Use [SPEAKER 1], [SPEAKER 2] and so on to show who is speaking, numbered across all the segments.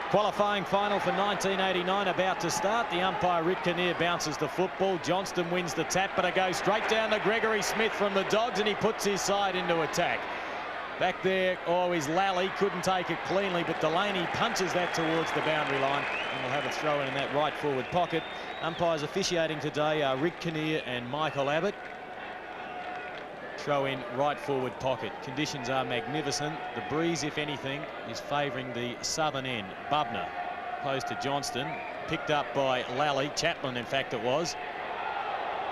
[SPEAKER 1] Qualifying final for 1989 about to start. The umpire, Rick Kinnear, bounces the football. Johnston wins the tap, but it goes straight down to Gregory Smith from the Dogs, and he puts his side into attack. Back there, is Lally. Couldn't take it cleanly, but Delaney punches that towards the boundary line, and we'll have a throw in that right forward pocket. Umpires officiating today are Rick Kinnear and Michael Abbott. Throw in right forward pocket. Conditions are magnificent. The breeze, if anything, is favouring the southern end. Bubner opposed to Johnston, picked up by Lally. Chaplin, in fact, it was.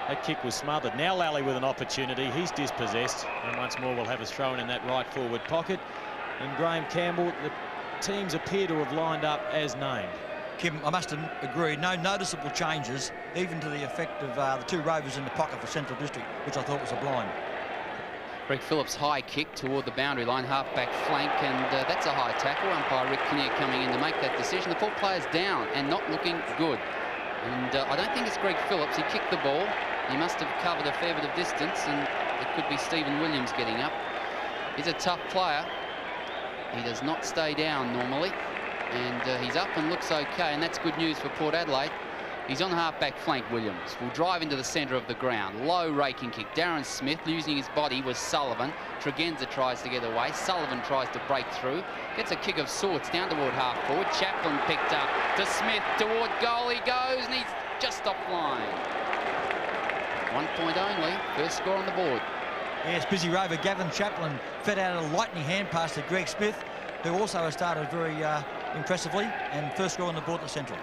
[SPEAKER 1] That kick was smothered. Now Lally with an opportunity. He's dispossessed, and once more we'll have us thrown in that right forward pocket. And Graham Campbell, the teams appear to have lined up as named.
[SPEAKER 2] Kim, I must agree, no noticeable changes, even to the effect of the two rovers in the pocket for Central District, which I thought was a blind.
[SPEAKER 3] Greg Phillips' high kick toward the boundary line, half-back flank, and that's a high tackle. Umpire Rick Kinnear coming in to make that decision. The 4 players down and not looking good. And I don't think it's Greg Phillips. He kicked the ball. He must have covered a fair bit of distance, and it could be Stephen Williams getting up. He's a tough player. He does not stay down normally, and he's up and looks okay, and that's good news for Port Adelaide. He's on the half-back flank, Williams. Will drive into the centre of the ground. Low raking kick. Darren Smith losing his body was Sullivan. Tregenza tries to get away. Sullivan tries to break through. Gets a kick of sorts down toward half-forward. Chaplin picked up to Smith. Toward goal he goes, and he's just offline. 1 point only. First score on the board.
[SPEAKER 2] Yes, busy rover Gavin Chaplin fed out a lightning hand pass to Greg Smith, who also has started very impressively, and first score on the board to Central.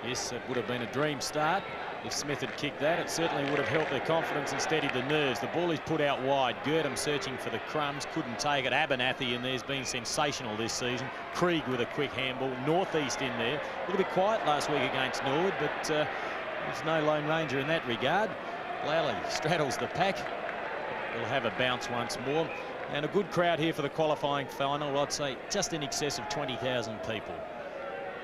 [SPEAKER 1] Yes, it would have been a dream start if Smith had kicked that. It certainly would have helped their confidence and steadied the nerves. The ball is put out wide. Girdham searching for the crumbs, couldn't take it. Abernathy in there's been sensational this season. Krieg with a quick handball. Northeast in there. A little bit quiet last week against Norwood, but there's no Lone Ranger in that regard. Lally straddles the pack. We'll have a bounce once more. And a good crowd here for the qualifying final. I'd say just in excess of 20,000 people.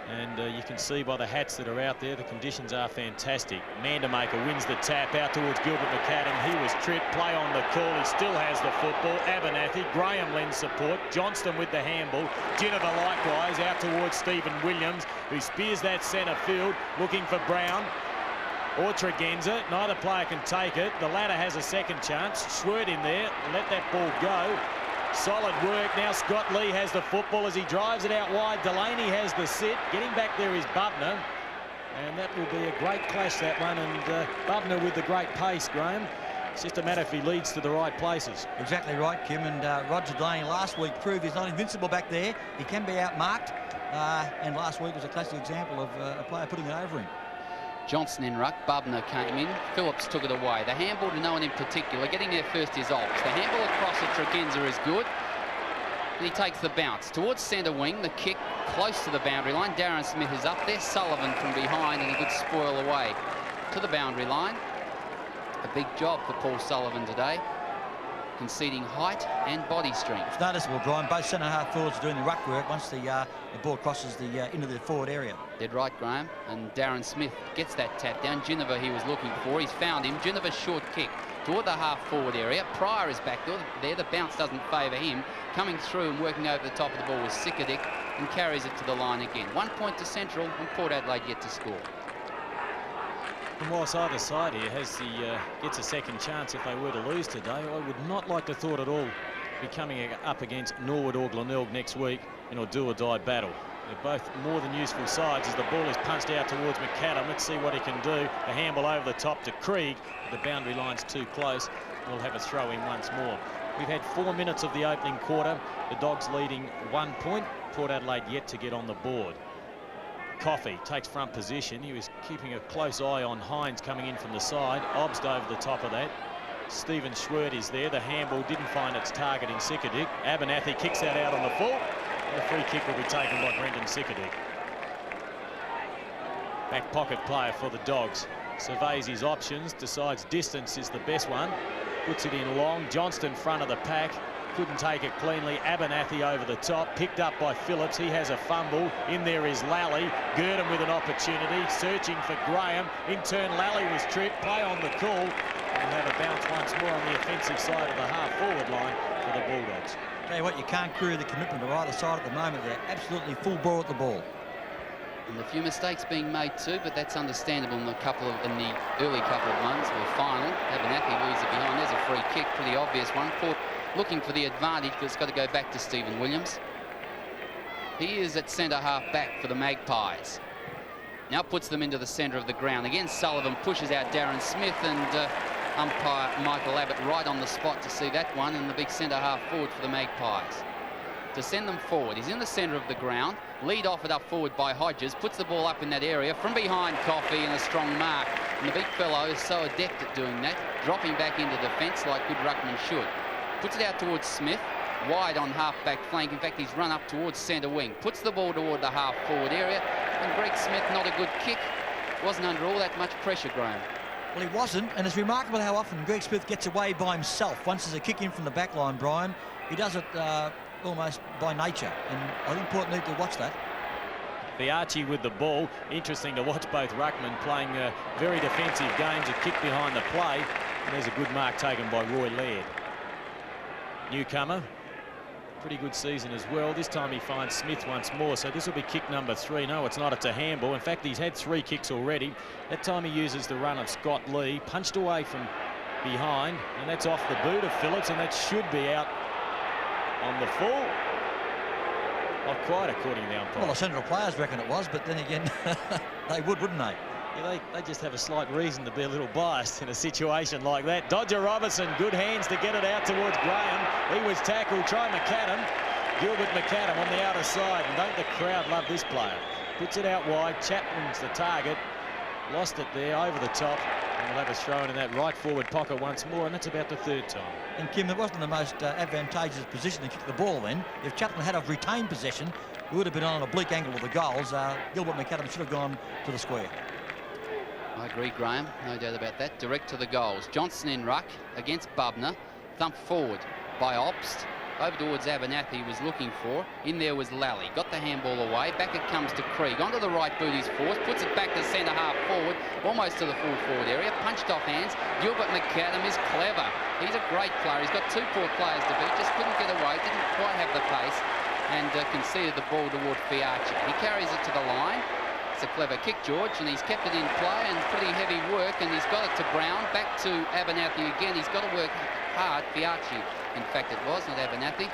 [SPEAKER 1] And you can see by the hats that are out there, the conditions are fantastic. Mandamaker wins the tap out towards Gilbert McAdam. He was tripped. Play on the call. He still has the football. Abernathy. Graham lends support. Johnston with the handball. Ginniver likewise out towards Stephen Williams, who spears that centre field, looking for Brown or Tregenza. Neither player can take it. The latter has a second chance. Schwert in there. Let that ball go. Solid work. Now Scott Lee has the football as he drives it out wide. Delaney has the sit. Getting back there is Bubner. And that will be a great clash, that one. And Bubner with the great pace, Graham. It's just a matter if he leads to the right places.
[SPEAKER 2] Exactly right, Kim. And Roger Delaney last week proved he's not invincible back there. He can be outmarked. And last week was a classic example of a player putting it over him.
[SPEAKER 3] Johnson in ruck, Bubner came in, Phillips took it away. The handball to no one in particular. Getting there first is Ops. The handball across at Tregenza is good. And he takes the bounce towards centre wing. The kick close to the boundary line. Darren Smith is up there. Sullivan from behind, and a good spoil away to the boundary line. A big job for Paul Sullivan today, conceding height and body strength.
[SPEAKER 2] It's noticeable, Brian. Both centre half forwards are doing the ruck work once the ball crosses into the forward area.
[SPEAKER 3] Dead right, Graham. And Darren Smith gets that tap down. Ginniver he was looking for. He's found him. Ginniver's short kick toward the half forward area. Pryor is back there. The bounce doesn't favour him. Coming through and working over the top of the ball was Sikadic, and carries it to the line again. 1 point to Central, and Port Adelaide yet to score.
[SPEAKER 1] And whilst either side here gets a second chance if they were to lose today, I would not like to thought at all be coming up against Norwood or Glenelg next week in a do-or-die battle. They're both more than useful sides as the ball is punched out towards McAdam. Let's see what he can do. A handball over the top to Krieg. The boundary line's too close. We'll have a throw in once more. We've had 4 minutes of the opening quarter. The Dogs leading 1 point. Port Adelaide yet to get on the board. Coffey takes front position. He was keeping a close eye on Hines coming in from the side. Obst over the top of that. Stephen Schwert is there. The handball didn't find its target in Sikadic. Abernathy kicks that out on the full. The free kick will be taken by Brendan Sikadic. Back pocket player for the Dogs. Surveys his options, decides distance is the best one. Puts it in long. Johnston front of the pack. Couldn't take it cleanly. Abernathy over the top. Picked up by Phillips. He has a fumble. In there is Lally. Gurdon with an opportunity. Searching for Graham. In turn, Lally was tripped. Play on the call. And have a bounce once more on the offensive side of the half-forward line for the Bulldogs.
[SPEAKER 2] Tell you what, you can't query the commitment of either side at the moment. They're absolutely full bore at the ball.
[SPEAKER 3] And a few mistakes being made too, but that's understandable in the early couple of months or final. Abernathy leaves it behind. There's a free kick, pretty obvious one. Port looking for the advantage, but it's got to go back to Stephen Williams. He is at centre half back for the Magpies. Now puts them into the centre of the ground. Again, Sullivan pushes out Darren Smith, and umpire Michael Abbott right on the spot to see that one, and the big centre half forward for the Magpies to send them forward. He's in the centre of the ground. Lead offered up forward by Hodges. Puts the ball up in that area. From behind, Coffey, and a strong mark. And the big fellow is so adept at doing that, dropping back into defence like good ruckman should. Puts it out towards Smith. Wide on half-back flank. In fact, he's run up towards centre wing. Puts the ball toward the half-forward area. And Greg Smith, not a good kick. Wasn't under all that much pressure, Graham.
[SPEAKER 2] Well, he wasn't, and it's remarkable how often Greg Smith gets away by himself. Once there's a kick in from the back line, Brian, he does it almost by nature, and I think Port need to watch that.
[SPEAKER 1] Fiacci with the ball. Interesting to watch both ruckmen playing very defensive games, a kick behind the play, and there's a good mark taken by Roy Laird. Newcomer, pretty good season as well. This time he finds Smith once more, so this will be kick number 3. No, it's not, it's a handball. In fact, he's had 3 kicks already. That time he uses the run of Scott Lee, punched away from behind, and that's off the boot of Phillips, and that should be out on the full. Not quite, according to the umpire.
[SPEAKER 2] Well, the Central players reckon it was, but then again, they would, wouldn't they?
[SPEAKER 1] Yeah, they just have a slight reason to be a little biased in a situation like that. Dodger Robertson, good hands to get it out towards Graham. He was tackled. Try McAdam. Gilbert McAdam on the outer side. And don't the crowd love this player? Puts it out wide. Chapman's the target. Lost it there over the top. And we'll have us thrown in that right forward pocket once more, and that's about the 3rd time.
[SPEAKER 2] And Kim, it wasn't the most advantageous position to kick the ball then. If Chapman had have retained possession, we would have been on an oblique angle with the goals. Gilbert McAdam should have gone to the square.
[SPEAKER 3] I agree, Graham. No doubt about that. Direct to the goals. Johnson in ruck against Bubner. Thumped forward by Obst. Over towards Abernathy, was looking for. In there was Lally. Got the handball away. Back it comes to Krieg. Onto the right boot he's forced. Puts it back to centre half forward. Almost to the full forward area. Punched off hands. Gilbert McAdam is clever. He's a great player. He's got 2 Port players to beat. Just couldn't get away. Didn't quite have the pace. And conceded the ball toward Fiacci. He carries it to the line. It's a clever kick, George, and he's kept it in play, and pretty heavy work, and he's got it to Brown. Back to Abernathy again. He's got to work hard. Fiacci, in fact, it was, not Abernathy.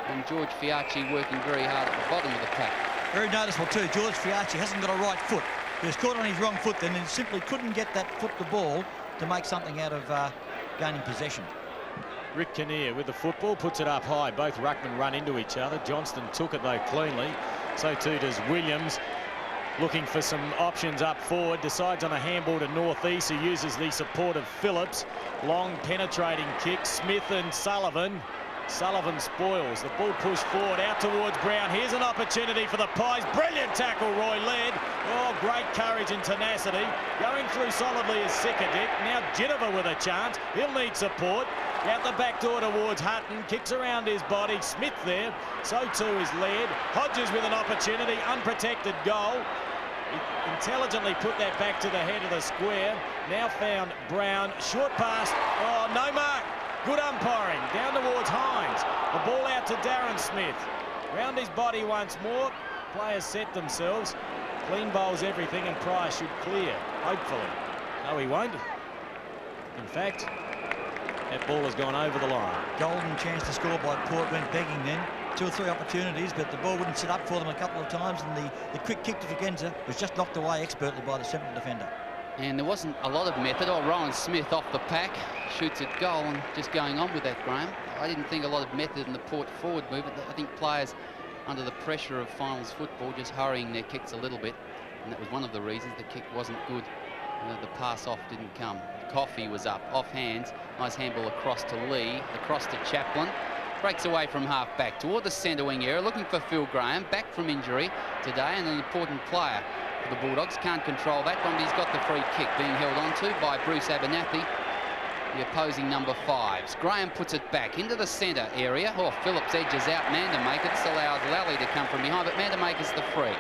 [SPEAKER 3] And George Fiacci working very hard at the bottom of the pack.
[SPEAKER 2] Very noticeable too. George Fiacci hasn't got a right foot. He was caught on his wrong foot then and simply couldn't get that foot to ball to make something out of gaining possession.
[SPEAKER 1] Rick Kinnear with the football, puts it up high. Both ruckmen run into each other. Johnston took it, though, cleanly. So too does Williams. Looking for some options up forward, decides on a handball to Northeast, who uses the support of Phillips. Long penetrating kick, Smith and Sullivan. Sullivan spoils. The ball pushed forward out towards Brown. Here's an opportunity for the Pies. Brilliant tackle, Roy Laird. Oh, great courage and tenacity. Going through solidly is Sikadic. Now Ginniver with a chance. He'll need support. Out the back door towards Hutton. Kicks around his body. Smith there. So too is Laird. Hodges with an opportunity. Unprotected goal. He intelligently put that back to the head of the square. Now found Brown. Short pass. Oh, no mark. Good umpiring. Down towards Hines. The ball out to Darren Smith. Round his body once more. Players set themselves. Clean bowls everything, and Price should clear, hopefully. No, he won't. In fact, that ball has gone over the line.
[SPEAKER 2] Golden chance to score by Port. Went begging then. 2 or 3 opportunities, but the ball wouldn't sit up for them a couple of times, and the quick kick to Figenza was just knocked away expertly by the central defender.
[SPEAKER 3] And there wasn't a lot of method. Oh, Rowan Smith off the pack, shoots at goal, and just going on with that, Graham. I didn't think a lot of method in the Port forward movement. I think players under the pressure of finals football just hurrying their kicks a little bit, and that was one of the reasons the kick wasn't good. The pass off didn't come. Coffey was up, off hands. Nice handball across to Lee, across to Chaplin. breaks away from half-back toward the centre wing area, looking for Phil Graham, back from injury today, and an important player for the Bulldogs. Can't control that one, but he's got the free kick being held onto by Bruce Abernathy, the opposing number 5s. Graham puts it back into the centre area. Oh, Phillips edges out Mandermaker. This allows Lally to come from behind, but Mandermaker's the free.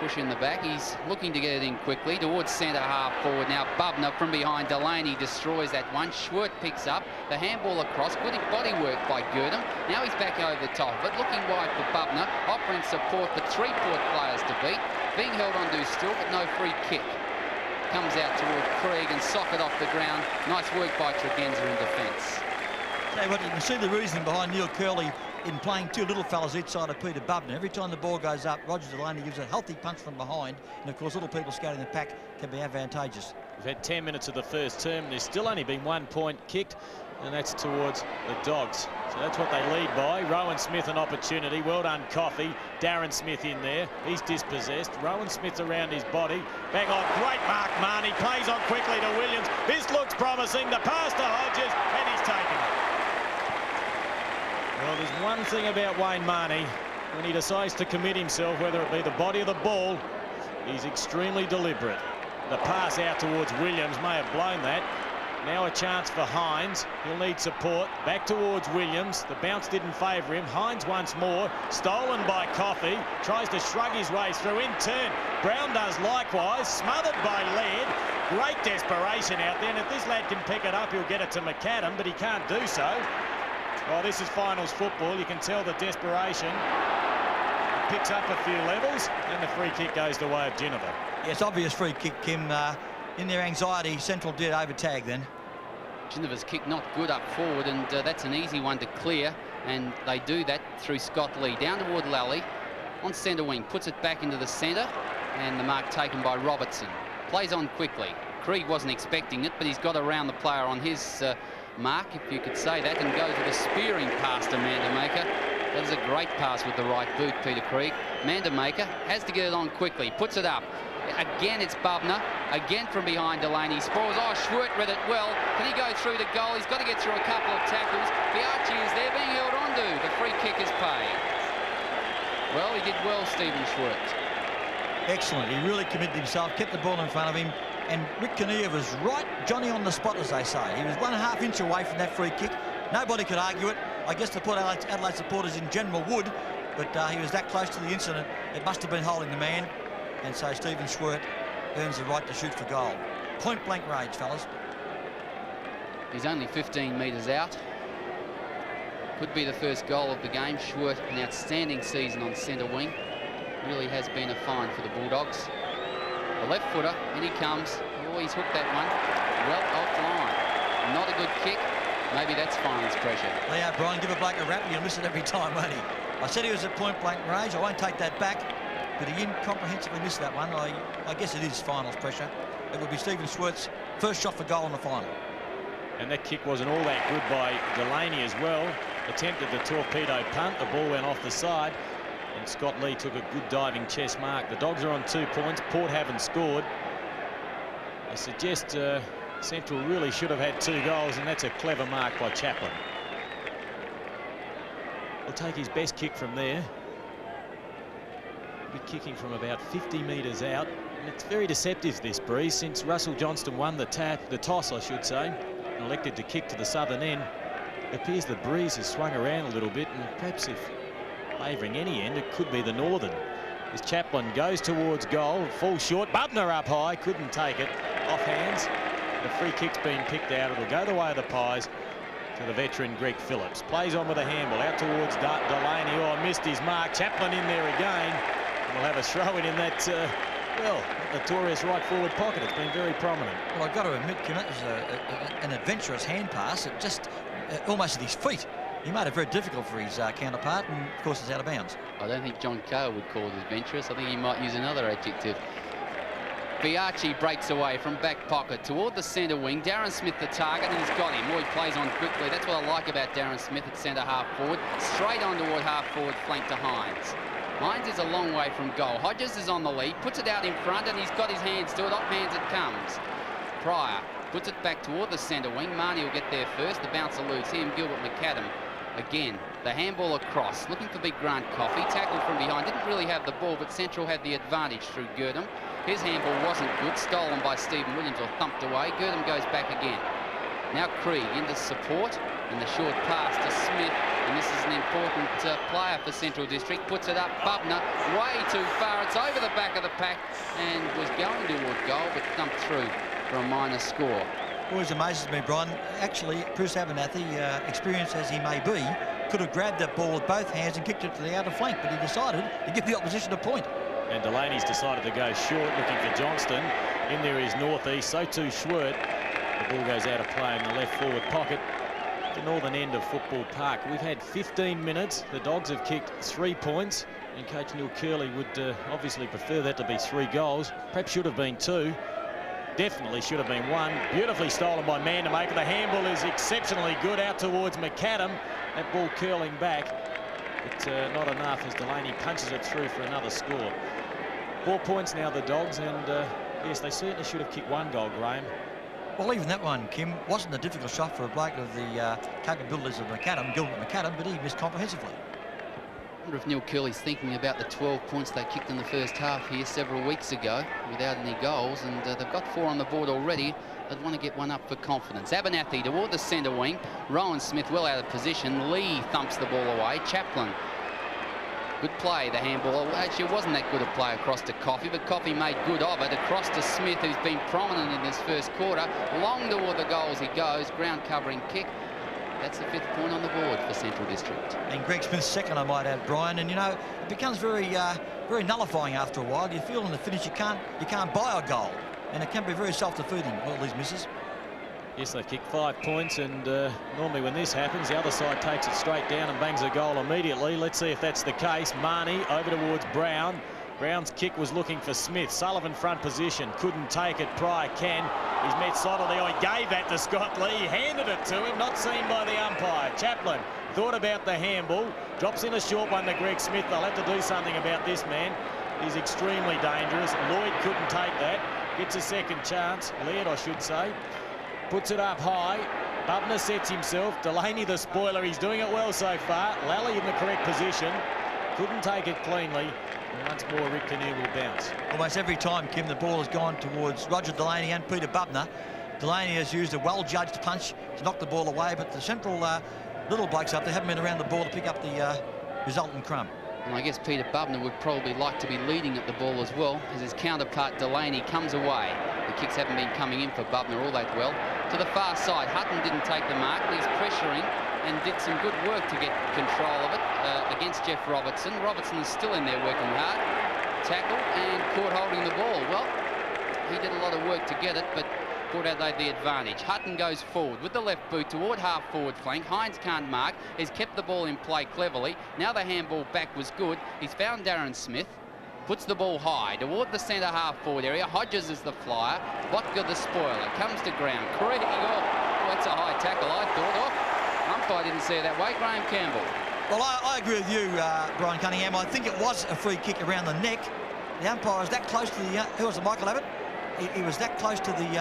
[SPEAKER 3] Push in the back. He's looking to get it in quickly towards centre half forward. Now Bubner from behind. Delaney destroys that one. Schwert picks up the handball across. Good body work by Gurdon. Now he's back over the top, but looking wide for Bubner, offering support for 3 Port players to beat. Being held on to still, but no free kick. Comes out toward Krieg and socket off the ground. Nice work by Tregenza in defence.
[SPEAKER 2] Tell you what, you can see the reasoning behind Neil Curley in playing 2 little fellas each side of Peter Bubner. Every time the ball goes up, Roger Delaney gives a healthy punch from behind, and of course little people scouting the pack can be advantageous.
[SPEAKER 1] We've had 10 minutes of the first term. There's still only been 1 point kicked, and that's towards the Dogs. So that's what they lead by. Rowan Smith an opportunity. Well done, Coffey. Darren Smith in there. He's dispossessed. Rowan Smith around his body. Bang on. Great mark, Marnie. Plays on quickly to Williams. This looks promising. The pass to Hodges, and he's taken it. Well, there's one thing about Wayne Marnie. When he decides to commit himself, whether it be the body or the ball, he's extremely deliberate. The pass out towards Williams may have blown that. Now a chance for Hines. He'll need support. Back towards Williams. The bounce didn't favour him. Hines once more. Stolen by Coffey. Tries to shrug his way through. In turn, Brown does likewise. Smothered by Laird. Great desperation out there. And if this lad can pick it up, he'll get it to McAdam, but he can't do so. Oh, this is finals football. You can tell the desperation. It picks up a few levels, and the free kick goes the way of Geneva.
[SPEAKER 2] Yes, obvious free kick, Kim. In their anxiety, Central did overtag then.
[SPEAKER 3] Geneva's kick not good up forward, and that's an easy one to clear, and they do that through Scott Lee. Down toward Lally, on centre wing, puts it back into the centre, and the mark taken by Robertson. Plays on quickly. Krieg wasn't expecting it, but he's got around the player on his mark, if you could say that, and goes with a spearing pass to Mandermaker. That is a great pass with the right boot, Peter Krieg. Mandermaker has to get it on quickly, puts it up. Again, it's Bubner. Again from behind Delaney. Spoils. Oh, Schwert read it well. Can he go through the goal? He's got to get through a couple of tackles. Biaggi is there being held onto. The free kick is paid. Well, he did well, Stephen Schwert.
[SPEAKER 2] Excellent. He really committed himself, kept the ball in front of him, and Rick Kinnear was right Johnny on the spot, as they say. He was 1.5 inch away from that free kick. Nobody could argue it. I guess the Port Adelaide supporters in general would, but he was that close to the incident. It must have been holding the man. And so Stephen Schwert earns the right to shoot for goal. Point blank range, fellas.
[SPEAKER 3] He's only 15 metres out. Could be the first goal of the game. Schwert, an outstanding season on centre wing. Really has been a find for the Bulldogs. The left footer, in he comes. Oh, he's hooked that one. Well offline. Not a good kick. Maybe that's finals pressure. Yeah,
[SPEAKER 2] Brian, give a bloke a rap, you'll miss it every time, won't he? I said he was at point blank range. I won't take that back. But he incomprehensibly missed that one. I guess it is finals pressure. It would be Stephen Schwert's first shot for goal in the final.
[SPEAKER 1] And that kick wasn't all that good by Delaney as well. Attempted the torpedo punt. The ball went off the side. And Scott Lee took a good diving chest mark. The Dogs are on 2 points. Port haven't scored. I suggest Central really should have had 2 goals, and that's a clever mark by Chaplin. He'll take his best kick from there. Kicking from about 50 metres out, and it's very deceptive, this breeze, since Russell Johnston won the toss I should say, and elected to kick to the southern end. It appears the breeze has swung around a little bit, and perhaps if favouring any end, it could be the northern. As Chaplin goes towards goal, falls short. Bubner up high, couldn't take it, off hands. The free kick's been picked out. It'll go the way of the Pies to the veteran Greg Phillips. Plays on with a handball out towards Delaney. Oh, missed his mark. Chaplin in there again. We'll have a throw-in in that, well, notorious right forward pocket. It's been very prominent.
[SPEAKER 2] Well, I've got to admit, Kim, that was an adventurous hand pass. It just almost at his feet. He made it very difficult for his counterpart, and of course it's out of bounds.
[SPEAKER 3] I don't think John Kerr would call it adventurous. I think he might use another adjective. Biaggi breaks away from back pocket toward the centre wing. Darren Smith the target, and he's got him. Well, he plays on quickly. That's what I like about Darren Smith at centre half forward. Straight on toward half forward flank to Hines. Hines is a long way from goal. Hodges is on the lead, puts it out in front, and he's got his hands to it. Off hands it comes. Pryor Puts it back toward the centre wing. Marnie will get there first. The bounce eludes him. Gilbert McAdam again. The handball across. Looking for big Grant Coffey. Tackled from behind. Didn't really have the ball, but Central had the advantage through Girdham. His handball wasn't good. Stolen by Stephen Williams or thumped away. Girdham goes back again. Now Krieg into support. And the short pass to Smith. And this is an important player for Central District. Puts it up. Bubner way too far. It's over the back of the pack and was going toward goal, but thumped through for a minor score.
[SPEAKER 2] Always amazes me, Brian. Actually, Bruce Abernathy, experienced as he may be, could have grabbed that ball with both hands and kicked it to the outer flank, but he decided to give the opposition a point. And
[SPEAKER 1] Delaney's decided to go short, looking for Johnston. In there is Northeast, so too Schwert. The ball goes out of play in the left forward pocket. The northern end of Football Park. We've had 15 minutes. The Dogs have kicked 3 points, and Coach Neil Curley would obviously prefer that to be 3 goals. Perhaps should have been 2. Definitely should have been 1. Beautifully stolen by Mandermaker. The handball is exceptionally good out towards McAdam. That ball curling back, but not enough as Delaney punches it through for another score. 4 points now, the Dogs, and yes, they certainly should have kicked 1 goal, Graham.
[SPEAKER 2] Well, even that one, Kim, wasn't a difficult shot for a bloke of the capabilities of Gilbert McAdam, but he missed comprehensively.
[SPEAKER 3] I wonder if Neil Curley's thinking about the 12 points they kicked in the first half here several weeks ago without any goals, and they've got 4 on the board already. They'd want to get 1 up for confidence. Abernathy toward the centre wing. Rowan Smith well out of position. Lee thumps the ball away. Chaplin. Good play, the handball. Actually, it wasn't that good a play across to Coffey, but Coffey made good of it. Across to Smith, who's been prominent in this first quarter. Long toward the goals he goes. Ground covering kick. That's the 5th point on the board for Central District.
[SPEAKER 2] And Greg Smith's second, I might add, Brian. And, you know, it becomes very nullifying after a while. You feel in the finish you can't buy a goal. And it can be very self-defeating, all these misses.
[SPEAKER 1] Yes, they kick 5 points, and normally when this happens, the other side takes it straight down and bangs a goal immediately. Let's see if that's the case. Marnie over towards Brown. Brown's kick was looking for Smith. Sullivan front position, couldn't take it. Pryor can. He's met solidly. Oh, he gave that to Scott Lee. He handed it to him, not seen by the umpire. Chaplin thought about the handball. Drops in a short one to Greg Smith. They'll have to do something about this man. He's extremely dangerous. Lloyd couldn't take that. Gets a second chance. Laird, I should say. Puts it up high. Bubner sets himself. Delaney the spoiler. He's doing it well so far. Lally in the correct position. Couldn't take it cleanly. And once more, Rick Kinnear will bounce.
[SPEAKER 2] Almost every time, Kim, the ball has gone towards Roger Delaney and Peter Bubner. Delaney has used a well-judged punch to knock the ball away, but the Central little blokes up there haven't been around the ball to pick up the resultant crumb.
[SPEAKER 3] And I guess Peter Bubner would probably like to be leading at the ball as well, as his counterpart Delaney comes away. The kicks haven't been coming in for Bubner all that well. To the far side, Hutton didn't take the mark, but he's pressuring and did some good work to get control of it against Jeff Robertson. Robertson is still in there working hard. Tackled and caught holding the ball. Well, he did a lot of work to get it, but Port Adelaide the advantage. Hutton goes forward with the left boot toward half-forward flank. Hines can't mark. He's kept the ball in play cleverly. Now the handball back was good. He's found Darren Smith. Puts the ball high toward the centre half-forward area. Hodges is the flyer. Botka the spoiler. Comes to ground. Krieg off. Oh, that's a high tackle, I thought. Oh, umpire didn't see it that way. Graham Campbell.
[SPEAKER 2] Well, I agree with you, Brian Cunningham. I think it was a free kick around the neck. The umpire was that close to the... who was it, Michael Abbott? He was that close to the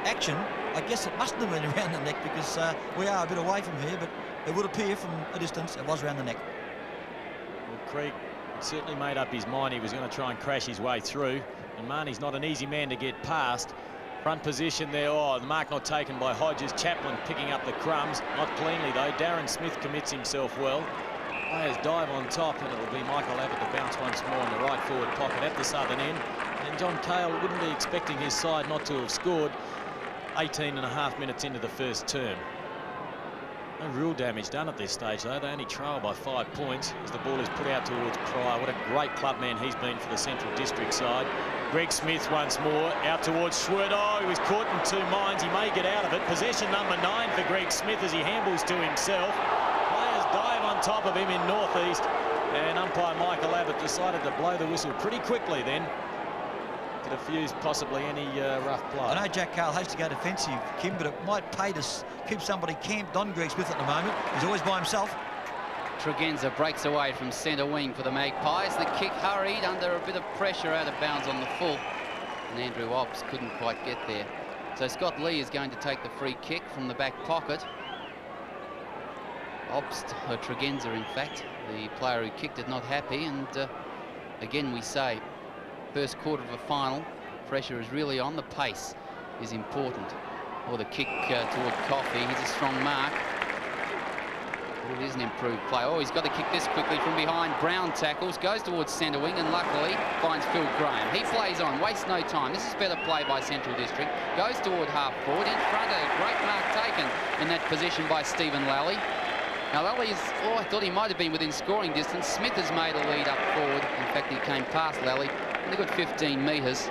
[SPEAKER 2] action. I guess it mustn't have been around the neck because we are a bit away from here, but it would appear from a distance it was around the neck.
[SPEAKER 1] Well, Krieg certainly made up his mind he was going to try and crash his way through, and Marnie's not an easy man to get past. Front position there. Oh, the mark not taken by Hodges. Chaplin picking up the crumbs, not cleanly though. Darren Smith commits himself well. Players dive on top, and it will be Michael Abbott to bounce once more in the right forward pocket at the southern end. And John Cale wouldn't be expecting his side not to have scored 18.5 minutes into the first term. No real damage done at this stage though. They only trail by 5 points as the ball is put out towards Pryor. What a great club man he's been for the Central District side. Greg Smith once more out towards Schwert. Oh, he was caught in 2 minds. He may get out of it. Possession number 9 for Greg Smith as he handballs to himself. Players dive on top of him in Northeast, and umpire Michael Abbott decided to blow the whistle pretty quickly then to diffuse possibly any rough play.
[SPEAKER 2] I know Jack Cale has to go defensive, Kim, but it might pay to keep somebody camped on Greg Smith at the moment. He's always by himself.
[SPEAKER 3] Tregenza breaks away from centre wing for the Magpies. The kick hurried under a bit of pressure out of bounds on the full, and Andrew Obbs couldn't quite get there. So Scott Lee is going to take the free kick from the back pocket. Tregenza, in fact, the player who kicked it, not happy. And again, we say, first quarter of a final, pressure is really on. The pace is important. Or the kick toward Coffey. He's a strong mark. It is an improved play. Oh, he's got to kick this quickly from behind. Brown tackles, goes towards centre wing, and luckily finds Phil Graham. He plays on, wastes no time. This is better play by Central District. Goes toward half forward, in front of a great mark taken in that position by Stephen Lally. Now Lally is, I thought he might have been within scoring distance. Smith has made a lead up forward. In fact, he came past Lally in a good 15 metres.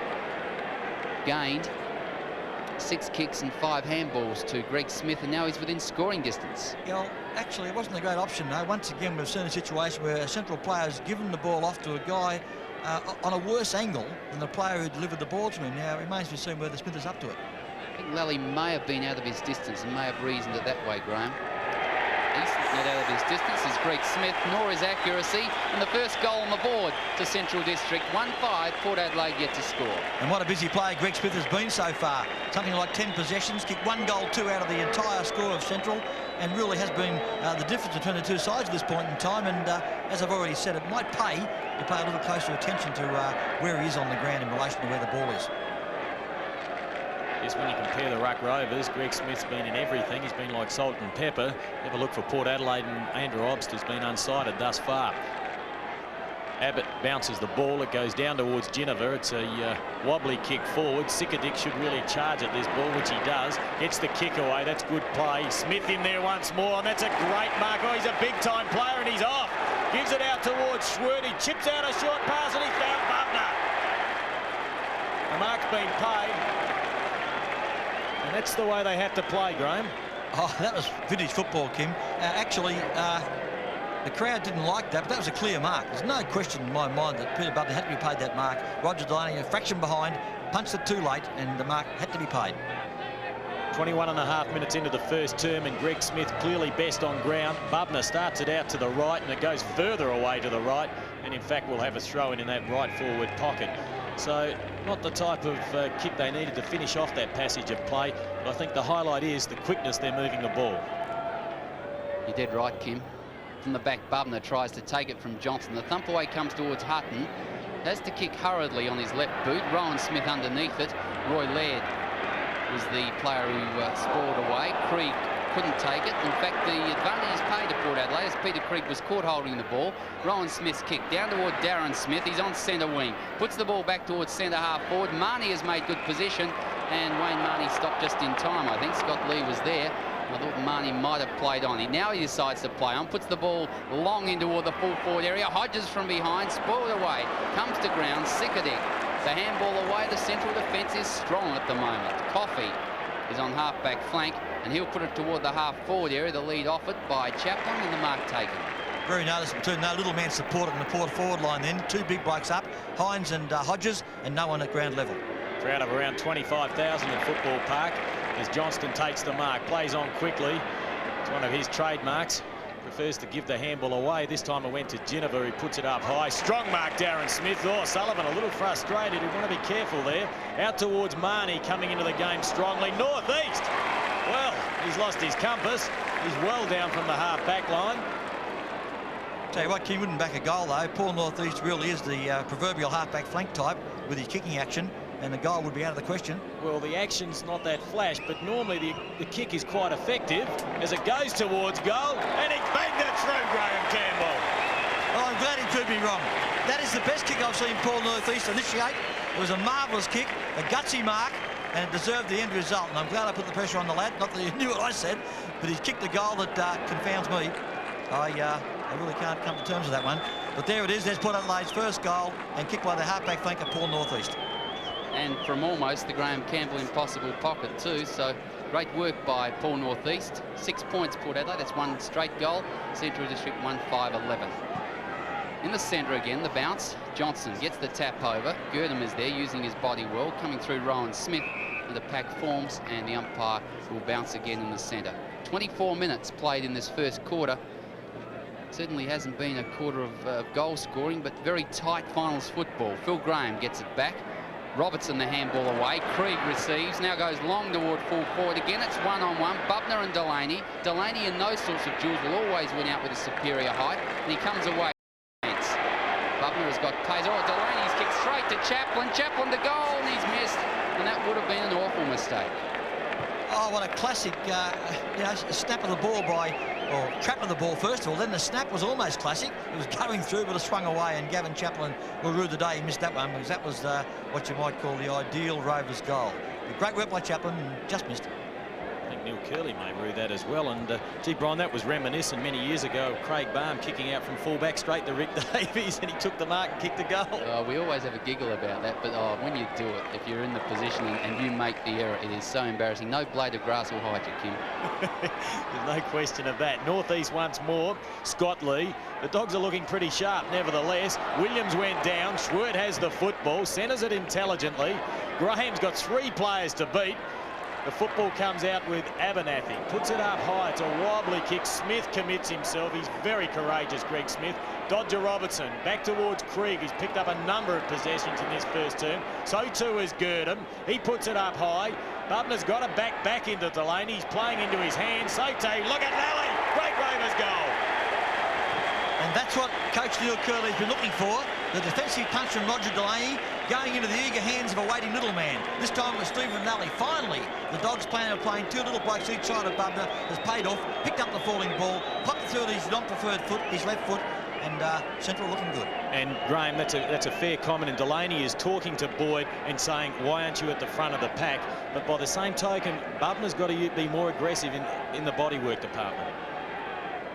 [SPEAKER 3] Gained 6 kicks and 5 handballs to Greg Smith, and now he's within scoring distance.
[SPEAKER 2] Well, actually, it wasn't a great option, though. Once again, we've seen a situation where a central player's given the ball off to a guy on a worse angle than the player who delivered the ball to him. Now, it remains to be seen whether Smith is up to it.
[SPEAKER 3] I think Lally may have been out of his distance and may have reasoned it that way, Graham. He's not out of his distance is Greg Smith, nor his accuracy, and the first goal on the board to Central District. 1-5, Port Adelaide yet to score.
[SPEAKER 2] And what a busy player Greg Smith has been so far. Something like 10 possessions, kicked 1 goal, 2 out of the entire score of Central, and really has been the difference between the two sides at this point in time. And as I've already said, it might pay to pay a little closer attention to where he is on the ground in relation to where the ball is.
[SPEAKER 1] Yes, when you compare the Ruck Rovers, Greg Smith's been in everything. He's been like salt and pepper. Have a look for Port Adelaide, and Andrew Obst has been unsighted thus far. Abbott bounces the ball. It goes down towards Ginniver. It's a wobbly kick forward. Sikadic should really charge at this ball, which he does. Gets the kick away. That's good play. Smith in there once more, and that's a great mark. Oh, he's a big-time player, and he's off. Gives it out towards Schwert. He chips out a short pass, and he found Butner. The mark's been paid. And that's the way they have to play, Graham.
[SPEAKER 2] Oh, that was vintage football, Kim. Actually, the crowd didn't like that, but that was a clear mark. There's no question in my mind that Peter Butler had to be paid that mark. Roger Delaney, a fraction behind, punched it too late, and the mark had to be paid.
[SPEAKER 1] 21.5 minutes into the first term, and Greg Smith clearly best on ground. Bubner starts it out to the right, and it goes further away to the right, and in fact we'll have a throw in that right forward pocket. So not the type of kick they needed to finish off that passage of play, but I think the highlight is the quickness they're moving the ball.
[SPEAKER 3] You're dead right, Kim. From the back, Bubner tries to take it from Johnson. The thump away comes towards Hutton. Has to kick hurriedly on his left boot. Rowan Smith underneath it. Roy Laird was the player who spoiled away. Krieg couldn't take it. In fact, the advantage is paid to Port Adelaide as Peter Krieg was caught holding the ball. Rowan Smith's kick down toward Darren Smith. He's on centre wing. Puts the ball back towards centre half forward. Marnie has made good position, and Wayne Marnie stopped just in time. I think Scott Lee was there. I thought Marnie might have played on. Now he decides to play on. Puts the ball long in toward the full forward area. Hodges from behind. Spoiled away. Comes to ground. Sikadic. The handball away. The central defence is strong at the moment. Coffey is on half-back flank, and he'll put it toward the half-forward area. The lead offered by Chaplin, and the mark taken. Very
[SPEAKER 2] noticeable too. No little man supported in the Port forward line then. 2 big blokes up, Hines and Hodges, and no one at ground level.
[SPEAKER 1] Crowd of around 25,000 at Football Park as Johnston takes the mark, plays on quickly. It's one of his trademarks. Prefers to give the handball away. This time it went to Ginniver, who puts it up high. Strong mark, Darren Smith. Oh, Sullivan a little frustrated. He'd want to be careful there. Out towards Marnie, coming into the game strongly. Northeast. Well, he's lost his compass. He's well down from the half-back line.
[SPEAKER 2] Tell you what, King wouldn't back a goal, though. Paul Northeast really is the proverbial half-back flank type with his kicking action, and the goal would be out of the question.
[SPEAKER 1] Well, the action's not that flash, but normally the kick is quite effective as it goes towards goal, and he banged it through, Graham Campbell.
[SPEAKER 2] Oh, I'm glad he proved me wrong. That is the best kick I've seen Paul Northeast initiate. It was a marvellous kick, a gutsy mark, and it deserved the end result. And I'm glad I put the pressure on the lad. Not that he knew what I said, but he's kicked a goal that confounds me. I really can't come to terms with that one. But there it is. There's Port Adelaide's first goal, and kicked by the half-back flanker, Paul Northeast.
[SPEAKER 3] And from almost the Graham Campbell impossible pocket too. So great work by Paul Northeast. 6 points Port Adelaide. That's one straight goal. Central District 1-5-11. In the centre again, the bounce. Johnson gets the tap over. Girdham is there using his body well. Coming through Rowan Smith. And the pack forms, and the umpire will bounce again in the centre. 24 minutes played in this first quarter. Certainly hasn't been a quarter of goal scoring, but very tight finals football. Phil Graham gets it back. Robertson the handball away. Krieg receives, now goes long toward full forward. Again, it's one-on-one. Bubner and Delaney. Delaney in those sorts of duels will always win out with a superior height, and he comes away. Bubner has got pace. Oh, Delaney's kicked straight to Chaplin. Chaplin to goal, and he's missed, and that would have been an awful mistake.
[SPEAKER 2] Oh, what a classic, snap of the ball or trap of the ball first of all. Then the snap was almost classic. It was going through, but it swung away, and Gavin Chaplin will rue the day he missed that one, because that was what you might call the ideal Rovers goal. Great work by Chaplin, and just missed it.
[SPEAKER 1] I think Neil Curley may rue that as well. And gee, Brian, that was reminiscent many years ago of Craig Baum kicking out from fullback straight to Rick Davies, and he took the mark and kicked a goal.
[SPEAKER 3] We always have a giggle about that, but when you do it, if you're in the position and you make the error, it is so embarrassing. No blade of grass will hide you, Kim.
[SPEAKER 1] There's no question of that. Northeast once more. Scott Lee. The Dogs are looking pretty sharp nevertheless. Williams went down. Schwert has the football. Centres it intelligently. Graham's got 3 players to beat. The football comes out with Abernathy. Puts it up high. It's a wobbly kick. Smith commits himself. He's very courageous, Greg Smith. Dodger Robertson back towards Krieg. He's picked up a number of possessions in this first term. So too is Girdham. He puts it up high. Bubner's got to back into Delaney. He's playing into his hands. Sote, look at Lally. Great Rovers goal.
[SPEAKER 2] And that's what Coach Neil Curley's been looking for. The defensive punch from Roger Delaney going into the eager hands of a waiting little man. This time it was Stephen Lally. Finally, the Dogs' plan of playing 2 little blokes each side of Bubner has paid off. Picked up the falling ball, popped it through his non-preferred foot, his left foot, and Central looking good. And
[SPEAKER 1] Graham, that's a fair comment. And Delaney is talking to Boyd and saying, why aren't you at the front of the pack? But by the same token, Bubner's got to be more aggressive in the bodywork department.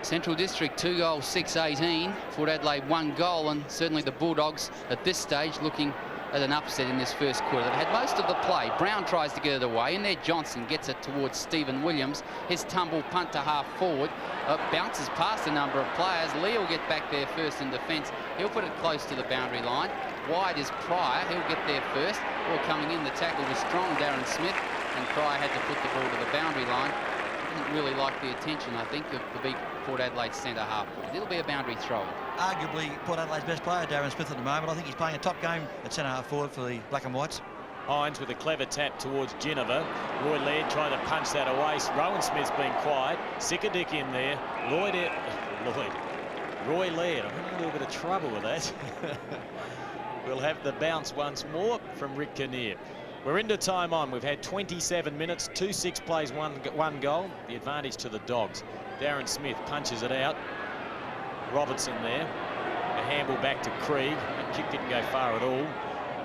[SPEAKER 3] Central District 2 goals, 6-18. Port Adelaide 1 goal, and certainly the Bulldogs at this stage looking at an upset in this first quarter. They've had most of the play. Brown tries to get it away, and there Johnson gets it towards Stephen Williams. His tumble punt to half forward. Bounces past a number of players. Lee will get back there first in defence. He'll put it close to the boundary line. Wide is Pryor. He'll get there first. Or coming in, the tackle was strong, Darren Smith, and Pryor had to put the ball to the boundary line. Didn't really like the attention, I think, of the big Port Adelaide centre half. It'll be a boundary throw.
[SPEAKER 2] Arguably Port Adelaide's best player, Darren Smith, at the moment. I think he's playing a top game at centre half forward for the Black and Whites.
[SPEAKER 1] Hines with a clever tap towards Geneva. Roy Laird trying to punch that away. Rowan Smith's been quiet. Sickerdick in there. Roy Laird. I'm having a little bit of trouble with that. We'll have the bounce once more from Rick Kinnear. We're into time on. We've had 27 minutes, 2-6 plays, one goal. The advantage to the Dogs. Darren Smith punches it out. Robertson there. A handball back to Krieg. The kick didn't go far at all.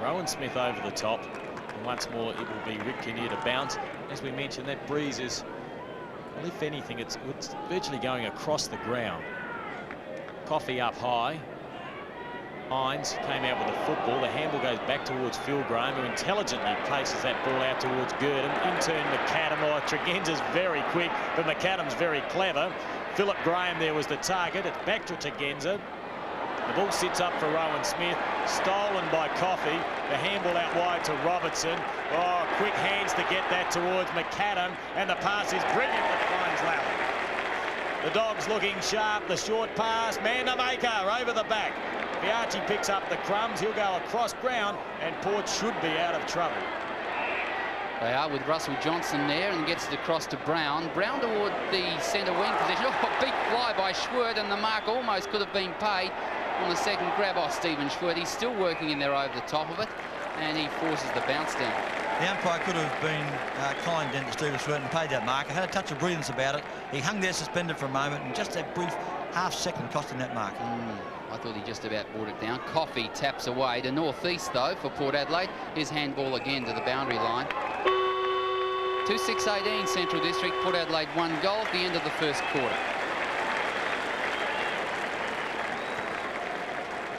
[SPEAKER 1] Rowan Smith over the top. And once more, it will be Rick Kinnear to bounce. As we mentioned, that breeze is, well, if anything, it's virtually going across the ground. Coffey up high. Hines came out with the football. The handball goes back towards Phil Graham, who intelligently places that ball out towards Girdham. In turn, McAdam. Oh, Tregenza's very quick, but McAdam's very clever. Philip Graham there was the target. It's back to Tregenza. The ball sits up for Rowan Smith. Stolen by Coffey. The handball out wide to Robertson. Oh, quick hands to get that towards McAdam. And the pass is brilliant that finds Lally. The Dogs looking sharp. The short pass. Mandamaker over the back. Biaggi picks up the crumbs. He'll go across ground, and Port should be out of trouble.
[SPEAKER 3] They are with Russell Johnson there, and gets it across to Brown. Brown toward the centre wing position. Oh, big fly by Schwert, and the mark almost could have been paid on the second grab off Stephen Schwert. He's still working in there over the top of it, and he forces the bounce down.
[SPEAKER 2] The umpire could have been kind then to Stephen Schwert and paid that mark. I had a touch of brilliance about it. He hung there suspended for a moment, and just that brief half-second cost him that mark.
[SPEAKER 3] I thought he just about brought it down. Coffey taps away to northeast, though, for Port Adelaide. His handball again to the boundary line. 2-6-18 Central District. Port Adelaide 1 goal at the end of the first quarter.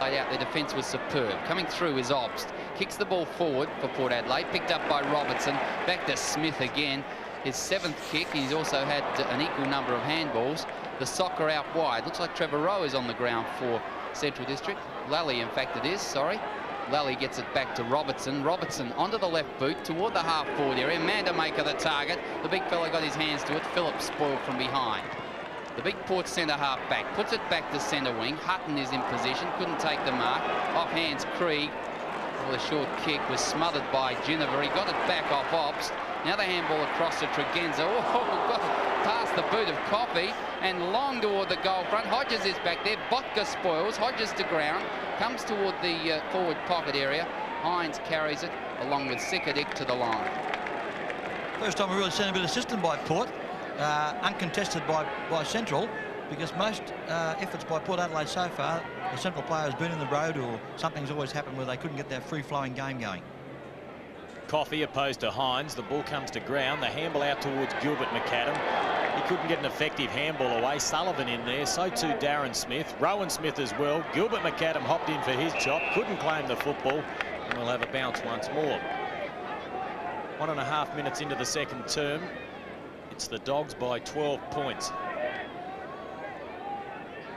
[SPEAKER 3] Laid out, their defence was superb. Coming through is Obst. Kicks the ball forward for Port Adelaide. Picked up by Robertson. Back to Smith again. His 7th kick. He's also had an equal number of handballs. The soccer out wide. Looks like Trevor Rowe is on the ground for Central District. Lally, in fact, it is, sorry. Lally gets it back to Robertson. Robertson onto the left boot toward the half-forward area. Mandamaker the target. The big fella got his hands to it. Phillips spoiled from behind. The big Port centre half back puts it back to centre wing. Hutton is in position. Couldn't take the mark. Off hands Krieg. Well, the short kick was smothered by Ginniver. He got it back off Obst. Now the handball across to Tregenza. Oh, got it past the boot of Coffey and long toward the goal front. Hodges is back there. Botka spoils. Hodges to ground. Comes toward the forward pocket area. Hines carries it along with Sikadik to the line.
[SPEAKER 2] First time we really seen a bit of system by Port, uncontested by Central, because most efforts by Port Adelaide so far, the Central player has been in the road or something's always happened where they couldn't get that free-flowing game going.
[SPEAKER 1] Coffey opposed to Hines. The ball comes to ground. The handball out towards Gilbert McAdam. He couldn't get an effective handball away. Sullivan in there. So too Darren Smith. Rowan Smith as well. Gilbert McAdam hopped in for his chop. Couldn't claim the football. And we'll have a bounce once more. 1.5 minutes into the second term. It's the Dogs by 12 points.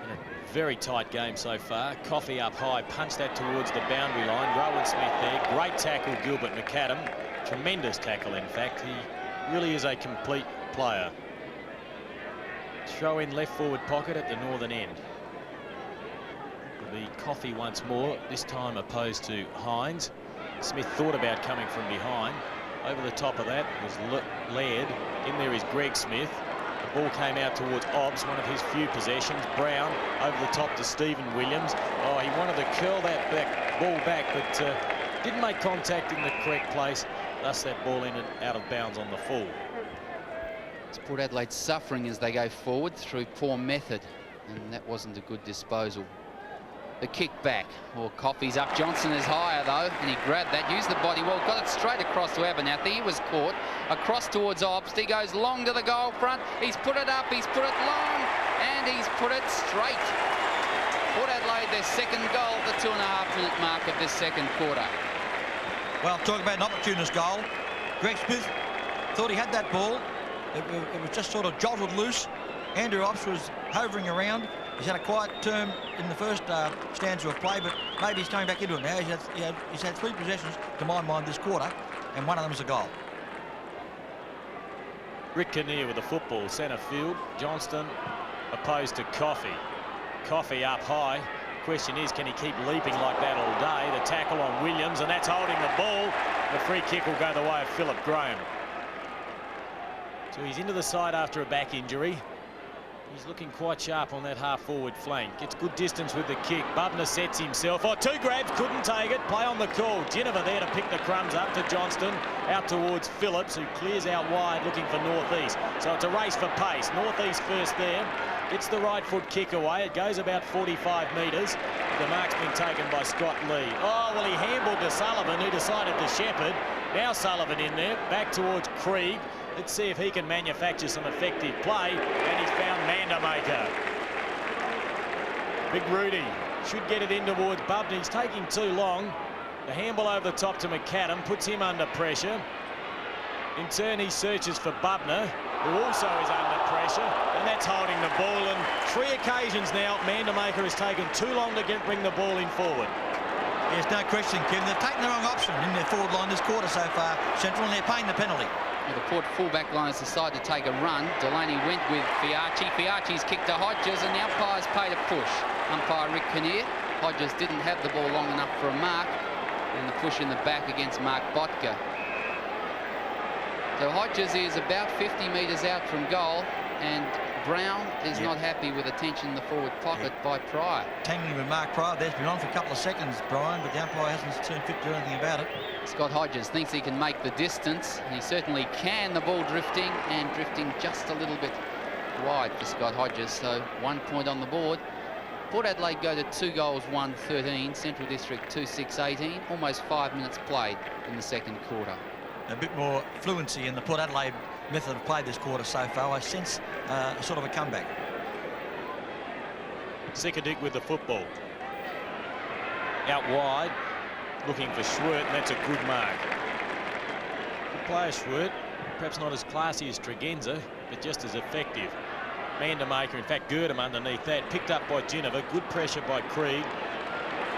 [SPEAKER 1] In a very tight game so far. Coffey up high, punched that towards the boundary line. Rowan Smith there. Great tackle, Gilbert McAdam. Tremendous tackle, in fact. He really is a complete player. Throw in left forward pocket at the northern end. It'll be Coffey once more, this time opposed to Hines. Smith thought about coming from behind. Over the top of that was Laird. In there is Greg Smith. The ball came out towards Obbs, one of his few possessions. Brown over the top to Stephen Williams. Oh, he wanted to curl that ball back, but didn't make contact in the correct place. Thus that ball in and out of bounds on the full.
[SPEAKER 3] It's Port Adelaide suffering as they go forward through poor method, and that wasn't a good disposal. The kick back. Well, Coffey's up. Johnson is higher though, and he grabbed that, used the body well, got it straight across to Abernathy. He was caught. Across towards Obst. He goes long to the goal front. He's put it up, he's put it long, and he's put it straight. Port Adelaide, their second goal at the 2.5-minute mark of this second quarter.
[SPEAKER 2] Well, talk about an opportunist goal. Greg Smith thought he had that ball. It was just sort of jolted loose. Andrew Obst was hovering around. He's had a quiet term in the first stanza of play, but maybe he's coming back into it now. He's had 3 possessions, to my mind, this quarter, and one of them is a goal.
[SPEAKER 1] Rick Kinnear with the football, centre field. Johnston opposed to Coffey. Coffey up high. Question is, can he keep leaping like that all day? The tackle on Williams, and that's holding the ball. The free kick will go the way of Philip Graham. So he's into the side after a back injury. He's looking quite sharp on that half-forward flank. Gets good distance with the kick. Bubner sets himself. Oh, 2 grabs, couldn't take it. Play on the call. Ginniver there to pick the crumbs up to Johnston. Out towards Phillips, who clears out wide looking for Northeast. So it's a race for pace. Northeast first there. Gets the right foot kick away. It goes about 45 metres. The mark's been taken by Scott Lee. Oh, well, he handballed to Sullivan, who decided to shepherd. Now Sullivan in there. Back towards Krieg. Let's see if he can manufacture some effective play. And he's found Mandamaker. Big Rudy should get it in towards Bubner. He's taking too long. The handball over the top to McAdam puts him under pressure. In turn, he searches for Bubner, who also is under pressure. And that's holding the ball. And 3 occasions now, Mandamaker has taken too long to bring the ball in forward.
[SPEAKER 2] There's no question, Kim. They've taken the wrong option in their forward line this quarter so far, Central, and they're paying the penalty.
[SPEAKER 3] Well, the Port fullback line has decided to take a run. Delaney went with Fiachi. Fiachi's kicked to Hodges, and the umpire's paid a push. Umpire Rick Kinnear. Hodges didn't have the ball long enough for a mark, and the push in the back against Mark Botka. So Hodges is about 50 metres out from goal, and Brown is not happy with attention in the forward pocket by Pryor.
[SPEAKER 2] Tangling with Mark Pryor. There's been on for a couple of seconds, Brian, but the umpire hasn't seen fit to do anything about it.
[SPEAKER 3] Scott Hodges thinks he can make the distance, and he certainly can. The ball drifting, and drifting just a little bit wide for Scott Hodges. So 1 point on the board. Port Adelaide go to 2 goals, 1-13. Central District 2-6-18. Almost 5 minutes played in the second quarter.
[SPEAKER 2] A bit more fluency in the Port Adelaide method of play this quarter so far. I sense sort of a comeback.
[SPEAKER 1] Sikadik with the football. Out wide, looking for Schwert, and that's a good mark. Good player, Schwert. Perhaps not as classy as Tregenza, but just as effective. Mandamaker, in fact, Girdham underneath that. Picked up by Ginniver. Good pressure by Krieg.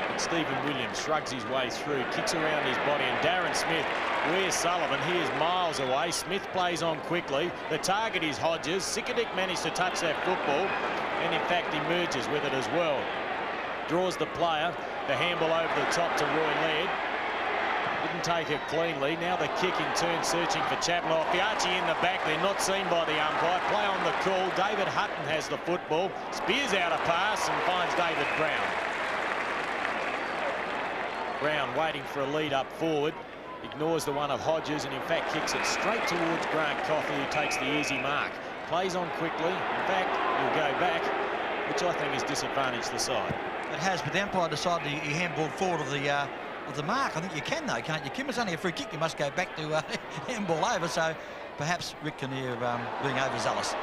[SPEAKER 1] And Stephen Williams shrugs his way through, kicks around his body, and Darren Smith. Where's Sullivan? He is miles away. Smith plays on quickly. The target is Hodges. Sikadik managed to touch that football and in fact emerges with it as well. Draws the player. The handball over the top to Roy Laird. Didn't take it cleanly. Now the kick in turn, searching for Chapman. Fiachi in the back. They're not seen by the umpire. Play on the call. David Hutton has the football. Spears out a pass and finds David Brown. Brown waiting for a lead up forward. Ignores the one of Hodges and in fact kicks it straight towards Grant Coffey, who takes the easy mark. Plays on quickly. In fact, he'll go back, which I think has disadvantaged the side.
[SPEAKER 2] It has, but the umpire decided he handballed forward of the mark. I think you can, though, can't you, Kim? It's only a free kick. You must go back to handball over, so perhaps Rick Kinnear being overzealous.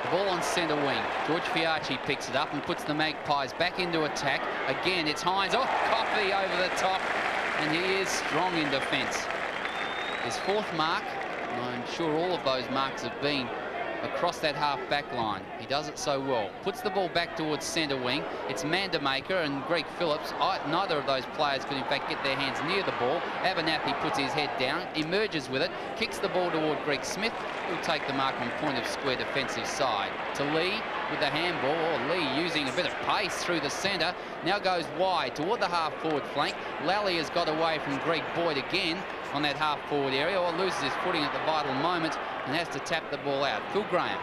[SPEAKER 3] The ball on centre wing. George Fiachi picks it up and puts the Magpies back into attack. Again, it's Hines. Oh, Coffey over the top. And he is strong in defence. His fourth mark, and I'm sure all of those marks have been across that half-back line. He does it so well. Puts the ball back towards centre wing. It's Mandamaker and Greg Phillips. Neither of those players could in fact get their hands near the ball. Abernathy puts his head down, emerges with it, kicks the ball toward Greg Smith, who'll take the mark on point of square defensive side. To Lee with the handball. Oh, Lee using a bit of pace through the centre. Now goes wide toward the half-forward flank. Lally has got away from Greg Boyd again on that half-forward area, or loses his footing at the vital moment and has to tap the ball out. Phil Graham,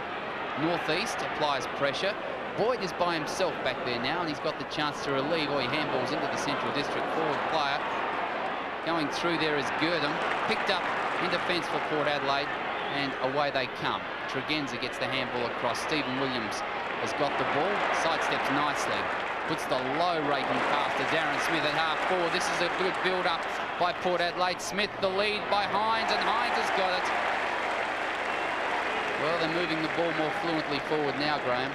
[SPEAKER 3] northeast, applies pressure. Boyd is by himself back there now, and he's got the chance to relieve, or he handballs into the Central District forward player. Going through there is Gurdon, picked up in defence for Port Adelaide, and away they come. Tregenza gets the handball across. Stephen Williams has got the ball, sidesteps nicely, puts the low raking pass to Darren Smith at half-forward. This is a good build-up by Port Adelaide. Smith the lead by Hines, and Hines has got it. Well, they're moving the ball more fluently forward now, Graham.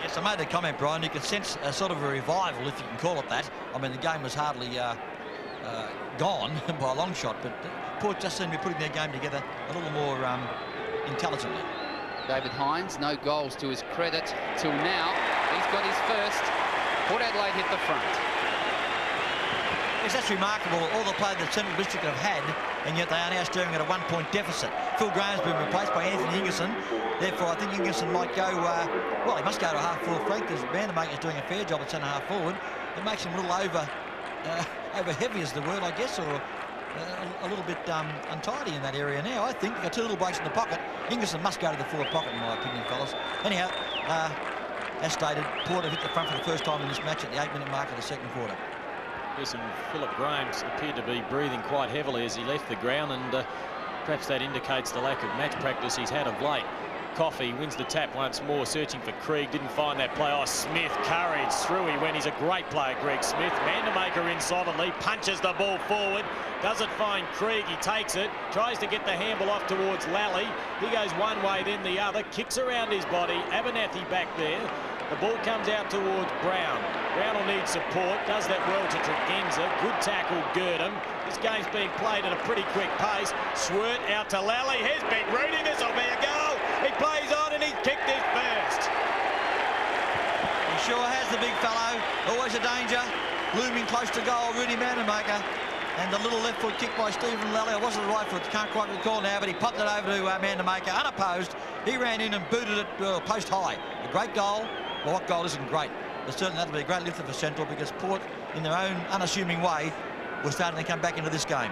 [SPEAKER 2] Yes, I made a comment, Brian. You could sense a sort of a revival, if you can call it that. I mean, the game was hardly gone by a long shot, but Port just seemed to be putting their game together a little more intelligently.
[SPEAKER 3] David Hines, no goals to his credit till now. He's got his first. Port Adelaide hit the front.
[SPEAKER 2] Yes, that's remarkable, all the players that Central District have had, and yet they are now staring at a 1-point deficit. Phil Graham's been replaced by Anthony Ingerson. Therefore, I think Ingerson might go, well, he must go to half-forward flank, because Vandermaker's doing a fair job at centre half-forward. It makes him a little over heavy is the word, I guess, or a little bit untidy in that area now. I think you've got two little blokes in the pocket. Ingerson must go to the forward pocket, in my opinion, fellas. Anyhow, as stated, Port have hit the front for the first time in this match at the 8-minute mark of the second quarter.
[SPEAKER 1] Yes, and Philip Graham appeared to be breathing quite heavily as he left the ground, and perhaps that indicates the lack of match practice he's had of late. Coffey wins the tap once more, searching for Krieg. Didn't find that play. Oh, Smith, courage through. He went. He's a great player, Greg Smith. Mandamaker in solidly, punches the ball forward. Doesn't find Krieg. He takes it, tries to get the handball off towards Lally. He goes one way, then the other. Kicks around his body. Abernathy back there. The ball comes out towards Brown. Brown will need support. Does that well to Tregenza. Good tackle, Gurdon. This game's being played at a pretty quick pace. Swert out to Lally. Here's Big Rudy. This will be a goal. He plays on and he's kicked his first.
[SPEAKER 2] He sure has, the big fellow. Always a danger. Looming close to goal, Rudy Mandamaker. And the little left foot kick by Stephen Lally. It wasn't the right foot, can't quite recall now, but he popped it over to Mandamaker unopposed. He ran in and booted it post high. A great goal. Well, what goal isn't great? But certainly that'll be a great lifter for Central, because Port, in their own unassuming way, were starting to come back into this game.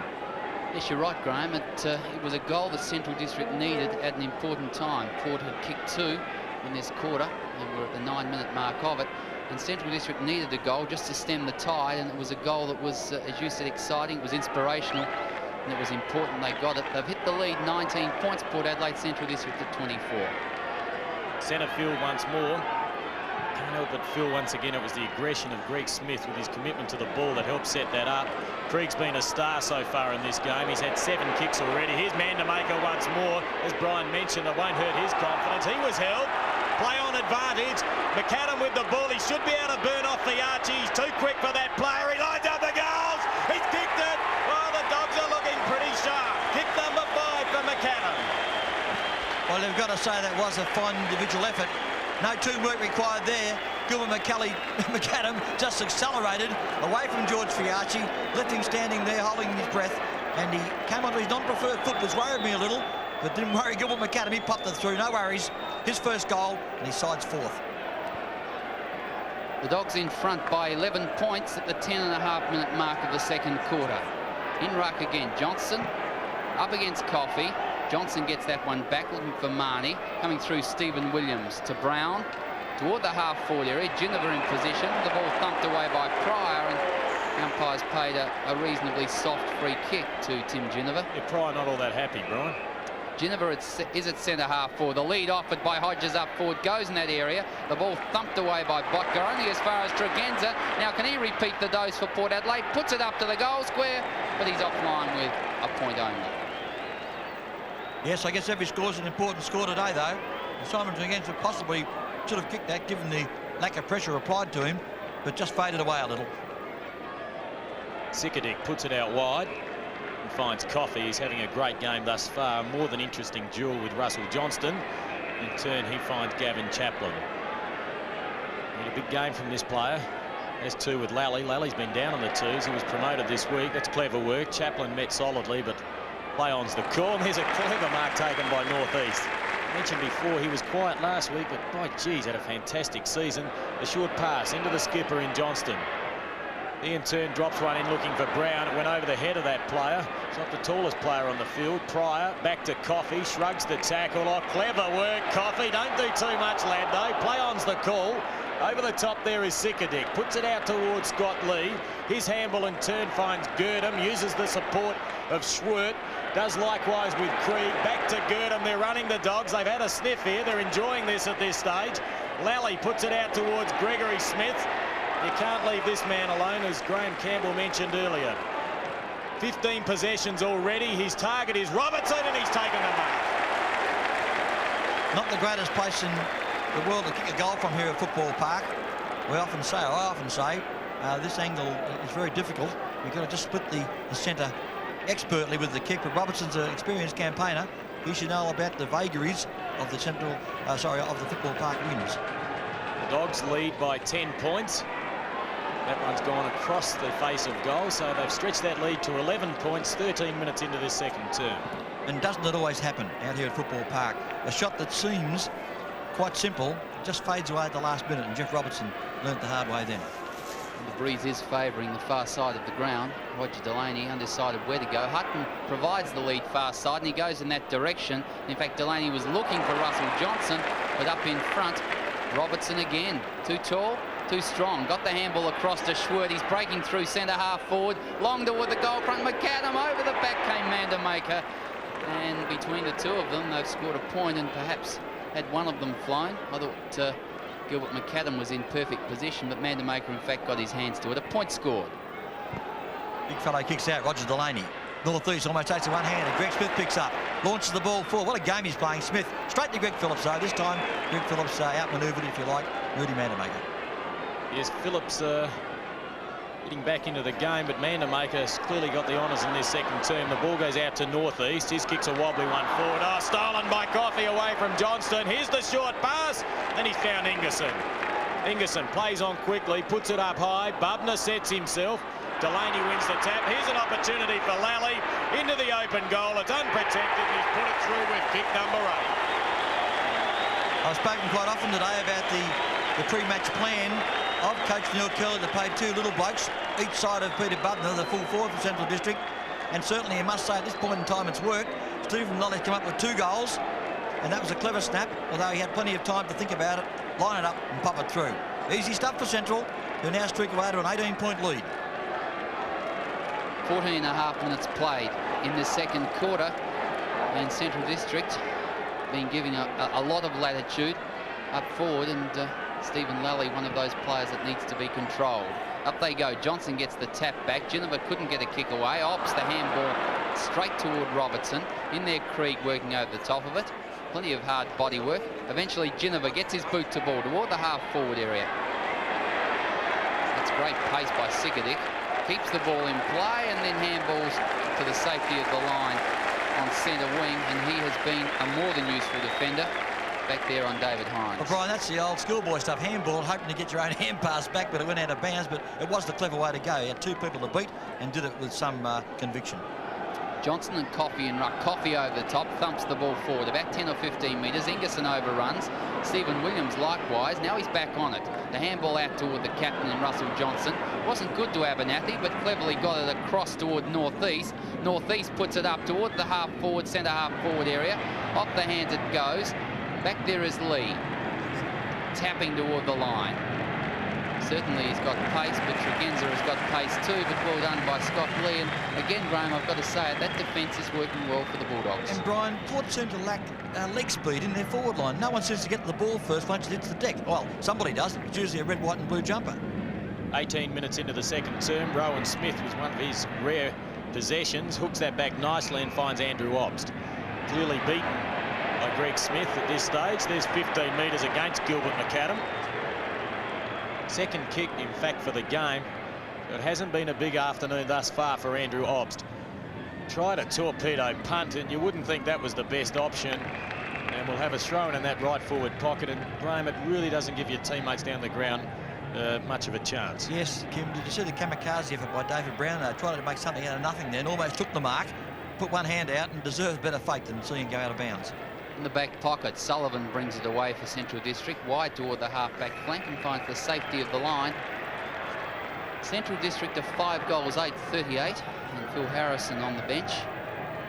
[SPEAKER 3] Yes, you're right, Graham. It was a goal that Central District needed at an important time. Port had kicked 2 in this quarter, and we're at the 9-minute mark of it. And Central District needed a goal just to stem the tide, and it was a goal that was, as you said, exciting. It was inspirational, and it was important they got it. They've hit the lead, 19 points, Port Adelaide, Central District at 24.
[SPEAKER 1] Centre field once more. Can't help but feel once again it was the aggression of Greg Smith with his commitment to the ball that helped set that up. Krieg's been a star so far in this game. He's had 7 kicks already. Here's Mandamaker once more. As Brian mentioned, it won't hurt his confidence. He was held. Play on advantage. McAdam with the ball. He should be able to burn off the Archie. He's too quick for that player. He lines up the goals. He's kicked it. Oh, the Dogs are looking pretty sharp. Kick number 5 for McAdam.
[SPEAKER 2] Well, they've got to say that was a fine individual effort. No teamwork required there. Gilbert McAdam just accelerated away from George Fiachi, left him standing there holding his breath, and he came onto his non-preferred foot, which worried me a little, but didn't worry Gilbert McAdam. He popped it through, no worries. His first goal, and his side's 4th.
[SPEAKER 3] The Dogs in front by 11 points at the 10.5-minute mark of the second quarter. In ruck again, Johnson up against Coffey. Johnson gets that one back, looking for Marnie. Coming through Stephen Williams to Brown. Toward the half-forward area, Ginniver in position. The ball thumped away by Pryor, and the umpires paid a reasonably soft free kick to Tim Ginniver.
[SPEAKER 1] Yeah, Pryor not all that happy, Brian.
[SPEAKER 3] Ginniver is at centre half forward. The lead offered by Hodges up forward goes in that area. The ball thumped away by Botka, only as far as Tregenza. Now can he repeat the dose for Port Adelaide? Puts it up to the goal square, but he's offline with a point only.
[SPEAKER 2] Yes, I guess every score's an important score today, though. Simon Tregenza possibly should have kicked that, given the lack of pressure applied to him, but just faded away a little.
[SPEAKER 1] Sikadic puts it out wide and finds Coffey. He's having a great game thus far. More than interesting duel with Russell Johnston. In turn, he finds Gavin Chaplin. And a big game from this player. There's two with Lally. Lally's been down on the twos. He was promoted this week. That's clever work. Chaplin met solidly, but play on's the call. And there's a clever mark taken by North East. Mentioned before, he was quiet last week, but by geez, had a fantastic season. A short pass into the skipper in Johnston. He in turn drops one in looking for Brown. It went over the head of that player. It's not the tallest player on the field. Pryor back to Coffey, shrugs the tackle. Oh, clever work, Coffey. Don't do too much, lad, though. Play on's the call. Over the top there is Sikadic. Puts it out towards Scott Lee. His handball in turn finds Girdham. Uses the support of Schwert. Does likewise with Krieg. Back to Girdham. They're running the Dogs. They've had a sniff here. They're enjoying this at this stage. Lally puts it out towards Gregory Smith. You can't leave this man alone, as Graham Campbell mentioned earlier. 15 possessions already. His target is Robertson, and he's taken the mark.
[SPEAKER 2] Not the greatest place in the world to kick a goal from here at Football Park. I often say, this angle is very difficult. You've got to just split the centre expertly with the kick, but Robertson's an experienced campaigner. He should know about the vagaries of the of the Football Park wins.
[SPEAKER 1] The Dogs lead by 10 points. That one's gone across the face of goal, so they've stretched that lead to 11 points, 13 minutes into this second term.
[SPEAKER 2] And doesn't it always happen out here at Football Park? A shot that seems quite simple just fades away at the last minute, and Jeff Robertson learnt the hard way then.
[SPEAKER 3] And the breeze is favouring the far side of the ground. Roger Delaney undecided where to go. Hutton provides the lead far side, and he goes in that direction. In fact, Delaney was looking for Russell Johnson, but up in front, Robertson again. Too tall, too strong. Got the handball across to Schwert. He's breaking through centre half forward. Long toward the goal front. McAdam over the back came Mandermaker. And between the two of them, they've scored a point and perhaps had one of them flown. I thought Gilbert McAdam was in perfect position, but Mandermaker in fact got his hands to it. A point scored.
[SPEAKER 2] Big fellow kicks out, Roger Delaney. North East almost takes a one-hander. Greg Smith picks up, launches the ball forward. What a game he's playing. Smith straight to Greg Phillips, though. This time, Greg Phillips outmanoeuvred, if you like, Rudy Mandermaker.
[SPEAKER 1] Yes, Phillips getting back into the game, but Mandermaker's clearly got the honours in this second term. The ball goes out to North East. His kick's a wobbly one forward. Oh, stolen by Coffey away from Johnston. Here's the short pass, and he's found Ingerson. Ingerson plays on quickly, puts it up high. Bubner sets himself. Delaney wins the tap. Here's an opportunity for Lally into the open goal. It's unprotected. He's put it through with kick number 8.
[SPEAKER 2] I've spoken quite often today about the pre-match plan of Coach Neil Kelly to play two little blokes each side of Peter Bubner, the full forward from Central District. And certainly, you must say, at this point in time, it's worked. Stephen Lolly's come up with 2 goals, and that was a clever snap, although he had plenty of time to think about it, line it up and pop it through. Easy stuff for Central, who now streak away to an 18-point lead.
[SPEAKER 3] 14 and a half minutes played in the second quarter, and Central District been giving a lot of latitude up forward, and Stephen Lally, one of those players that needs to be controlled. Up they go. Johnson gets the tap back. Ginniver couldn't get a kick away. Opts the handball straight toward Robertson. In there, Krieg working over the top of it. Plenty of hard body work. Eventually, Ginniver gets his boot to ball toward the half-forward area. That's great pace by Sikadic. Keeps the ball in play and then handballs to the safety of the line on centre wing, and he has been a more than useful defender back there on David Hines.
[SPEAKER 2] Well, Brian, that's the old schoolboy stuff. Handball, hoping to get your own hand pass back, but it went out of bounds. But it was the clever way to go. He had 2 people to beat and did it with some conviction.
[SPEAKER 3] Johnson and Coffey in ruck. Coffey over the top, thumps the ball forward about 10 or 15 metres. Ingerson overruns. Stephen Williams likewise. Now he's back on it. The handball out toward the captain in Russell Johnson. Wasn't good to Abernathy, but cleverly got it across toward Northeast. Northeast puts it up toward the half-forward, centre-half-forward area. Off the hands it goes. Back there is Lee. Tapping toward the line. Certainly he's got pace, but Tregenza has got pace too, but well done by Scott Lee. And again, Graham, I've got to say it, that defence is working well for the Bulldogs.
[SPEAKER 2] And Brian, Port seem to lack leg speed in their forward line. No one seems to get the ball first once it hits the deck. Well, somebody does. It's usually a red, white and blue jumper.
[SPEAKER 1] 18 minutes into the second term, Rowan Smith was one of his rare possessions. Hooks that back nicely and finds Andrew Obst. Clearly beaten by Greg Smith at this stage. There's 15 metres against Gilbert McAdam. Second kick, in fact, for the game. It hasn't been a big afternoon thus far for Andrew Obst. Tried a torpedo punt, and you wouldn't think that was the best option. And we'll have a throw-in that right forward pocket. And, Graham, it really doesn't give your teammates down the ground much of a chance.
[SPEAKER 2] Yes, Kim, did you see the kamikaze effort by David Brown? Tried to make something out of nothing there and almost took the mark, put one hand out and deserves better fate than seeing him go out of bounds.
[SPEAKER 3] In the back pocket, Sullivan brings it away for Central District, wide toward the half-back flank and finds the safety of the line. Central District of 5 goals, 8-38, and Phil Harrison on the bench,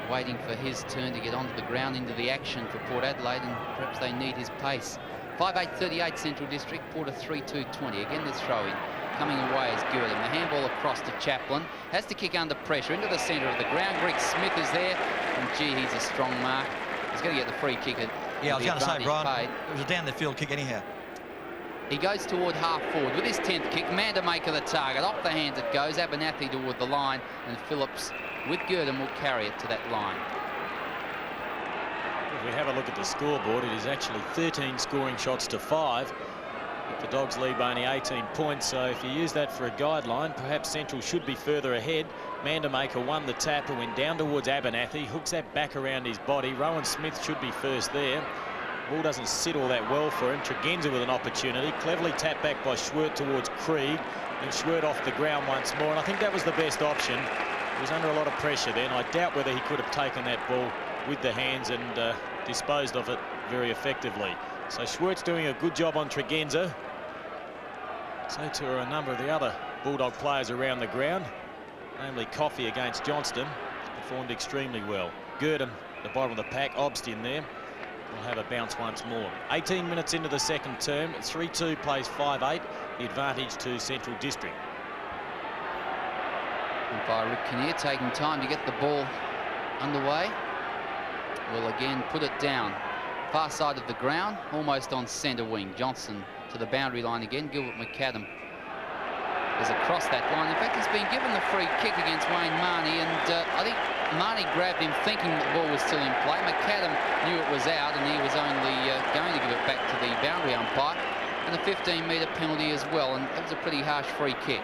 [SPEAKER 3] waiting for his turn to get onto the ground into the action for Port Adelaide, and perhaps they need his pace. 5-8-38 Central District, Port 3-2-20. Again, the throw-in. Coming away is Gurdon. The handball across to Chaplin. Has to kick under pressure into the centre of the ground. Greg Smith is there, and gee, he's a strong mark. He's going to get the free kick.
[SPEAKER 2] Yeah, I was going to say, Brian, it was a down the field kick anyhow.
[SPEAKER 3] He goes toward half forward with his 10th kick. Mandamaker the target. Off the hands it goes. Abernathy toward the line, and Phillips with Gurdon will carry it to that line.
[SPEAKER 1] If we have a look at the scoreboard, it is actually 13 scoring shots to 5. The Dogs lead by only 18 points, so if you use that for a guideline, perhaps Central should be further ahead. Mandamaker won the tap and went down towards Abernathy, hooks that back around his body. Rowan Smith should be first there. Ball doesn't sit all that well for him. Tregenza with an opportunity, cleverly tapped back by Schwert towards Krieg, and Schwert off the ground once more, and I think that was the best option. He was under a lot of pressure then. I doubt whether he could have taken that ball with the hands and disposed of it very effectively. So Schwert's doing a good job on Tregenza. So too are a number of the other Bulldog players around the ground, namely Coffey against Johnston. Performed extremely well. Gurdon, the bottom of the pack, Obst in there. We'll have a bounce once more. 18 minutes into the second term, 3-2 plays 5-8. The advantage to Central District.
[SPEAKER 3] And by Rick Kinnear taking time to get the ball underway. Will again put it down. Far side of the ground, almost on centre wing. Johnson to the boundary line again. Gilbert McAdam is across that line. In fact, he's been given the free kick against Wayne Marnie, and I think Marnie grabbed him thinking the ball was still in play. McAdam knew it was out, and he was only going to give it back to the boundary umpire. And a 15-metre penalty as well, and that was a pretty harsh free kick.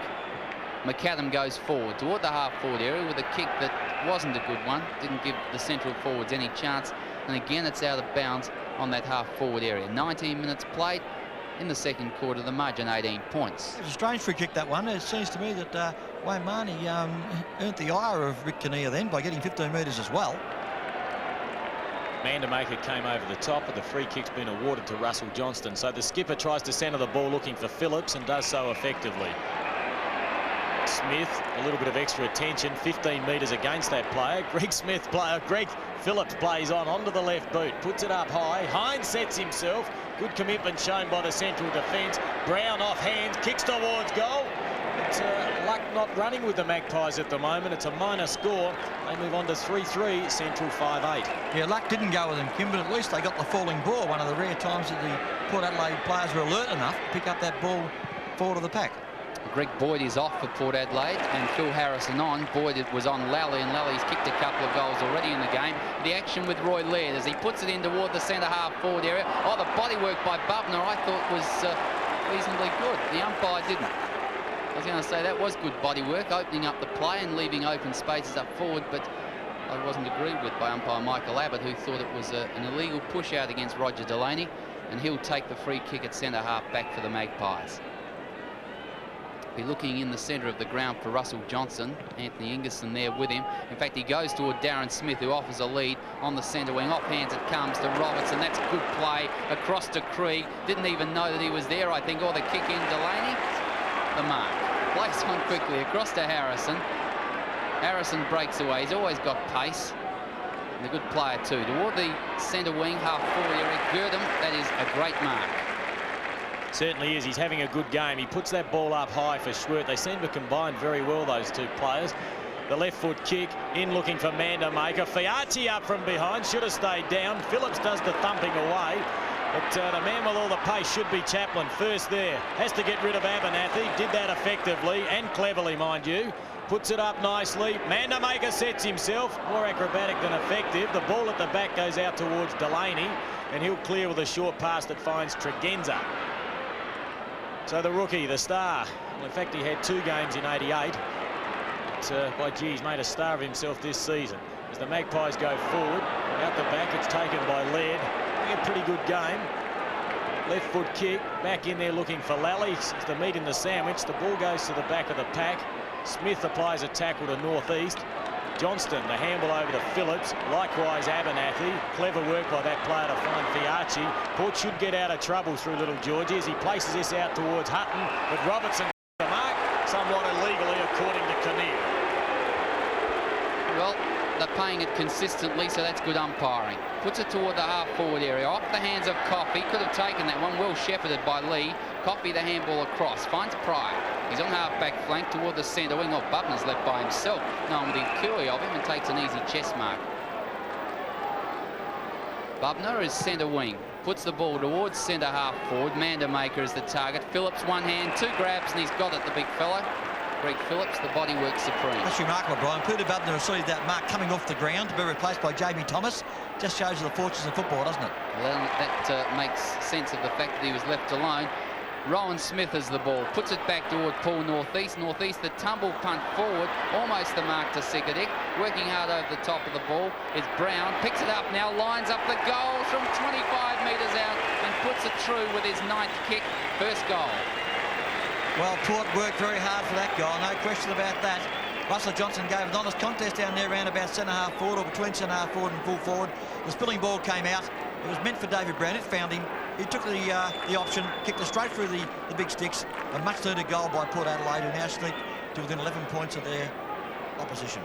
[SPEAKER 3] McAdam goes forward toward the half-forward area with a kick that wasn't a good one. Didn't give the central forwards any chance. And again, it's out of bounds on that half-forward area. 19 minutes played in the second quarter. The margin 18 points.
[SPEAKER 2] It was a strange free kick, that one. It seems to me that Wayne Marnie earned the ire of Rick Kinnear then by getting 15 metres as well.
[SPEAKER 1] Mandamaker came over the top, but the free kick's been awarded to Russell Johnston. So the skipper tries to centre the ball looking for Phillips and does so effectively. Smith, a little bit of extra attention, 15 metres against that player. Greg Phillips plays onto the left boot, puts it up high. Hines sets himself. Good commitment shown by the central defence. Brown off hands, kicks towards goal. It's luck not running with the Magpies at the moment. It's a minor score. They move on to 3-3, Central 5-8.
[SPEAKER 2] Yeah, luck didn't go with them, Kim, but at least they got the falling ball. One of the rare times that the Port Adelaide players were alert enough to pick up that ball forward of the pack.
[SPEAKER 3] Greg Boyd is off for Port Adelaide, and Phil Harrison on. Boyd was on Lally, and Lally's kicked a couple of goals already in the game. The action with Roy Laird as he puts it in toward the centre half forward area. Oh, the body work by Bubner I thought was reasonably good. The umpire didn't. I was going to say that was good body work, opening up the play and leaving open spaces up forward, but I wasn't agreed with by umpire Michael Abbott, who thought it was an illegal push out against Roger Delaney, and he'll take the free kick at centre half back for the Magpies. Be looking in the centre of the ground for Russell Johnson. Anthony Ingerson there with him. In fact, he goes toward Darren Smith, who offers a lead on the centre wing. Off hands it comes to Robertson. That's a good play across to Krieg. Didn't even know that he was there, I think. Or the kick in. Delaney, the mark. Plays on quickly across to Harrison. Harrison breaks away. He's always got pace. And a good player too. Toward the centre wing, half-forward area. Girdham, that is a great mark.
[SPEAKER 1] Certainly is. He's having a good game. He puts that ball up high for Schwert. They seem to combine very well, those two players. The left foot kick in, looking for Mandamaker. Fiachi up from behind, should have stayed down. Phillips does the thumping away. But the man with all the pace should be Chaplin. First there, has to get rid of Abernathy. Did that effectively and cleverly, mind you. Puts it up nicely. Mandamaker sets himself. More acrobatic than effective. The ball at the back goes out towards Delaney, and he'll clear with a short pass that finds Tregenza. So the rookie, the star, well, in fact, he had 2 games in '88. But, by gee, he's made a star of himself this season. As the Magpies go forward, out the back, it's taken by Laird. A pretty good game. Left foot kick, back in there looking for Lally. It's the meat in the sandwich. The ball goes to the back of the pack. Smith applies a tackle to Northeast. Johnston, the handball over to Phillips. Likewise, Abernathy. Clever work by that player to find Fiachi. Port should get out of trouble through Little Georgie as he places this out towards Hutton. But Robertson the mark, somewhat illegally, according to Kinnear.
[SPEAKER 3] Well, they're paying it consistently, so that's good umpiring. Puts it toward the half-forward area. Off the hands of Coffey. Could have taken that one. Well shepherded by Lee. Coffey the handball across. Finds Pryor. He's on half-back flank toward the centre wing. Off Bubner's left by himself. No one within cooey of him, and takes an easy chest mark. Bubner is centre wing. Puts the ball towards centre half-forward. Mandamaker is the target. Phillips, one hand, 2 grabs, and he's got it, the big fella. Greg Phillips, the body work supreme.
[SPEAKER 2] That's remarkable, Brian. Peter Bubner received that mark coming off the ground to be replaced by Jamie Thomas. Just shows you the fortunes of football, doesn't it?
[SPEAKER 3] Well, that makes sense of the fact that he was left alone. Rowan Smith has the ball, puts it back toward Paul Northeast. Northeast, the tumble punt forward, almost the mark to Sikadik. Working hard over the top of the ball is Brown, picks it up now, lines up the goal from 25 metres out and puts it through with his 9th kick, first goal.
[SPEAKER 2] Well, Port worked very hard for that goal, no question about that. Russell Johnson gave an honest contest down there around about centre-half forward, or between centre-half forward and full forward. The spilling ball came out. It was meant for David Brown. It found him. He took the option, kicked it straight through the big sticks. A much-needed goal by Port Adelaide, who now sneak to within 11 points of their opposition.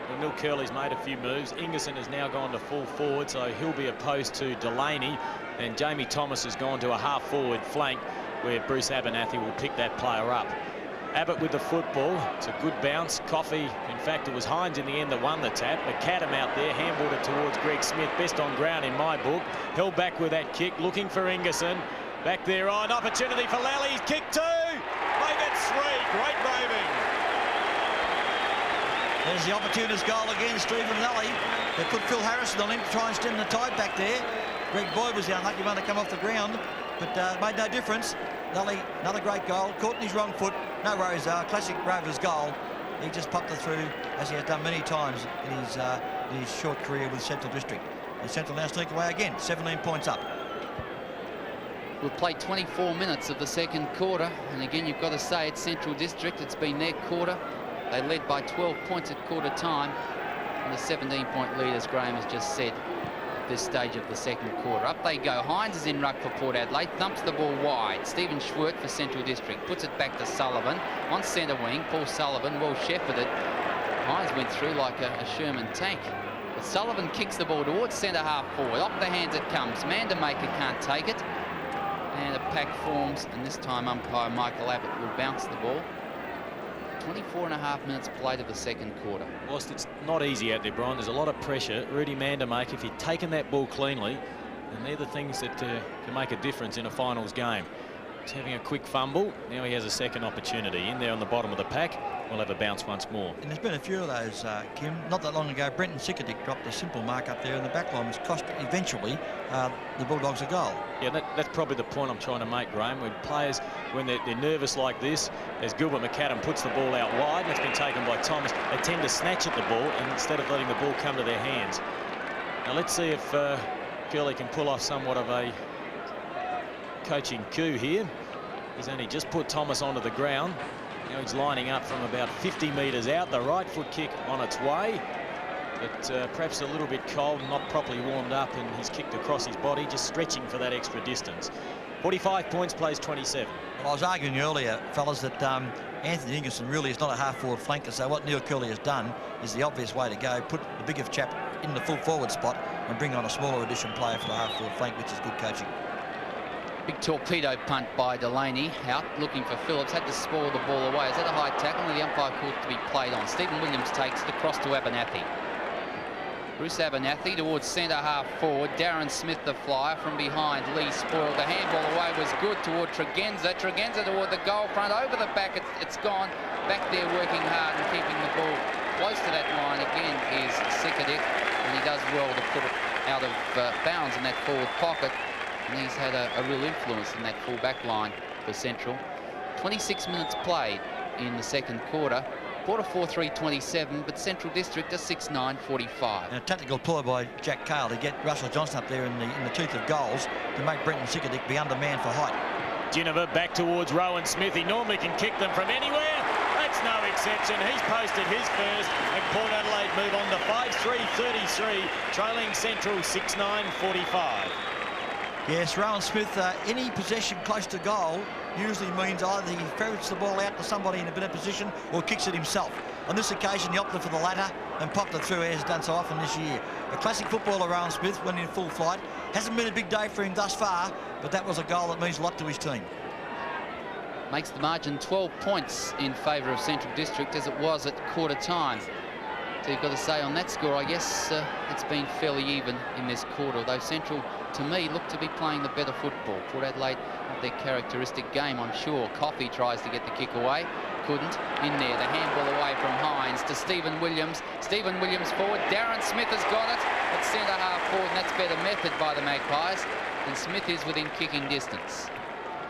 [SPEAKER 1] Well, Neil Curley's made a few moves. Ingerson has now gone to full forward, so he'll be opposed to Delaney. And Jamie Thomas has gone to a half-forward flank, where Bruce Abernathy will pick that player up. Abbott with the football. It's a good bounce. Coffey, in fact, it was Hines in the end that won the tap. McAdam out there, handballed it towards Greg Smith. Best on ground in my book. Held back with that kick, looking for Ingerson. Back there, an opportunity for Lally. Kick 2. Make it 3. Great roving.
[SPEAKER 2] There's the opportunist goal again, Stephen Lally. They put Phil Harrison on him to try and stem the tide back there. Greg Boyd was the unlucky one to come off the ground, but made no difference. Lally, another great goal, caught in his wrong foot. No worries, classic Rovers goal. He just popped it through, as he has done many times in his short career with Central District. And Central now sneak away again, 17 points up.
[SPEAKER 3] We've played 24 minutes of the second quarter, and again, you've got to say it's Central District. It's been their quarter. They led by 12 points at quarter time, and a 17-point lead, as Graham has just said, at this stage of the second quarter. Up they go. Hines is in ruck for Port Adelaide, thumps the ball wide. Stephen Schwert for Central District puts it back to Sullivan on centre wing. Paul Sullivan, well shepherded. Hines went through like a Sherman tank. But Sullivan kicks the ball towards centre half forward. Off the hands it comes. Mandamaker can't take it. And a pack forms, and this time umpire Michael Abbott will bounce the ball. 24.5 minutes played of the second quarter.
[SPEAKER 1] Whilst it's not easy out there, Brian, there's a lot of pressure. Rudy Mandamaker, if he'd taken that ball cleanly, and they're the things that can make a difference in a finals game. He's having a quick fumble. Now he has a second opportunity. In there on the bottom of the pack, we'll have a bounce once more.
[SPEAKER 2] And there's been a few of those, Kim. Not that long ago, Brenton Sikadik dropped a simple mark up there in the back line, which cost eventually the Bulldogs a goal.
[SPEAKER 1] Yeah, that's probably the point I'm trying to make, Graham. When players, when they're nervous like this, as Gilbert McAdam puts the ball out wide, and it's been taken by Thomas, they tend to snatch at the ball and instead of letting the ball come to their hands. Now let's see if Curley can pull off somewhat of a coaching coup here. He's only just put Thomas onto the ground. Now he's lining up from about 50 metres out. The right foot kick on its way, but perhaps a little bit cold, not properly warmed up, and he's kicked across his body, just stretching for that extra distance. 45 points, plays 27.
[SPEAKER 2] Well, I was arguing earlier, fellas, that Anthony Ingerson really is not a half-forward flanker, so what Neil Curley has done is the obvious way to go, put the bigger chap in the full-forward spot and bring on a smaller addition player for the half-forward flank, which is good coaching.
[SPEAKER 3] Big torpedo punt by Delaney, out looking for Phillips, had to spoil the ball away. Is that a high tackle? And the umpire called to be played on. Stephen Williams takes it across to Abernathy. Bruce Abernathy towards centre half forward. Darren Smith, the flyer from behind. Lee spoiled. The handball away was good toward Tregenza. Tregenza toward the goal front. Over the back, it's gone. Back there working hard and keeping the ball close to that line again is Sikadik. And he does well to put it out of bounds in that forward pocket. And he's had a real influence in that full back line for Central. 26 minutes played in the second quarter. Quarter 4-3-27, but Central District a 6-9-45.
[SPEAKER 2] And a tactical ploy by Jack Cale to get Russell Johnson up there in the teeth of goals to make Brenton Sikadik be undermanned for height.
[SPEAKER 1] Ginniver back towards Rowan Smith. He normally can kick them from anywhere. That's no exception. He's posted his first, and Port Adelaide move on to 5-3-33, trailing Central 6-9-45.
[SPEAKER 2] Yes, Rowan Smith, any possession close to goal usually means either he ferrets the ball out to somebody in a better position or kicks it himself. On this occasion, he opted for the latter and popped it through, as he's done so often this year. A classic footballer, Rowan Smith, when in full flight. Hasn't been a big day for him thus far, but that was a goal that means a lot to his team.
[SPEAKER 3] Makes the margin 12 points in favour of Central District, as it was at quarter time. So you've got to say on that score, I guess it's been fairly even in this quarter, although Central, to me, look to be playing the better football. Port Adelaide, not their characteristic game, I'm sure. Coffey tries to get the kick away. Couldn't. In there, the handball away from Hines to Stephen Williams. Stephen Williams forward. Darren Smith has got it at centre half forward, and that's better method by the Magpies. And Smith is within kicking distance.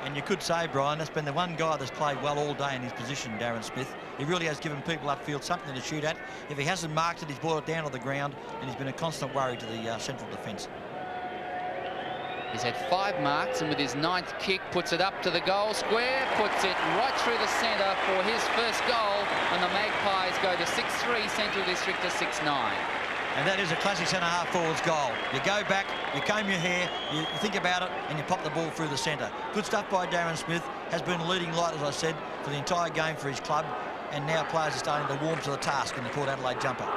[SPEAKER 2] And you could say, Brian, that's been the one guy that's played well all day in his position, Darren Smith. He really has given people upfield something to shoot at. If he hasn't marked it, he's brought it down to the ground, and he's been a constant worry to the Central defence.
[SPEAKER 3] He's had 5 marks, and with his 9th kick, puts it up to the goal square, puts it right through the centre for his first goal, and the Magpies go to 6-3, Central District to 6-9.
[SPEAKER 2] And that is a classic centre-half forwards goal. You go back, you comb your hair, you think about it, and you pop the ball through the centre. Good stuff by Darren Smith. Has been a leading light, as I said, for the entire game for his club. And now players are starting to warm to the task in the Port Adelaide jumper.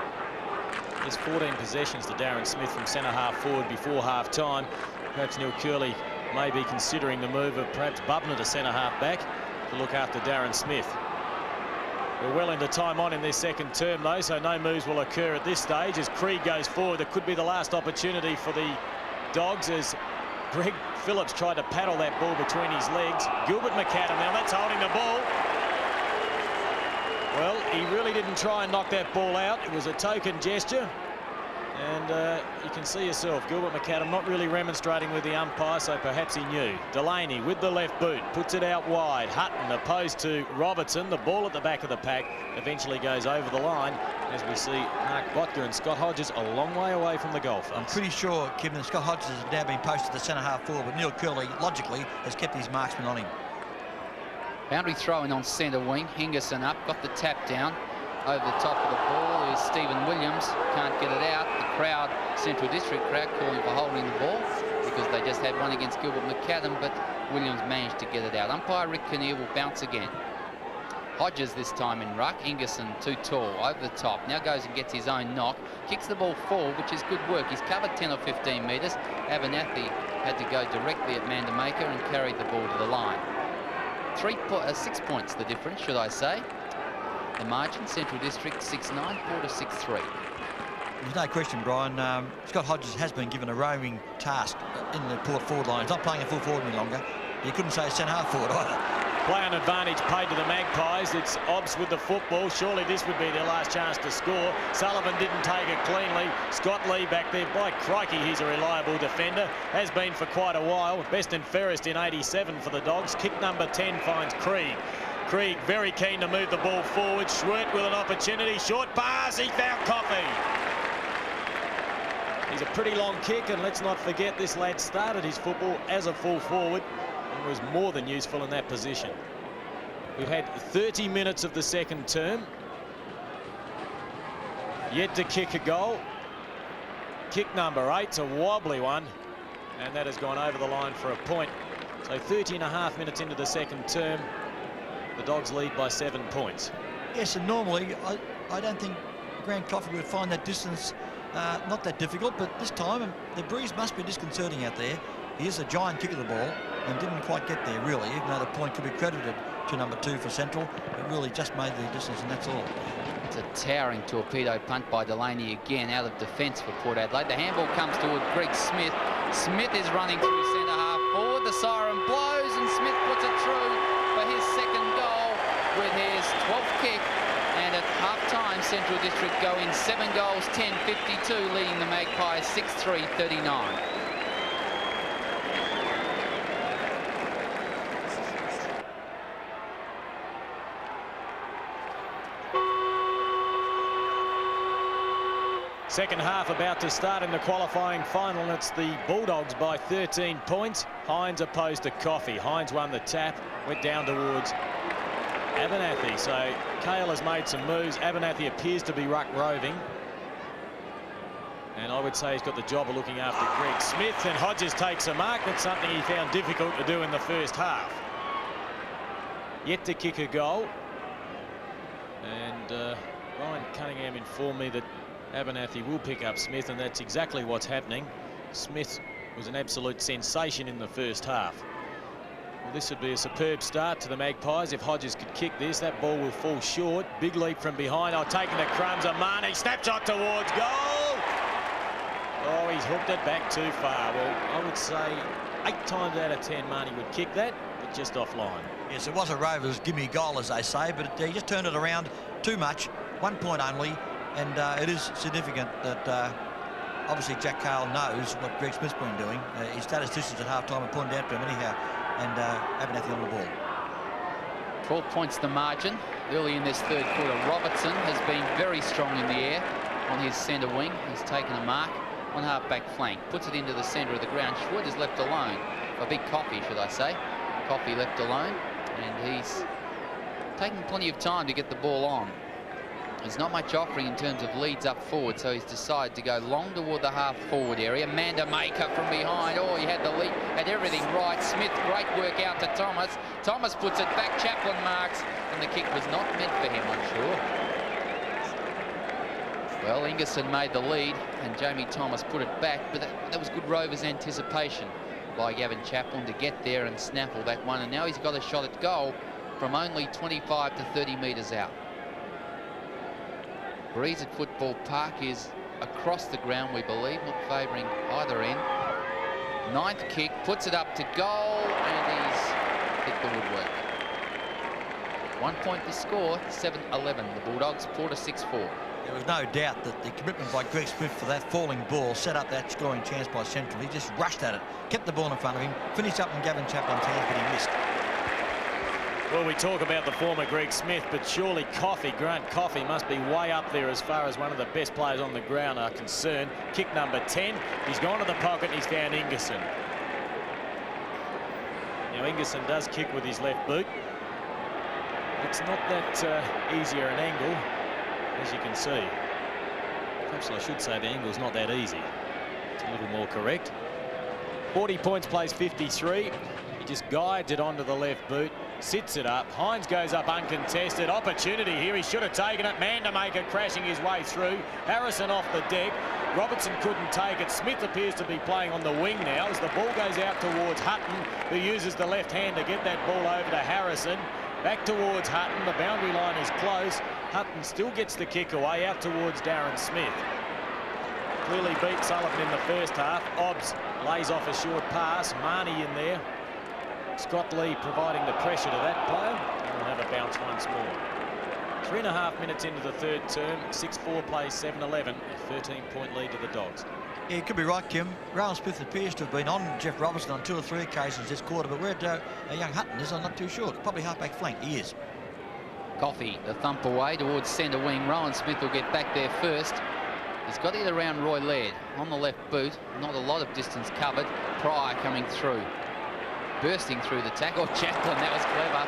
[SPEAKER 1] There's 14 possessions to Darren Smith from centre-half forward before half-time. Perhaps Neil Curley may be considering the move of perhaps Bubner to centre-half back to look after Darren Smith. We're well into time on in this second term, though, so no moves will occur at this stage. As Krieg goes forward, that could be the last opportunity for the Dogs, as Greg Phillips tried to paddle that ball between his legs. Gilbert McAdam, now that's holding the ball. Well, he really didn't try and knock that ball out. It was a token gesture. And you can see yourself, Gilbert McAdam not really remonstrating with the umpire, so perhaps he knew. Delaney with the left boot, puts it out wide. Hutton opposed to Robertson. The ball at the back of the pack eventually goes over the line, as we see Mark Botka and Scott Hodges a long way away from the goal.
[SPEAKER 2] I'm pretty sure, Kim, that Scott Hodges has now been posted to centre-half forward, but Neil Curley, logically, has kept his marksman on him.
[SPEAKER 3] Boundary throwing on centre wing. Hingerson up, got the tap down. Over the top of the ball is Stephen Williams. Can't get it out. The crowd, Central District crowd, calling for holding the ball because they just had one against Gilbert McAdam, but Williams managed to get it out. Umpire Rick Kinnear will bounce again. Hodges this time in ruck. Ingerson too tall, over the top. Now goes and gets his own knock. Kicks the ball forward, which is good work. He's covered 10 or 15 metres. Abernathy had to go directly at Mandamaker and carried the ball to the line. 6 points the difference, should I say. The margin, Central District 6-9, Port 6-3.
[SPEAKER 2] There's no question, Brian. Scott Hodges has been given a roaming task in the Port forward line. He's not playing a full forward any longer. You couldn't say centre-half forward either.
[SPEAKER 1] Play on advantage paid to the Magpies. It's Obbs with the football. Surely this would be their last chance to score. Sullivan didn't take it cleanly. Scott Lee back there. By crikey, he's a reliable defender. Has been for quite a while. Best and fairest in 87 for the Dogs. Kick number 10 finds Krieg. Krieg very keen to move the ball forward. Schwert with an opportunity. Short pass. He found Coffey. He's a pretty long kick, and let's not forget this lad started his football as a full forward and was more than useful in that position. We've had 30 minutes of the second term. Yet to kick a goal. Kick number 8's a wobbly one, and that has gone over the line for a point. So 30.5 minutes into the second term, the Dogs lead by 7 points.
[SPEAKER 2] Yes, and normally I don't think Grant Coffey would find that distance not that difficult, but this time the breeze must be disconcerting out there. He is a giant kick of the ball and didn't quite get there, really, even though the point could be credited to number 2 for Central. It really just made the distance, and that's all.
[SPEAKER 3] It's a towering torpedo punt by Delaney again out of defence for Port Adelaide. The handball comes toward Greg Smith. Smith is running through centre half forward. The siren blows and Smith puts it through for his second goal with his 12th kick. And at half-time, Central District go in 7 goals, 10-52, leading the Magpies 6-3-39.
[SPEAKER 1] Second half about to start in the qualifying final, and it's the Bulldogs by 13 points. Hines opposed to Coffey. Hines won the tap, went down towards Abernathy. So Cale has made some moves. Abernathy appears to be ruck roving, and I would say he's got the job of looking after Greg Smith, and Hodges takes a mark. That's something he found difficult to do in the first half. Yet to kick a goal, and Ryan Cunningham informed me that Abernathy will pick up Smith, and that's exactly what's happening. Smith was an absolute sensation in the first half. Well, this would be a superb start to the Magpies if Hodges could kick this. That ball will fall short. Big leap from behind. Oh, taking the crumbs. Amani snapshot towards goal. Oh, he's hooked it back too far. Well, I would say 8 times out of 10 Marnie would kick that, but just offline.
[SPEAKER 2] Yes, it was a Rovers gimme goal, as they say, but he just turned it around too much. 1 point only. And it is significant that obviously Jack Cale knows what Greg Smith's been doing. His statisticians at half-time have pointed out to him anyhow, and Abernathy on the ball.
[SPEAKER 3] 12 points the margin. Early in this third quarter, Robertson has been very strong in the air on his centre wing. He's taken a mark on half-back flank, puts it into the centre of the ground. Schwood is left alone. A big Coffey, should I say. Coffey left alone, and he's taking plenty of time to get the ball on. There's not much offering in terms of leads up forward, so he's decided to go long toward the half-forward area. Manda Maker from behind. Oh, he had the leap, had everything right. Smith, great work out to Thomas. Thomas puts it back. Chaplin marks, and the kick was not meant for him, I'm sure. Well, Ingerson made the lead, and Jamie Thomas put it back, but that was good Rovers anticipation by Gavin Chaplin to get there and snaffle that one, and now he's got a shot at goal from only 25 to 30 metres out. Breeze at Football Park is across the ground, we believe, not favouring either end. 9th kick, puts it up to goal, and he's hit the woodwork. 1 point to score, 7-11. The Bulldogs, 4-6-4.
[SPEAKER 2] There was no doubt that the commitment by Greg Smith for that falling ball set up that scoring chance by Central. He just rushed at it, kept the ball in front of him, finished up in Gavin Chaplin's hands, but he missed.
[SPEAKER 1] Well, we talk about the former Greg Smith, but surely Grant Coffey must be way up there as far as one of the best players on the ground are concerned. Kick number 10. He's gone to the pocket and he's found Ingerson. Now, Ingerson does kick with his left boot. It's not that easier an angle, as you can see. Perhaps I should say the angle's not that easy. It's a little more correct. 40 points, plays 53. He just guides it onto the left boot, sits it up. Hines goes up uncontested. Opportunity here. He should have taken it. Mandamaker crashing his way through. Harrison off the deck. Robertson couldn't take it. Smith appears to be playing on the wing now as the ball goes out towards Hutton, who uses the left hand to get that ball over to Harrison. Back towards Hutton. The boundary line is close. Hutton still gets the kick away out towards Darren Smith. Clearly beat Sullivan in the first half. Obbs lays off a short pass. Marnie in there. Scott Lee providing the pressure to that player. And we'll have a bounce once more. 3.5 minutes into the third term. 6-4 plays 7-11. A 13-point lead to the Dogs.
[SPEAKER 2] Yeah, you could be right, Kim. Rowan Smith appears to have been on Jeff Robertson on 2 or 3 occasions this quarter, but where young Hutton is, I'm not too sure. Probably half-back flank. He is.
[SPEAKER 3] Coffey, the thump away towards centre wing. Rowan Smith will get back there first. He's got it around Roy Laird on the left boot. Not a lot of distance covered. Pryor coming through. Bursting through the tackle. Chaplin, that was clever.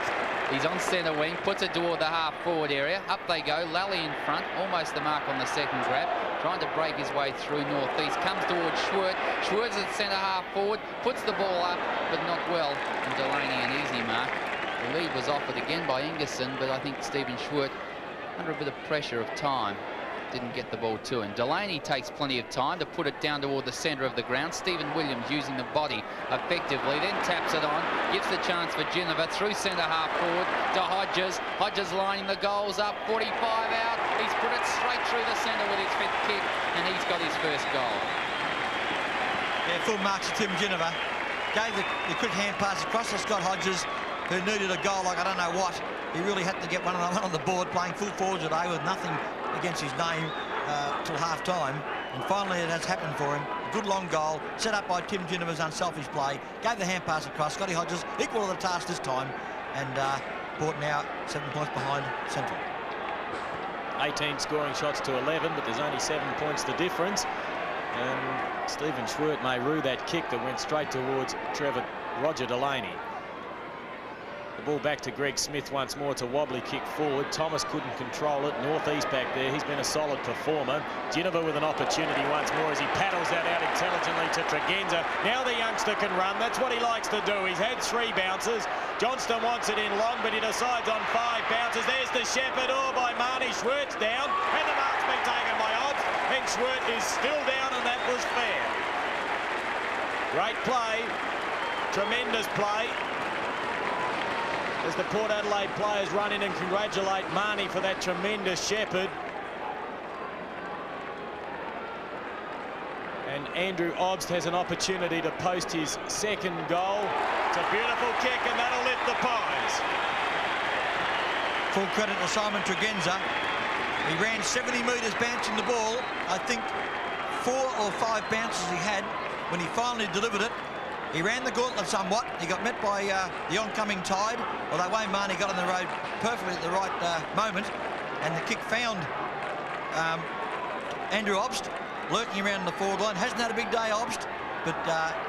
[SPEAKER 3] He's on centre wing, puts it toward the half-forward area. Up they go, Lally in front, almost the mark on the second grab. Trying to break his way through northeast, comes towards Schwert. Schwert's at centre half-forward, puts the ball up, but not well. And Delaney an easy mark. The lead was offered again by Ingerson, but I think Stephen Schwert, under a bit of pressure of time, didn't get the ball to him. Delaney takes plenty of time to put it down toward the centre of the ground. Stephen Williams using the body effectively, then taps it on, gives the chance for Ginniver through centre half forward to Hodges. Hodges lining the goals up, 45 out. He's put it straight through the centre with his fifth kick, and he's got his first goal.
[SPEAKER 2] Yeah, full marks to Tim Ginniver. Gave the quick hand pass across to Scott Hodges, who needed a goal like I don't know what. He really had to get one on the board, playing full forward today with nothing against his name till half-time. And finally it has happened for him. A good long goal, set up by Tim Ginniver's unselfish play. Gave the hand pass across. Scotty Hodges equal to the task this time. And brought now 7 points behind Central.
[SPEAKER 1] 18 scoring shots to 11, but there's only 7 points the difference. And Stephen Schwert may rue that kick that went straight towards Roger Delaney. The ball back to Greg Smith once more. It's a wobbly kick forward. Thomas couldn't control it. Northeast back there. He's been a solid performer. Ginniver with an opportunity once more as he paddles that out intelligently to Tregenza. Now the youngster can run. That's what he likes to do. He's had 3 bounces. Johnston wants it in long, but he decides on 5 bounces. There's the Shepherd. Oh, by Marnie. Schwert's down. And the mark's been taken by Odds. And Schwert is still down, and that was fair. Great play. Tremendous play. As the Port Adelaide players run in and congratulate Marnie for that tremendous Shepherd. And Andrew Obst has an opportunity to post his second goal. It's a beautiful kick, and that'll lift the Pies.
[SPEAKER 2] Full credit to Simon Tregenza. He ran 70 metres bouncing the ball. I think 4 or 5 bounces he had when he finally delivered it. He ran the gauntlet somewhat. He got met by the oncoming tide, although Wayne Marnie got on the road perfectly at the right moment, and the kick found Andrew Obst lurking around the forward line. Hasn't had a big day, Obst, but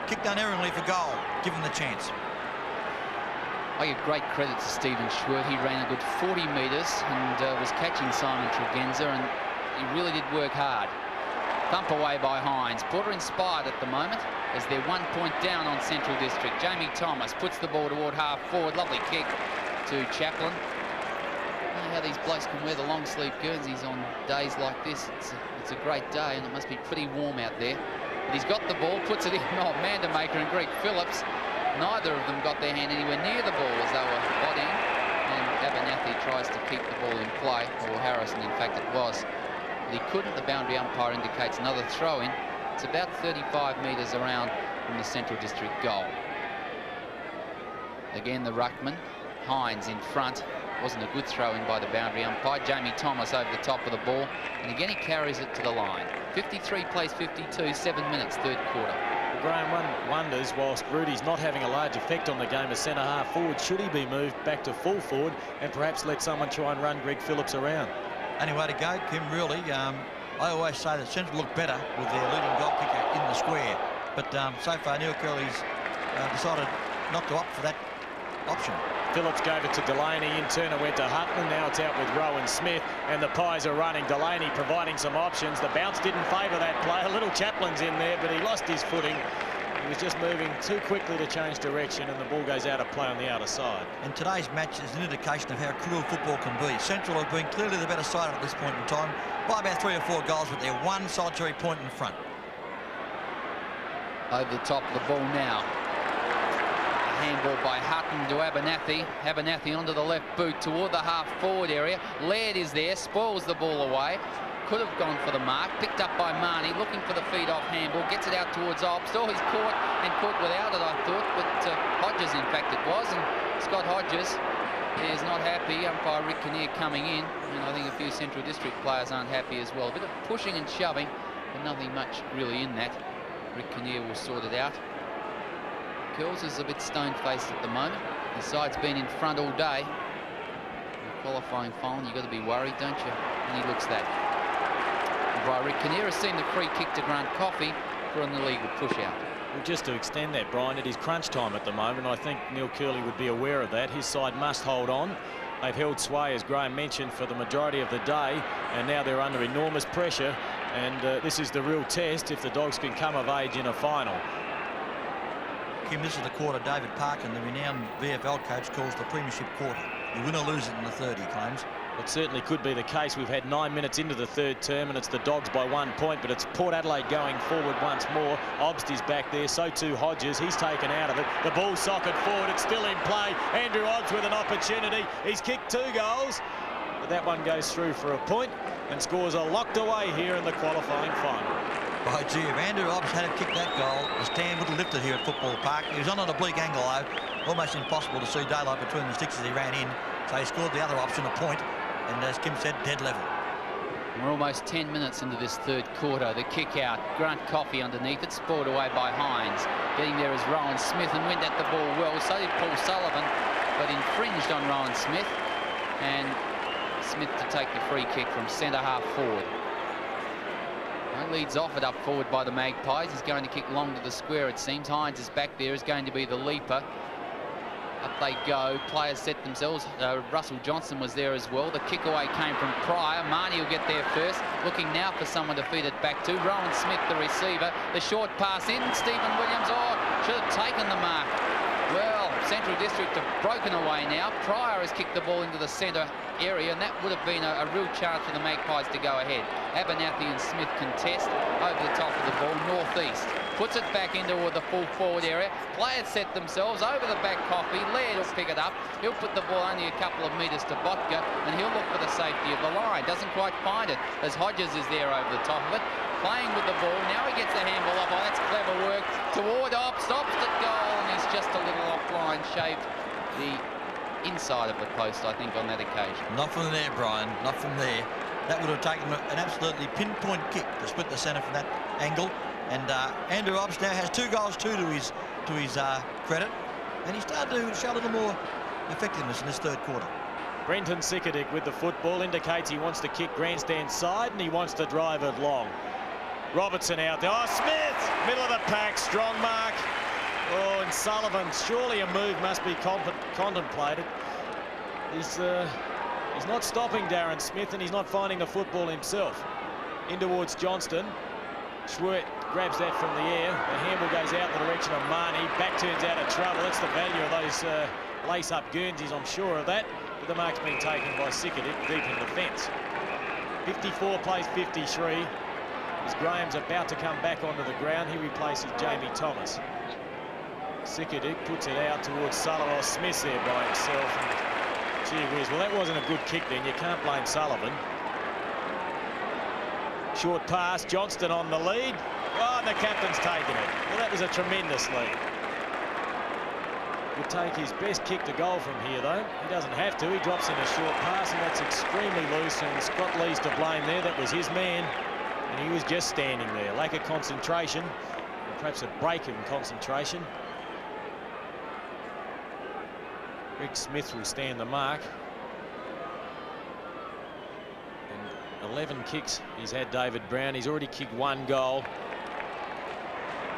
[SPEAKER 2] kicked unerringly for goal, given the chance.
[SPEAKER 3] I give great credit to Stephen Schwert. He ran a good 40 metres and was catching Simon Tregenza, and he really did work hard. Thump away by Hines. Porter inspired at the moment as they're 1 point down on Central District. Jamie Thomas puts the ball toward half forward. Lovely kick to Chaplin. You know how these blokes can wear the long sleeve Guernseys on days like this. It's a great day, and it must be pretty warm out there. But he's got the ball, puts it in. Oh, Mandermaker and Greg Phillips. Neither of them got their hand anywhere near the ball as they were bodying. And Abernathy tries to keep the ball in play, or Harrison, in fact, it was. But he couldn't. The boundary umpire indicates another throw-in. It's about 35 metres around from the Central District goal. Again, the ruckman, Hines in front. Wasn't a good throw-in by the boundary umpire. Jamie Thomas over the top of the ball. And again, he carries it to the line. 53 plays 52, 7 minutes, third quarter.
[SPEAKER 1] Well, Graham wonders, whilst Rudy's not having a large effect on the game as centre half forward, should he be moved back to full forward and perhaps let someone try and run Greg Phillips around?
[SPEAKER 2] Anyway to go, Kim, really. I always say that Central look better with their leading goal kicker in the square. But so far, Neil Curley's decided not to opt for that option.
[SPEAKER 1] Phillips gave it to Delaney. In turn, it went to Hutton. Now it's out with Rowan Smith. And the Pies are running. Delaney providing some options. The bounce didn't favour that play. A little Chaplin's in there, but he lost his footing. He was just moving too quickly to change direction, and the ball goes out of play on the outer side. And
[SPEAKER 2] today's match is an indication of how cruel football can be. Central have been clearly the better side at this point in time by about 3 or 4 goals, but they're 1 solitary point in front.
[SPEAKER 3] Over the top of the ball now. A handball by Hutton to Abernathy. Abernathy onto the left boot toward the half-forward area. Laird is there, spoils the ball away. Could have gone for the mark, picked up by Marnie, looking for the feed-off handball, gets it out towards Obst. Oh, he's caught, and caught without it, I thought, but Hodges, in fact, it was, and Scott Hodges is not happy. Umpire Rick Kinnear coming in, and I think a few Central District players aren't happy as well. A bit of pushing and shoving, but nothing much really in that. Rick Kinnear will sort it out. Curls is a bit stone-faced at the moment. The side's been in front all day. In the qualifying final, you've got to be worried, don't you? And he looks that. Rick Kinnear has seen the free kick to Grant Coffey for an illegal push-out.
[SPEAKER 1] Well, just to extend that, Brian, it is crunch time at the moment. I think Neil Curley would be aware of that. His side must hold on. They've held sway, as Graham mentioned, for the majority of the day, and now they're under enormous pressure. And this is the real test if the Dogs can come of age in a final.
[SPEAKER 2] Kim, this is the quarter David Parkin, the renowned VFL coach, calls the premiership quarter. You win or lose it in the third, he claims.
[SPEAKER 1] It certainly could be the case. We've had 9 minutes into the third term, and it's the Dogs by 1 point, but it's Port Adelaide going forward once more. Obst is back there, so too Hodges. He's taken out of it. The ball socket forward. It's still in play. Andrew Obst with an opportunity. He's kicked 2 goals, but that one goes through for a point, and scores are locked away here in the qualifying final.
[SPEAKER 2] By gee, if Andrew Obst had kicked that goal, the stand would have lifted here at Football Park. He was on an oblique angle, though. Almost impossible to see daylight between the sticks as he ran in. So he scored the other option, a point. And as Kim said, dead level.
[SPEAKER 3] We're almost 10 minutes into this third quarter. The kick out, Grant Coffey underneath it, spoiled away by Hines. Getting there is Rowan Smith, and went at the ball well. So did Paul Sullivan, but infringed on Rowan Smith. And Smith to take the free kick from centre half forward. Leads off it up forward by the Magpies. He's going to kick long to the square, it seems. Hines is back there, is going to be the leaper. Up they go. Players set themselves. Russell Johnson was there as well. The kick away came from Pryor. Marnie will get there first. Looking now for someone to feed it back to. Rowan Smith, the receiver. The short pass in. Stephen Williams, should have taken the mark. Well, Central District have broken away now. Pryor has kicked the ball into the centre area, and that would have been a real chance for the Magpies to go ahead. Abernathy and Smith contest over the top of the ball, northeast. Puts it back into the full forward area. Players set themselves over the back. Coffey. Laird will pick it up. He'll put the ball only a couple of metres to Botka, and he'll look for the safety of the line. Doesn't quite find it, as Hodges is there over the top of it. Playing with the ball. Now he gets the handball up. That's clever work. Toward Obst. Obst at goal, and he's just a little offline. Shaved the inside of the post, I think, on that occasion.
[SPEAKER 2] Not from there, Brian. Not from there. That would have taken an absolutely pinpoint kick to split the centre from that angle. And Andrew Obst now has 2 goals too to his credit, and he's started to show a little more effectiveness in this third quarter.
[SPEAKER 1] Brenton Sikadic with the football indicates he wants to kick grandstand side, and he wants to drive it long. Robertson out there. Oh, Smith, middle of the pack, strong mark. Oh, and Sullivan, surely a move must be contemplated. He's not stopping Darren Smith, and he's not finding the football himself. In towards Johnston. Schwert grabs that from the air. The handball goes out in the direction of Marnie. Back turns out of trouble. That's the value of those lace-up Guernseys, I'm sure of that. But the mark's been taken by Sikadic deep in defence. 54 plays 53. As Graham's about to come back onto the ground, he replaces Jamie Thomas. Sikadic puts it out towards Sullivan. Smith's there by himself. And, gee whiz, well, that wasn't a good kick then. You can't blame Sullivan. Short pass, Johnston on the lead. Oh, and the captain's taken it. Well, that was a tremendous lead. Would take his best kick to goal from here, though. He doesn't have to. He drops in a short pass, and that's extremely loose, and Scott Lee's to blame there. That was his man, and he was just standing there. Lack of concentration, or perhaps a break in concentration. Rick Smith will stand the mark. 11 kicks he's had, David Brown. He's already kicked 1 goal,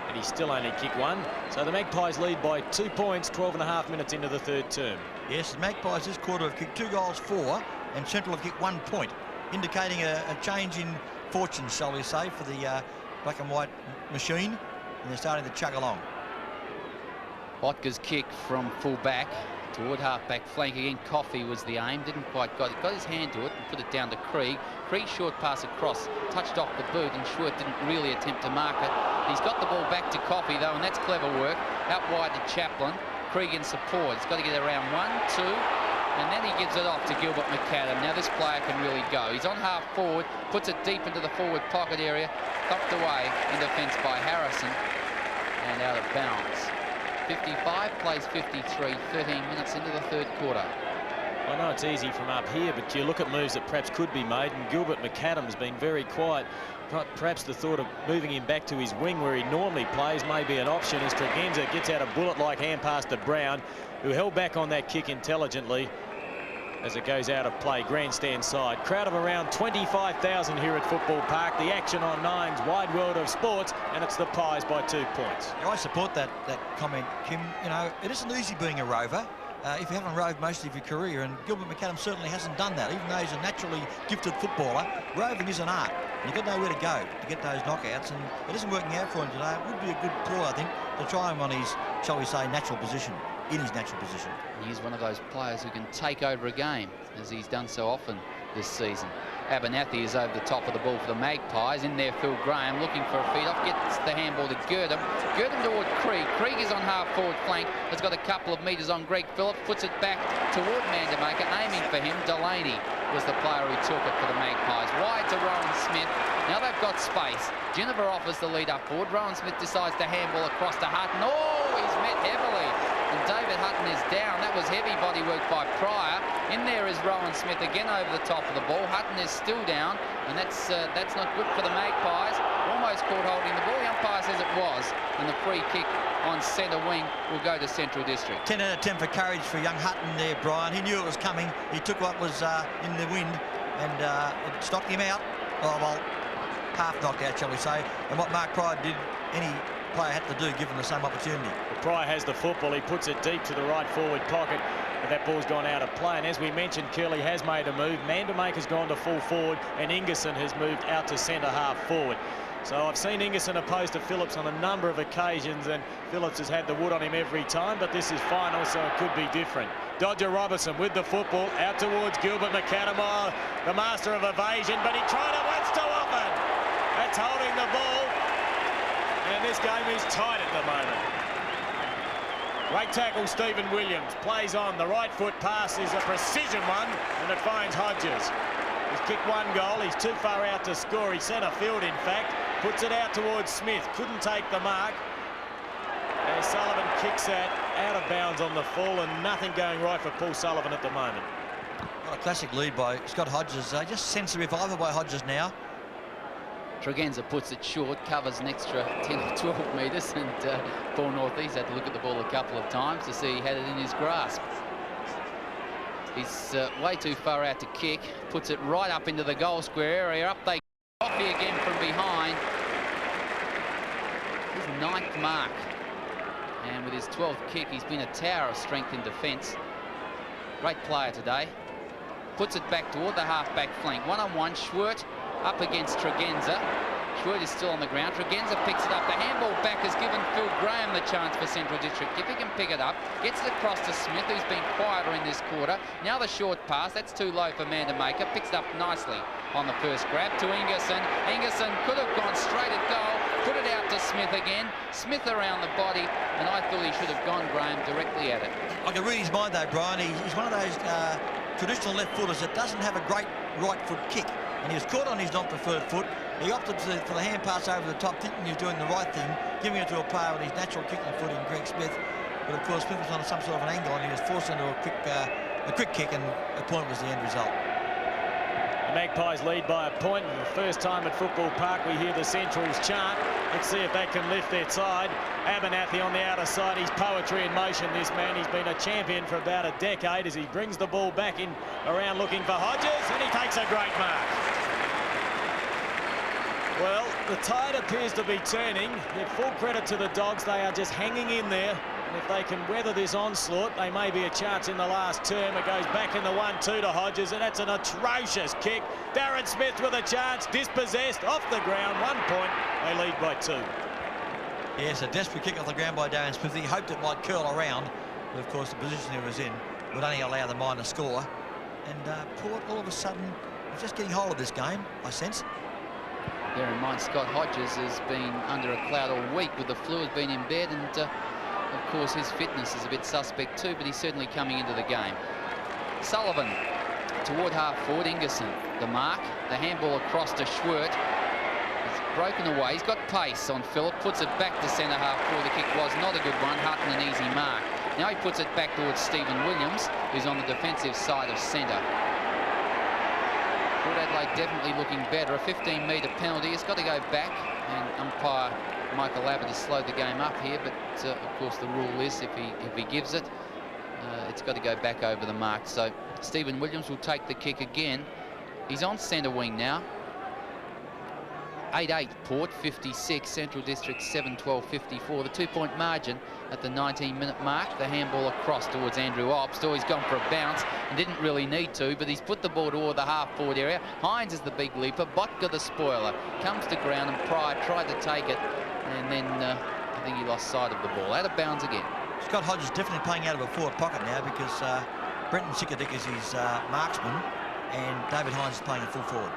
[SPEAKER 1] and he's still only kicked 1. So the Magpies lead by 2 points, 12.5 minutes into the third term.
[SPEAKER 2] Yes, the Magpies this quarter have kicked 2 goals for, and Central have kicked 1 point, indicating a change in fortunes, shall we say, for the black and white machine, and they're starting to chug along.
[SPEAKER 3] Botka's kick from full back toward half-back flank again. Coffey was the aim, didn't quite got it. Got his hand to it and put it down to Krieg. Krieg short pass across, touched off the boot, and Schwert didn't really attempt to mark it. He's got the ball back to Coffey, though, and that's clever work. Out wide to Chaplin. Krieg in support. He's got to get around 1, 2, and then he gives it off to Gilbert McAdam. Now this player can really go. He's on half forward, puts it deep into the forward pocket area, thumped away in defence by Harrison, and out of bounds. 55 plays 53, 13 minutes into the third quarter.
[SPEAKER 1] I know it's easy from up here, but you look at moves that perhaps could be made, and Gilbert McAdam's been very quiet. Perhaps the thought of moving him back to his wing where he normally plays may be an option, as Tregenza gets out a bullet-like hand pass to Brown, who held back on that kick intelligently. as it goes out of play, grandstand side. Crowd of around 25,000 here at Football Park. The action on Nine's wide world of sports, and it's the Pies by 2 points.
[SPEAKER 2] Yeah, I support that comment, Kim. You know, it isn't easy being a rover. If you haven't roved most of your career, and Gilbert McAdam certainly hasn't done that, even though he's a naturally gifted footballer, roving is an art. You've got to know where to go to get those knockouts, and it isn't working out for him today. It would be a good ploy, I think, to try him on his, shall we say, natural position, in his natural position.
[SPEAKER 3] He's one of those players who can take over a game, as he's done so often this season. Abernathy is over the top of the ball for the Magpies. In there, Phil Graham looking for a feed-off, gets the handball to Gurdam. Gurdam toward Krieg. Krieg is on half-forward flank, has got a couple of metres on Greg Phillips, puts it back toward Mandamaker, aiming for him. Delaney was the player who took it for the Magpies. Wide to Rowan Smith. Now they've got space. Jennifer offers the lead up forward. Rowan Smith decides to handball across to Hutton. Oh, he's met heavily. And David Hutton is down. That was heavy body work by Pryor. In there is Rowan Smith again over the top of the ball. Hutton is still down, and that's not good for the Magpies. Almost caught holding the ball. The umpire says it was, and the free kick on centre wing will go to Central District.
[SPEAKER 2] 10 out of 10 for courage for young Hutton there, Brian. He knew it was coming. He took what was in the wind, and it knocked him out. Oh, well, half knocked out, shall we say. And what Mark Pryor did, any player had to do, given the same opportunity.
[SPEAKER 1] Pryor has the football. He puts it deep to the right forward pocket, but that ball's gone out of play. And as we mentioned, Curley has made a move. Mandamaker's gone to full forward, and Ingerson has moved out to centre half forward. So I've seen Ingerson opposed to Phillips on a number of occasions, and Phillips has had the wood on him every time, but this is final, so it could be different. Dodger Robertson with the football out towards Gilbert McAdam, the master of evasion, but he tried it once too often. That's holding the ball, and this game is tight at the moment. Great tackle, Stephen Williams. Plays on. The right foot pass is a precision one, and it finds Hodges. He's kicked 1 goal. He's too far out to score. He's centre field, in fact. Puts it out towards Smith. Couldn't take the mark. And Sullivan kicks that out of bounds on the full, and nothing going right for Paul Sullivan at the moment.
[SPEAKER 2] What a classic lead by Scott Hodges. Just sense the revival by Hodges now.
[SPEAKER 3] Tregenza puts it short, covers an extra 10 or 12 metres, and Paul Northeast had to look at the ball a couple of times to see he had it in his grasp. He's way too far out to kick, puts it right up into the goal square area. Up they go, Coffey again from behind. His 9th mark, and with his 12th kick, he's been a tower of strength in defence. Great player today. Puts it back toward the half-back flank. One-on-one, Schwert up against Tregenza. Schwert is still on the ground. Tregenza picks it up. The handball back has given Phil Graham the chance for Central District. If he can pick it up, gets it across to Smith, who's been quieter in this quarter. Now the short pass. That's too low for Mandamaker. Picks it up nicely on the first grab to Ingerson. Ingerson could have gone straight at goal. Put it out to Smith again. Smith around the body, and I thought he should have gone, Graham, directly at it. I
[SPEAKER 2] can read his mind, though, Brian. He's one of those traditional left-footers that doesn't have a great right-foot kick. And he was caught on his non-preferred foot. He opted for the hand pass over the top, thinking he was doing the right thing, giving it to a player with his natural kicking foot in Greg Smith. But of course, Smith was on some sort of an angle, and he was forced into a quick kick, and a point was the end result.
[SPEAKER 1] The Magpies lead by a point. For the first time at Football Park, we hear the Centrals chant. Let's see if they can lift their side. Abernathy on the outer side. He's poetry in motion, this man. He's been a champion for about a decade as he brings the ball back in around looking for Hodges, and he takes a great mark. Well, the tide appears to be turning. Give full credit to the Dogs. They are just hanging in there. And if they can weather this onslaught, they may be a chance in the last term. It goes back in the 1-2 to Hodges, and that's an atrocious kick. Darren Smith with a chance, dispossessed, off the ground, 1 point. They lead by 2.
[SPEAKER 2] Yes, a desperate kick off the ground by Darren Smith. He hoped it might curl around, but of course the position he was in would only allow the minor score. And Port, all of a sudden, is just getting hold of this game, I sense.
[SPEAKER 3] Bear in mind, Scott Hodges has been under a cloud all week with the flu, has been in bed, and of course his fitness is a bit suspect too, but he's certainly coming into the game. Sullivan toward half forward, Ingerson, the mark, the handball across to Schwert. It's broken away, he's got pace on Phillip, puts it back to centre half forward. The kick was not a good one, Hutton an easy mark. Now he puts it back towards Stephen Williams, who's on the defensive side of centre. Port Adelaide definitely looking better. A 15-metre penalty. It's got to go back, and umpire Michael Abbott has slowed the game up here, but of course the rule is if he gives it, it's got to go back over the mark. So Stephen Williams will take the kick again. He's on centre wing now. 8-8 Port, 56. Central District 7-12, 54. The 2-point margin at the 19-minute mark. The handball across towards Andrew Obst. Oh, he's gone for a bounce and didn't really need to, but he's put the ball toward the half-forward area. Hines is the big leaper. Botka the spoiler. Comes to ground and Pryor tried to take it, and then I think he lost sight of the ball. Out of bounds again.
[SPEAKER 2] Scott Hodges definitely playing out of a forward pocket now because Brenton Sikadick is his marksman and David Hines is playing a full forward.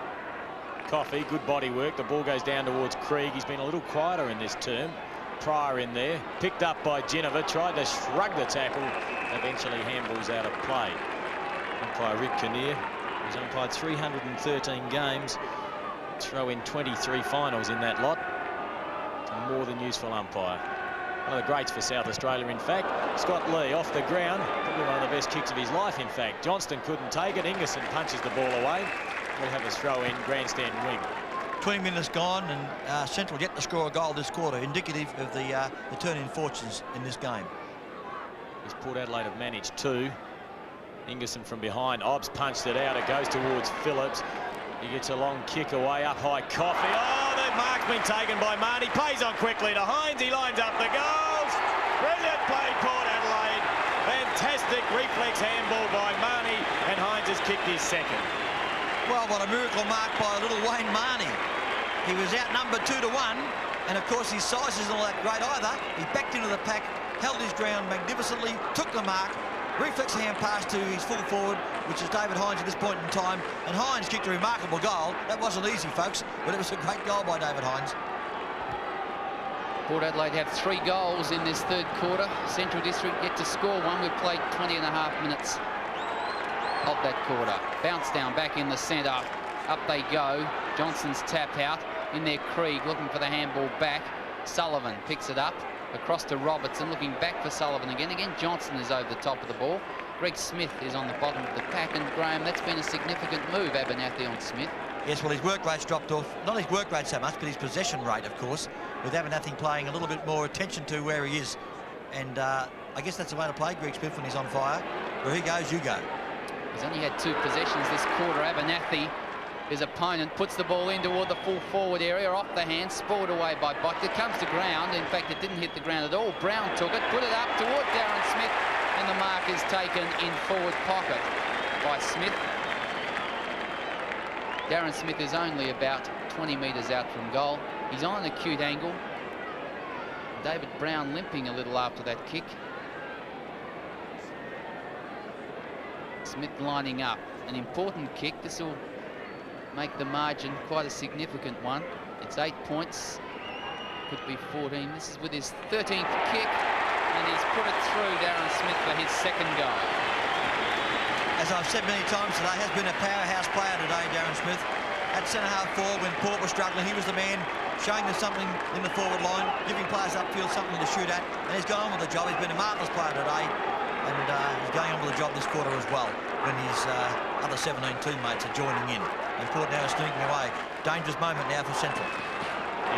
[SPEAKER 1] Coffey, good body work. The ball goes down towards Krieg. He's been a little quieter in this term. Pryor in there, picked up by Geneva, tried to shrug the tackle, eventually handballs out of play. Umpire Rick Kinnear, who's umpired 313 games, throw in 23 finals in that lot. It's a more than useful umpire. One of the greats for South Australia, in fact. Scott Lee off the ground, probably one of the best kicks of his life, in fact. Johnston couldn't take it. Ingerson punches the ball away. We'll have a throw in, grandstand wing.
[SPEAKER 2] 20 minutes gone and Central yet to score a goal this quarter, indicative of the turn in fortunes in this game.
[SPEAKER 1] As Port Adelaide have managed two. Ingerson from behind. Obbs punched it out. It goes towards Phillips. He gets a long kick away. Up high, Coffey. Oh, the mark's been taken by Marnie. Plays on quickly to Hines. He lines up the goals. Brilliant play, Port Adelaide. Fantastic reflex handball by Marnie, and Hines has kicked his second.
[SPEAKER 2] Well, what a miracle mark by little Wayne Marnie. He was outnumbered 2-1, and of course his size isn't all that great either. He backed into the pack, held his ground magnificently, took the mark, reflex hand pass to his full forward, which is David Hines at this point in time, and Hines kicked a remarkable goal. That wasn't easy, folks, but it was a great goal by David Hines.
[SPEAKER 3] Port Adelaide have 3 goals in this third quarter. Central District yet to score one. We've played 20 and a half minutes of that quarter. Bounce down back in the centre. Up they go. Johnson's tap out. In there, Krieg looking for the handball back. Sullivan picks it up. Across to Robertson, looking back for Sullivan again. Again, Johnson is over the top of the ball. Greg Smith is on the bottom of the pack. And Graham, that's been a significant move, Abernathy on Smith.
[SPEAKER 2] Yes, well, his work rate's dropped off. Not his work rate so much, but his possession rate, of course, with Abernathy playing a little bit more attention to where he is. And I guess that's the way to play Greg Smith when he's on fire. Where he goes, you go.
[SPEAKER 3] He's only had 2 possessions this quarter. Abernathy, his opponent, puts the ball in toward the full forward area, off the hand, spoiled away by Botka. It comes to ground. In fact, it didn't hit the ground at all. Brown took it, put it up toward Darren Smith, and the mark is taken in forward pocket by Smith. Darren Smith is only about 20 metres out from goal. He's on an acute angle. David Brown limping a little after that kick. Smith lining up. An important kick. This will make the margin quite a significant one. It's 8 points. Could be 14. This is with his 13th kick, and he's put it through Darren Smith for his second goal.
[SPEAKER 2] As I've said many times today, has been a powerhouse player today, Darren Smith. At centre-half forward, when Port was struggling, he was the man showing them something in the forward line, giving players upfield something to shoot at, and he's gone on with the job. He's been a marvellous player today, and he's going on with the job this quarter as well, when his other 17 teammates are joining in. And Port now is sneaking away. Dangerous moment now for Central.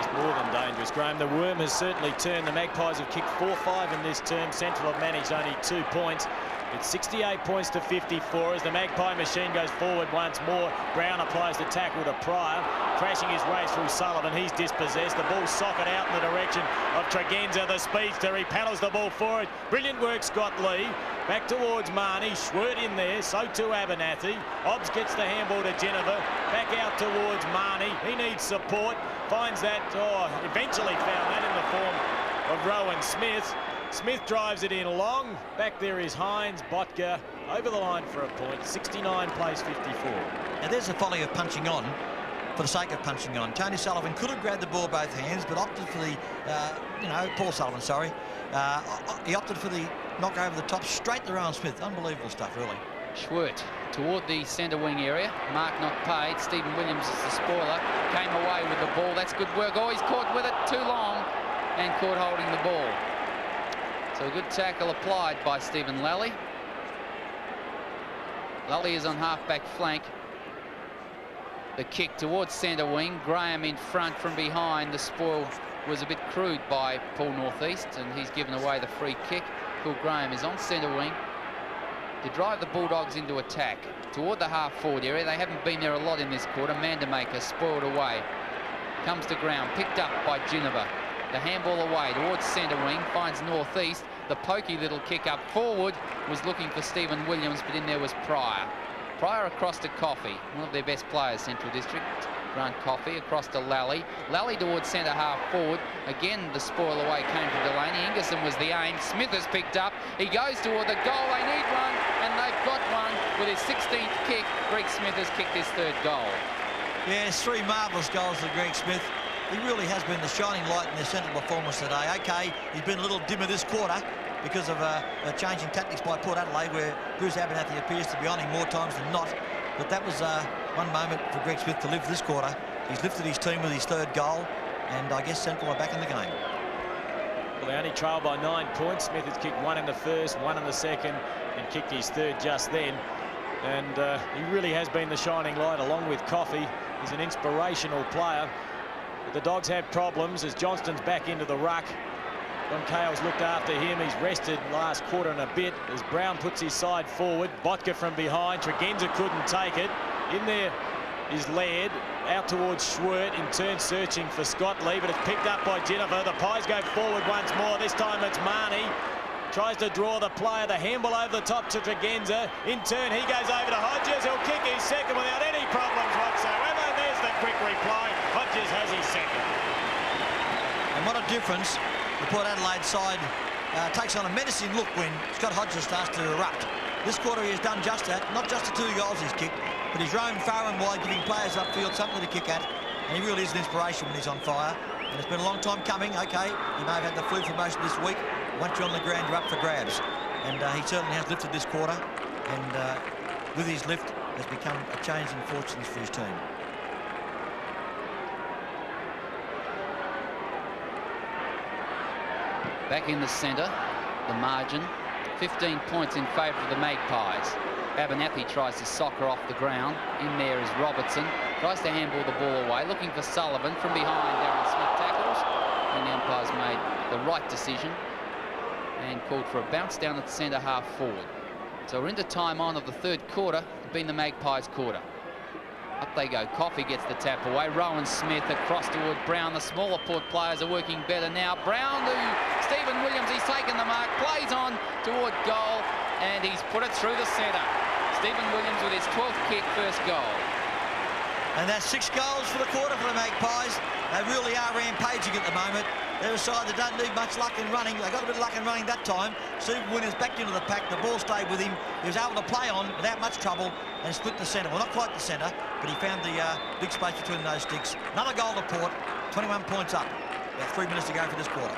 [SPEAKER 1] It's more than dangerous, Graham. The worm has certainly turned. The Magpies have kicked 4-5 in this term. Central have managed only 2 points. It's 68 points to 54 as the Magpie machine goes forward once more. Brown applies the tackle to Pryor, crashing his way through Sullivan. He's dispossessed. The ball socket out in the direction of Tregenza, the speedster. He paddles the ball forward. Brilliant work, Scott Lee. Back towards Marnie. Schwert in there. So too Abernathy. Obbs gets the handball to Geneva. Back out towards Marnie. He needs support. Finds that. Eventually found that in the form of Rowan Smith. Smith drives it in long. Back there is Hines. Botka over the line for a point. 69 plays 54.
[SPEAKER 2] Now there's the folly of punching on for the sake of punching on. Tony Sullivan could have grabbed the ball both hands, but opted for the, Paul Sullivan, sorry. He opted for the knock over the top straight to Rowan Smith. Unbelievable stuff, really.
[SPEAKER 3] Schwert toward the centre wing area. Mark not paid. Stephen Williams is the spoiler. Came away with the ball. That's good work. Oh, he's caught with it too long and caught holding the ball. So a good tackle applied by Stephen Lally. Lally is on half-back flank. The kick towards centre wing. Graham in front from behind. The spoil was a bit crude by Paul Northeast, and he's given away the free kick. Phil Graham is on centre wing. to drive the Bulldogs into attack toward the half-forward area. They haven't been there a lot in this quarter. Mandamaker spoiled away. Comes to ground, picked up by Ginniver. The handball away towards centre wing, finds northeast. The pokey little kick up forward was looking for Stephen Williams, but in there was Pryor. Pryor across to Coffey, one of their best players, Central District. Grant Coffey across to Lally. Lally towards centre half forward. Again, the spoil away came from Delaney. Ingerson was the aim. Smith has picked up. He goes toward the goal. They need one, and they've got one with his 16th kick. Greg Smith has kicked his 3rd goal.
[SPEAKER 2] Yes, 3 marvellous goals for Greg Smith. He really has been the shining light in their central performance today. OK, he's been a little dimmer this quarter because of changing tactics by Port Adelaide, where Bruce Abernathy appears to be on him more times than not. But that was one moment for Greg Smith to live this quarter. He's lifted his team with his 3rd goal, and I guess Central are back in the game.
[SPEAKER 1] Well, they only trail by 9 points. Smith has kicked 1 in the first, 1 in the second, and kicked his 3rd just then. And he really has been the shining light, along with Coffey. He's an inspirational player. But the Dogs have problems as Johnston's back into the ruck. Don Cale's looked after him. He's rested last quarter and a bit as Brown puts his side forward. Botka from behind. Tregenza couldn't take it. In there is Laird. Out towards Schwert. In turn searching for Scott Lee, but it's picked up by Ginniver. The Pies go forward once more. This time it's Marnie. Tries to draw the player. The handball over the top to Tregenza. In turn, he goes over to Hodges. He'll kick his 2nd without any problems whatsoever. There's the quick reply. Hodges has his 2nd.
[SPEAKER 2] And what a difference. The Port Adelaide side takes on a menacing look when Scott Hodges starts to erupt. This quarter he has done just that, not just the 2 goals he's kicked, but he's roamed far and wide, giving players upfield something to kick at, and he really is an inspiration when he's on fire. And it's been a long time coming. OK, he may have had the flu for most of this week. Once you're on the ground, you're up for grabs. And he certainly has lifted this quarter, and with his lift has become a change in fortunes for his team.
[SPEAKER 3] Back in the centre, the margin, 15 points in favour of the Magpies. Abernathy tries to soccer off the ground. In there is Robertson. Tries to handball the ball away, looking for Sullivan. From behind, Darren Smith tackles. And the umpire's made the right decision and called for a bounce down at the centre half forward. So we're into time on of the 3rd quarter, being the Magpies' quarter. Up they go. Coffey gets the tap away. Rowan Smith across toward Brown. The smaller Port players are working better now. Brown to Stephen Williams. He's taken the mark. Plays on toward goal. And he's put it through the centre. Stephen Williams with his 12th kick, 1st goal.
[SPEAKER 2] And that's 6 goals for the quarter for the Magpies. They really are rampaging at the moment. They're a side that don't need much luck in running. They got a bit of luck in running that time. Stephen Williams back into the pack. The ball stayed with him. He was able to play on without much trouble and split the centre. Well, not quite the centre, but he found the big space between those sticks. Another goal to Port. 21 points up. About 3 minutes to go for this quarter.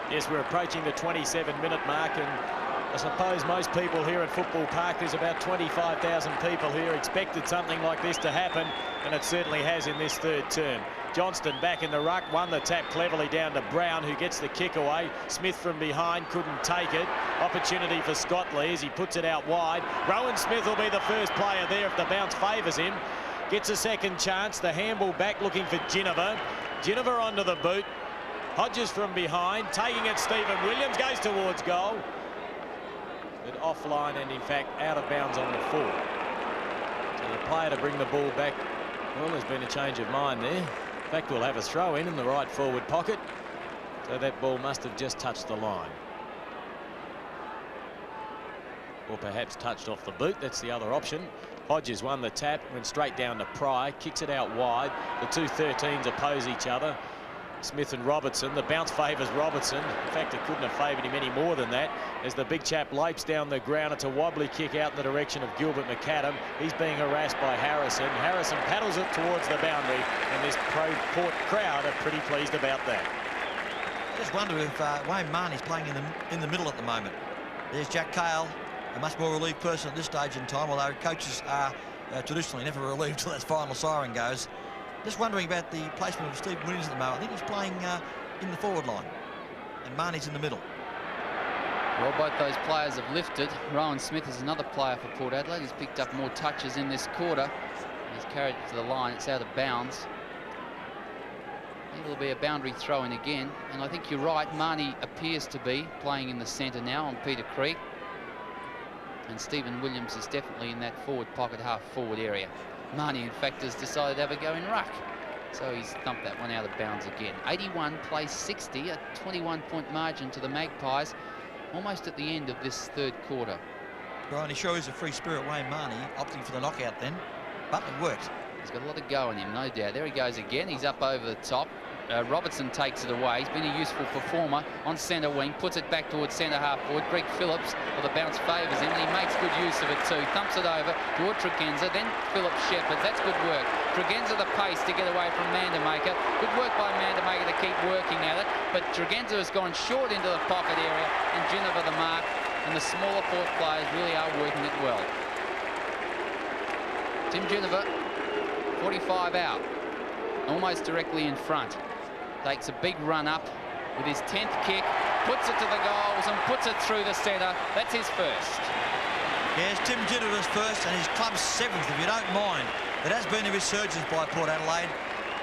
[SPEAKER 1] Yes, we're approaching the 27-minute mark, and I suppose most people here at Football Park, there's about 25,000 people here, expected something like this to happen, and it certainly has in this 3rd term. Johnston back in the ruck, won the tap cleverly down to Brown, who gets the kick away. Smith from behind couldn't take it. Opportunity for Scott Lee as he puts it out wide. Rowan Smith will be the first player there if the bounce favours him. Gets a 2nd chance. The handball back looking for Ginniver. Ginniver onto the boot. Hodges from behind, taking it. Stephen Williams goes towards goal. But offline and, in fact, out of bounds on the full. So the player to bring the ball back. Well, there's been a change of mind there. In fact, we'll have a throw in the right forward pocket. So that ball must have just touched the line. Or perhaps touched off the boot. That's the other option. Hodges won the tap, went straight down to Pryor, kicks it out wide. The 2 13s oppose each other. Smith and Robertson. The bounce favours Robertson. In fact, it couldn't have favoured him any more than that. As the big chap leaps down the ground, it's a wobbly kick out in the direction of Gilbert McAdam. He's being harassed by Harrison. Harrison paddles it towards the boundary, and this pro-Port crowd are pretty pleased about that.
[SPEAKER 2] I just wonder if Wayne Marnie's playing in the middle at the moment. There's Jack Cale, a much more relieved person at this stage in time, although coaches are traditionally never relieved till that final siren goes. Just wondering about the placement of Stephen Williams at the moment. I think he's playing in the forward line, and Marnie's in the middle.
[SPEAKER 3] Well, both those players have lifted. Rowan Smith is another player for Port Adelaide. He's picked up more touches in this quarter. He's carried it to the line. It's out of bounds. It'll be a boundary throw-in again. And I think you're right. Marnie appears to be playing in the centre now on Peter Creek. And Stephen Williams is definitely in that forward pocket, half-forward area. Marnie, in fact, has decided to have a go in ruck. So he's thumped that one out of bounds again. 81 plays 60, a 21-point margin to the Magpies, almost at the end of this third quarter.
[SPEAKER 2] Brian, he sure is a free spirit, Wayne Marnie, opting for the knockout then, but it worked.
[SPEAKER 3] He's got a lot of go in him, no doubt. There he goes again. He's up over the top. Robertson takes it away. He's been a useful performer on centre wing, puts it back towards centre half forward. Greg Phillips, well, the bounce favours him, and he makes good use of it too. Thumps it over toward Tregenza, then Phillips Shepherd. That's good work. Tregenza the pace to get away from Mandamaker. Good work by Mandamaker to keep working at it, but Tregenza has gone short into the pocket area, and Ginniver the mark, and the smaller Port players really are working it well. Tim Ginniver, 45 out, almost directly in front. Takes a big run up with his 10th kick, puts it to the goals and puts it through the centre. That's his first.
[SPEAKER 2] Yes, Tim Ginniver's first and his club's 7th, if you don't mind. It has been a resurgence by Port Adelaide.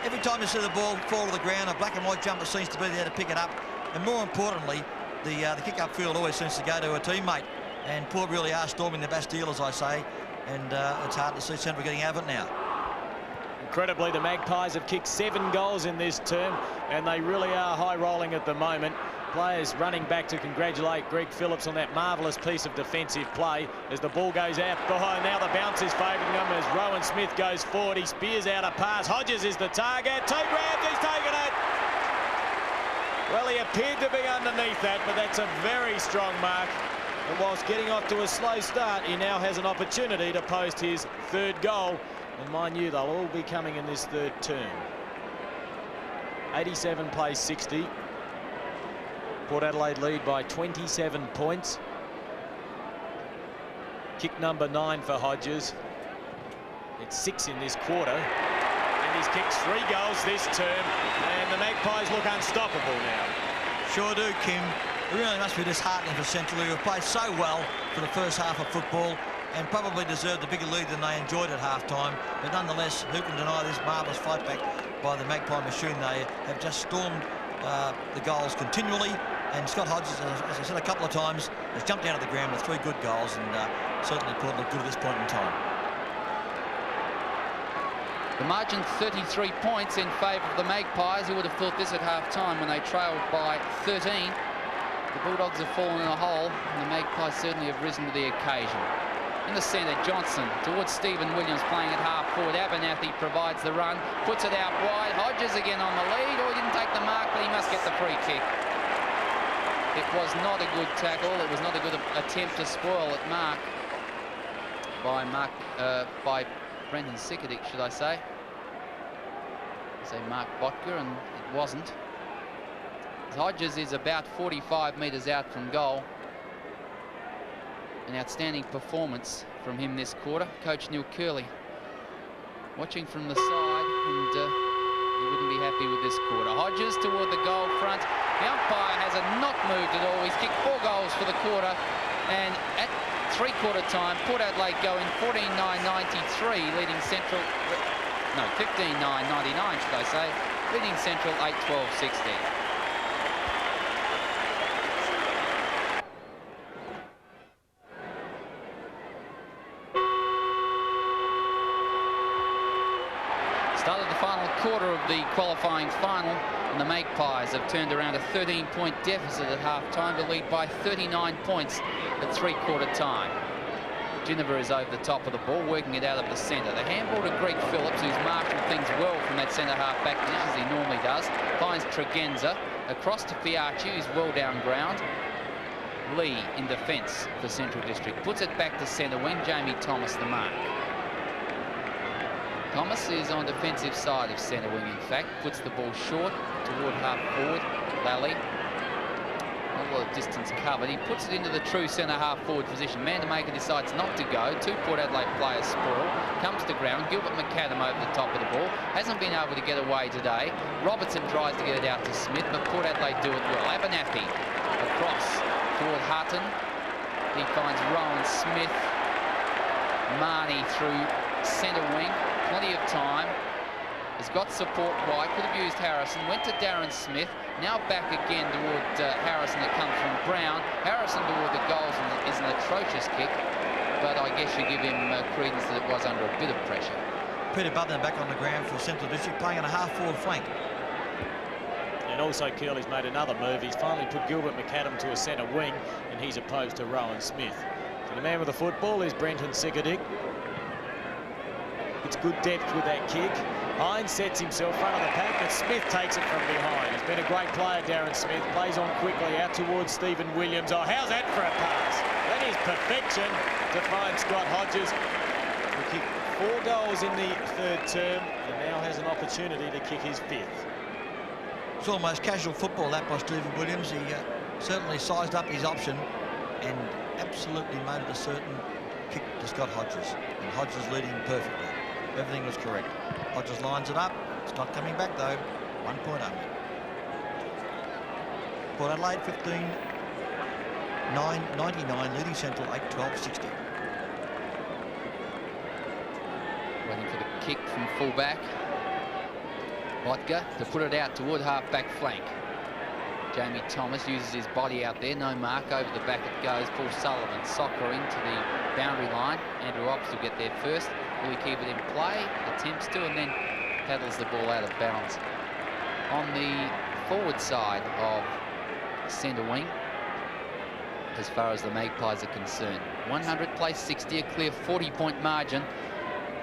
[SPEAKER 2] Every time you see the ball fall to the ground, a black and white jumper seems to be there to pick it up. And more importantly, the kick-up field always seems to go to a teammate. And Port really are storming the Bastille, as I say. And it's hard to see Central getting out of it now.
[SPEAKER 1] Incredibly, the Magpies have kicked 7 goals in this term, and they really are high-rolling at the moment. Players running back to congratulate Greg Phillips on that marvellous piece of defensive play as the ball goes out behind. Now the bounce is favouring them as Rowan Smith goes forward. He spears out a pass. Hodges is the target. 2 grabs, he's taken it. Well, he appeared to be underneath that, but that's a very strong mark. And whilst getting off to a slow start, he now has an opportunity to post his 3rd goal. And mind you, they'll all be coming in this 3rd term. 87 plays 60. Port Adelaide lead by 27 points. Kick number 9 for Hodges. It's 6 in this quarter. And he's kicked 3 goals this term. And the Magpies look unstoppable now.
[SPEAKER 2] Sure do, Kim. It really must be disheartening for Central, who have played so well for the first half of football and probably deserved a bigger lead than they enjoyed at half-time. But nonetheless, who can deny this marvellous fight back by the Magpie machine? They have just stormed the goals continually. And Scott Hodges, as I said a couple of times, has jumped out of the ground with 3 good goals, and certainly Port look good at this point in time.
[SPEAKER 3] The margin 33 points in favour of the Magpies. Who would have thought this at half-time when they trailed by 13? The Bulldogs have fallen in a hole, and the Magpies certainly have risen to the occasion. In the centre, Johnson towards Stephen Williams playing at half-forward. Abernathy provides the run, puts it out wide. Hodges again on the lead. Oh, he didn't take the mark, but he must get the free kick. It was not a good tackle. It was not a good attempt to spoil it, mark by Brendan Sikadik, should I say. Mark Botka, and it wasn't. Hodges is about 45 metres out from goal. An outstanding performance from him this quarter. Coach Neil Curley watching from the side, and he wouldn't be happy with this quarter. Hodges toward the goal front. The umpire has not moved at all. He's kicked 4 goals for the quarter, and at 3-quarter time, Port Adelaide going 14-9-93, leading Central. No, 15-9-99, should I say, leading Central 8-12-16. Started the final quarter of the qualifying final, and the Magpies have turned around a 13-point deficit at half-time to lead by 39 points at 3-quarter time. Ginniver is over the top of the ball, working it out of the centre. The handball to Greg Phillips, who's marshalled things well from that centre half-back position, as he normally does. Finds Tregenza across to Fiarchi, who's well down ground. Lee in defence for Central District. Puts it back to centre wing. Jamie Thomas the mark. Thomas is on defensive side of centre wing, in fact. Puts the ball short toward half-forward. Lally. A lot of distance covered. He puts it into the true centre half-forward position. Mandamaker decides not to go. 2 Port Adelaide players spoil. Comes to ground. Gilbert McAdam over the top of the ball. Hasn't been able to get away today. Robertson tries to get it out to Smith, but Port Adelaide do it well. Abernathy across toward Hutton. He finds Rowan Smith. Marnie through centre wing. Plenty of time. Has got support wide. Could have used Harrison. Went to Darren Smith. Now back again toward Harrison that comes from Brown. Harrison toward the goals, and is an atrocious kick. but I guess you give him credence that it was under a bit of pressure.
[SPEAKER 2] Peter Butler back on the ground for Central District, playing on a half-forward flank.
[SPEAKER 1] And also Curley's made another move. He's finally put Gilbert McAdam to a centre wing, and he's opposed to Rowan Smith. So the man with the football is Brenton Sikadick. It's good depth with that kick. Hines sets himself front of the pack, but Smith takes it from behind. He's been a great player, Darren Smith. Plays on quickly out towards Stephen Williams. Oh, how's that for a pass? That is perfection to find Scott Hodges, who kicked 4 goals in the 3rd term and now has an opportunity to kick his 5th.
[SPEAKER 2] It's almost casual football, that, by Stephen Williams. He certainly sized up his option and absolutely made it a certain kick to Scott Hodges. And Hodges leading perfectly. Everything was correct. Hodges lines it up. It's not coming back, though. 1 point only. Port Adelaide 15-9-99, leading Central 8-12-60.
[SPEAKER 3] Waiting for the kick from full-back. Vodka to put it out toward half-back flank. Jamie Thomas uses his body out there. No mark. Over the back it goes. Paul Sullivan soccer into the boundary line. Andrew Ops will get there first. Will he keep it in play? Attempts to, and then paddles the ball out of bounds. On the forward side of centre wing, as far as the Magpies are concerned, 100 plays 60, a clear 40-point margin.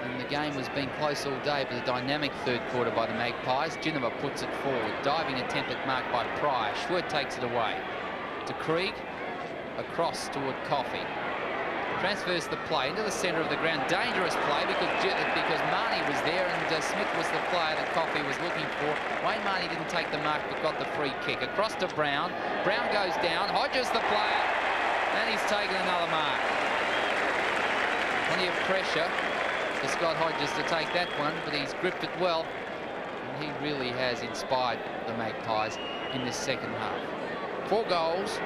[SPEAKER 3] And the game has been close all day, but a dynamic 3rd quarter by the Magpies. Ginniver puts it forward. Diving attempt at mark by Pryor. Schwer takes it away. To Krieg. Across toward Coffey. Transfers the play into the centre of the ground. Dangerous play because Marnie was there and Smith was the player that Coffey was looking for. Wayne Marnie didn't take the mark but got the free kick. Across to Brown. Brown goes down. Hodges the player. And he's taken another mark. Plenty of pressure for Scott Hodges to take that one, but he's gripped it well. And he really has inspired the Magpies in this second half. 4 goals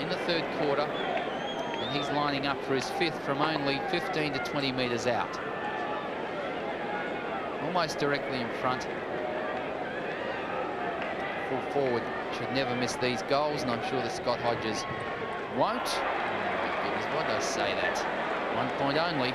[SPEAKER 3] in the 3rd quarter, and he's lining up for his 5th from only 15 to 20 metres out. Almost directly in front. Full forward should never miss these goals, and I'm sure that Scott Hodges won't. Oh my goodness, what does say that? 1 point only.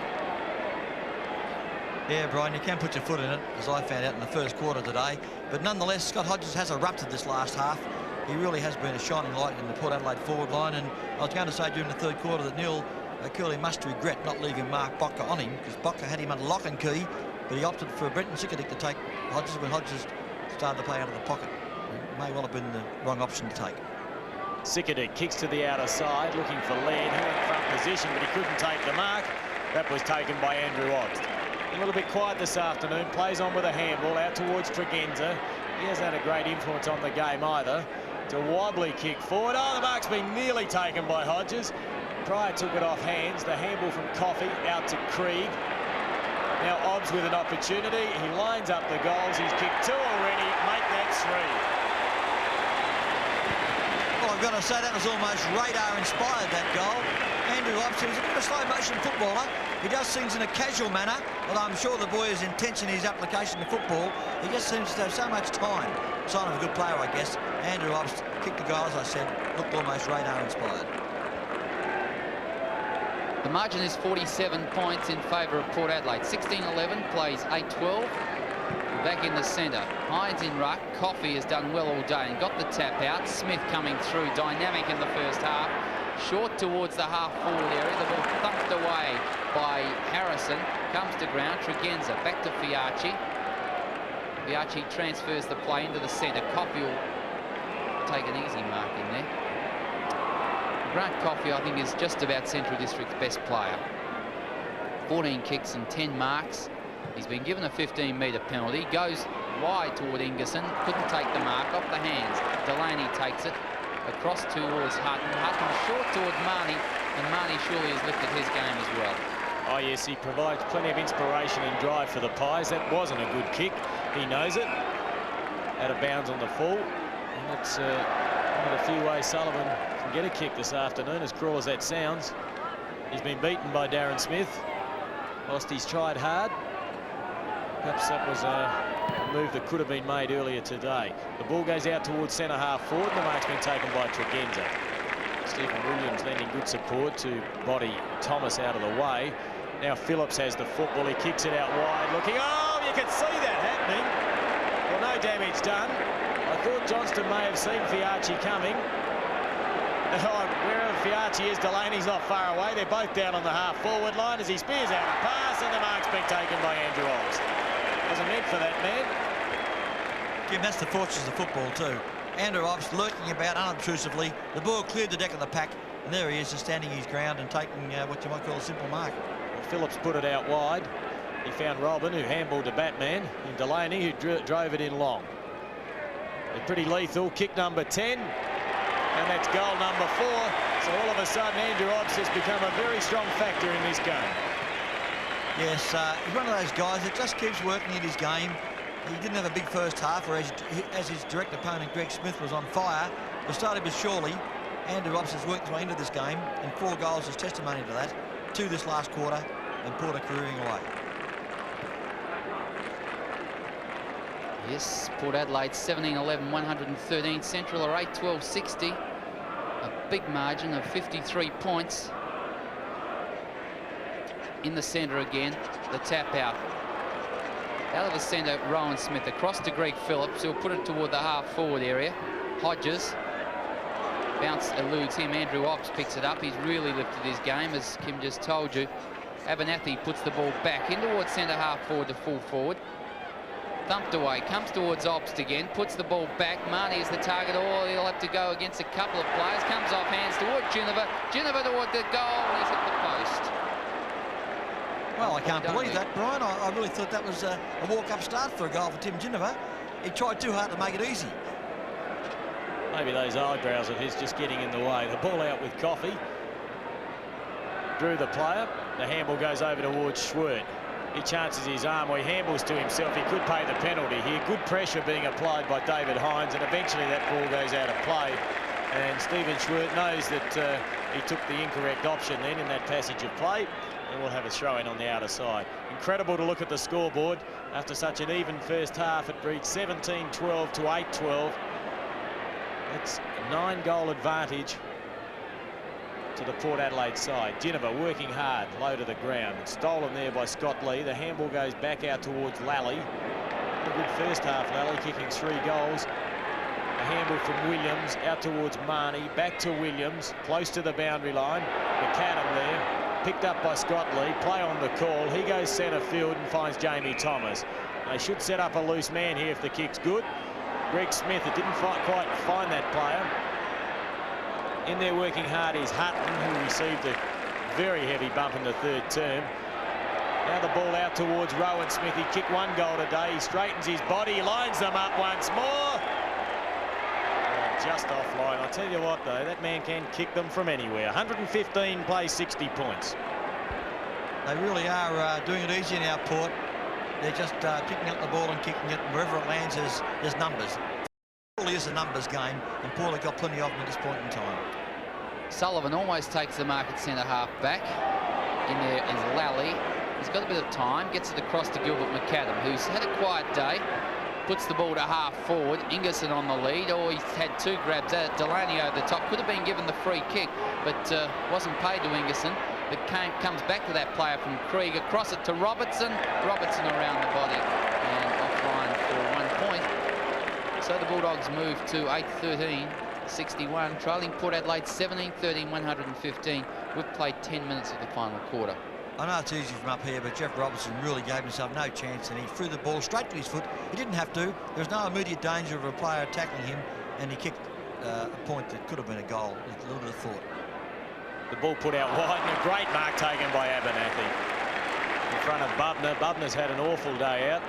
[SPEAKER 2] Yeah, Brian, you can put your foot in it, as I found out in the 1st quarter today. But nonetheless, Scott Hodges has erupted this last half. He really has been a shining light in the Port Adelaide forward line. And I was going to say during the 3rd quarter that Neil Curley must regret not leaving Mark Bocker on him, because Bocker had him under lock and key, but he opted for Brenton Sikadick to take Hodges when Hodges started to play out of the pocket. It may well have been the wrong option to take.
[SPEAKER 1] Sikadick kicks to the outer side, looking for Laird, who in front position, but he couldn't take the mark. That was taken by Andrew Obbs. A little bit quiet this afternoon, plays on with a handball out towards Tregenza. He hasn't had a great influence on the game either. It's a wobbly kick forward. Oh, the mark's been nearly taken by Hodges. Pryor took it off hands. The handball from Coffey out to Krieg. Now Obbs with an opportunity. He lines up the goals. He's kicked 2 already. Make that 3.
[SPEAKER 2] Well, I've got to say that was almost radar-inspired, that goal. Andrew Obbs, he was a bit of a slow-motion footballer. He does things in a casual manner, although I'm sure the boy is intense in his application to football. He just seems to have so much time. Sign of a good player, I guess. Andrew Obbs kicked the goal, as I said, looked almost radar-inspired.
[SPEAKER 3] The margin is 47 points in favour of Port Adelaide. 16-11, plays 8-12. Back in the centre. Hines in ruck. Coffey has done well all day and got the tap out. Smith coming through, dynamic in the 1st half. Short towards the half-forward area. The ball thumped away by Harrison. Comes to ground. Tregenza back to Fiachi. Fiachi transfers the play into the centre. Coffey will take an easy mark in there. Grant Coffey, I think, is just about Central District's best player. 14 kicks and 10 marks. He's been given a 15-metre penalty. Goes wide toward Ingerson. Couldn't take the mark. Off the hands. Delaney takes it. Across towards Hutton. Hutton short towards Marnie. And Marnie surely has lifted his game as well.
[SPEAKER 1] Oh, yes, he provides plenty of inspiration and drive for the Pies. That wasn't a good kick. He knows it. Out of bounds on the full. And that's one of the few ways Sullivan can get a kick this afternoon, as cruel as that sounds. He's been beaten by Darren Smith. Whilst he's tried hard. Perhaps that was a move that could have been made earlier today. The ball goes out towards centre half forward. The mark's been taken by Tregenza. Stephen Williams lending good support to body Thomas out of the way. Now Phillips has the football. He kicks it out wide, looking. Oh, you can see that happening. Well, no damage done. I thought Johnston may have seen Fiachi coming. Wherever Fiachi is, Delaney's not far away. They're both down on the half-forward line as he spears out a pass, and the mark's been taken by Andrew Obbs. Wasn't meant for that man.
[SPEAKER 2] Jim, that's the fortunes of football too. Andrew Obbs lurking about unobtrusively. The ball cleared the deck of the pack, and there he is, just standing his ground and taking what you might call a simple mark.
[SPEAKER 1] Well, Phillips put it out wide. He found Robin, who handballed the Batman, and Delaney, who drove it in long. They're pretty lethal. Kick number 10. And that's goal number 4. So all of a sudden, Andrew Obbs has become a very strong factor in this game.
[SPEAKER 2] Yes, he's one of those guys that just keeps working at his game. He didn't have a big first half, or as his direct opponent, Greg Smith, was on fire. But started but surely, Andrew Obbs has worked his way into this game, and 4 goals is testimony to that. 2 this last quarter, and Porter careering away.
[SPEAKER 3] Yes, Port Adelaide 17-11, 113. Central are 8-12, 60. A big margin of 53 points. In the centre again, the tap out. Out of the centre, Rowan Smith across to Greg Phillips, who'll put it toward the half-forward area. Hodges. Bounce eludes him. Andrew Obbs picks it up. He's really lifted his game, as Kim just told you. Abernathy puts the ball back in towards centre half-forward to full forward. Thumped away, comes towards Obbs again, puts the ball back. Marnie is the target. Oh, he'll have to go against a couple of players. Comes off hands toward Ginniver. Ginniver toward the goal, and he's hit the post.
[SPEAKER 2] Well, I can't believe that, Brian. I really thought that was a walk-up start for a goal for Tim Ginniver. He tried too hard to make it easy.
[SPEAKER 1] Maybe those eyebrows of his just getting in the way. The ball out with Coffey. Drew the player. The handball goes over towards Schwert. He chances his arm, or he handballs to himself. He could pay the penalty here. Good pressure being applied by David Hines, and eventually that ball goes out of play. And Stephen Schwert knows that he took the incorrect option then in that passage of play, and we'll have a throw-in on the outer side. Incredible to look at the scoreboard. After such an even first half, it reached 17-12 to 8-12. It's a 9-goal advantage to the Port Adelaide side. Ginniver working hard, low to the ground. It's stolen there by Scott Lee. The handball goes back out towards Lally. A good first half, Lally kicking 3 goals. A handball from Williams out towards Marnie, back to Williams, close to the boundary line. McAdam there, picked up by Scott Lee. Play on the call. He goes centre field and finds Jamie Thomas. They should set up a loose man here if the kick's good. Greg Smith, it didn't quite find that player. In there working hard is Hutton, who received a very heavy bump in the 3rd term. Now the ball out towards Rowan Smith. He kicked 1 goal today. He straightens his body. He lines them up once more. Just offline. I'll tell you what, though, that man can kick them from anywhere. 115 plays 60 points.
[SPEAKER 2] They really are doing it easy now, Port. They're just picking up the ball and kicking it. Wherever it lands, there's numbers. It really is a numbers game, and Port have got plenty of them at this point in time.
[SPEAKER 3] Sullivan almost takes the mark at centre half back. In there is Lally. He's got a bit of time, gets it across to Gilbert McAdam, who's had a quiet day. Puts the ball to half forward. Ingerson on the lead. Oh, he's had 2 grabs at it. Delaney over the top. Could have been given the free kick, but wasn't paid to Ingerson. But comes back to that player from Krieg. Across it to Robertson. Robertson around the body and offline for 1 point. So the Bulldogs move to 8-13, 61, trailing Port Adelaide 17-13, 115. We've played 10 minutes of the final quarter.
[SPEAKER 2] I know it's easy from up here, but Jeff Robertson really gave himself no chance, and he threw the ball straight to his foot. He didn't have to. There was no immediate danger of a player tackling him, and he kicked a point that could have been a goal. A little bit of thought.
[SPEAKER 1] The ball put out wide, and a great mark taken by Abernathy. In front of Bubner. Bubner's had an awful day out.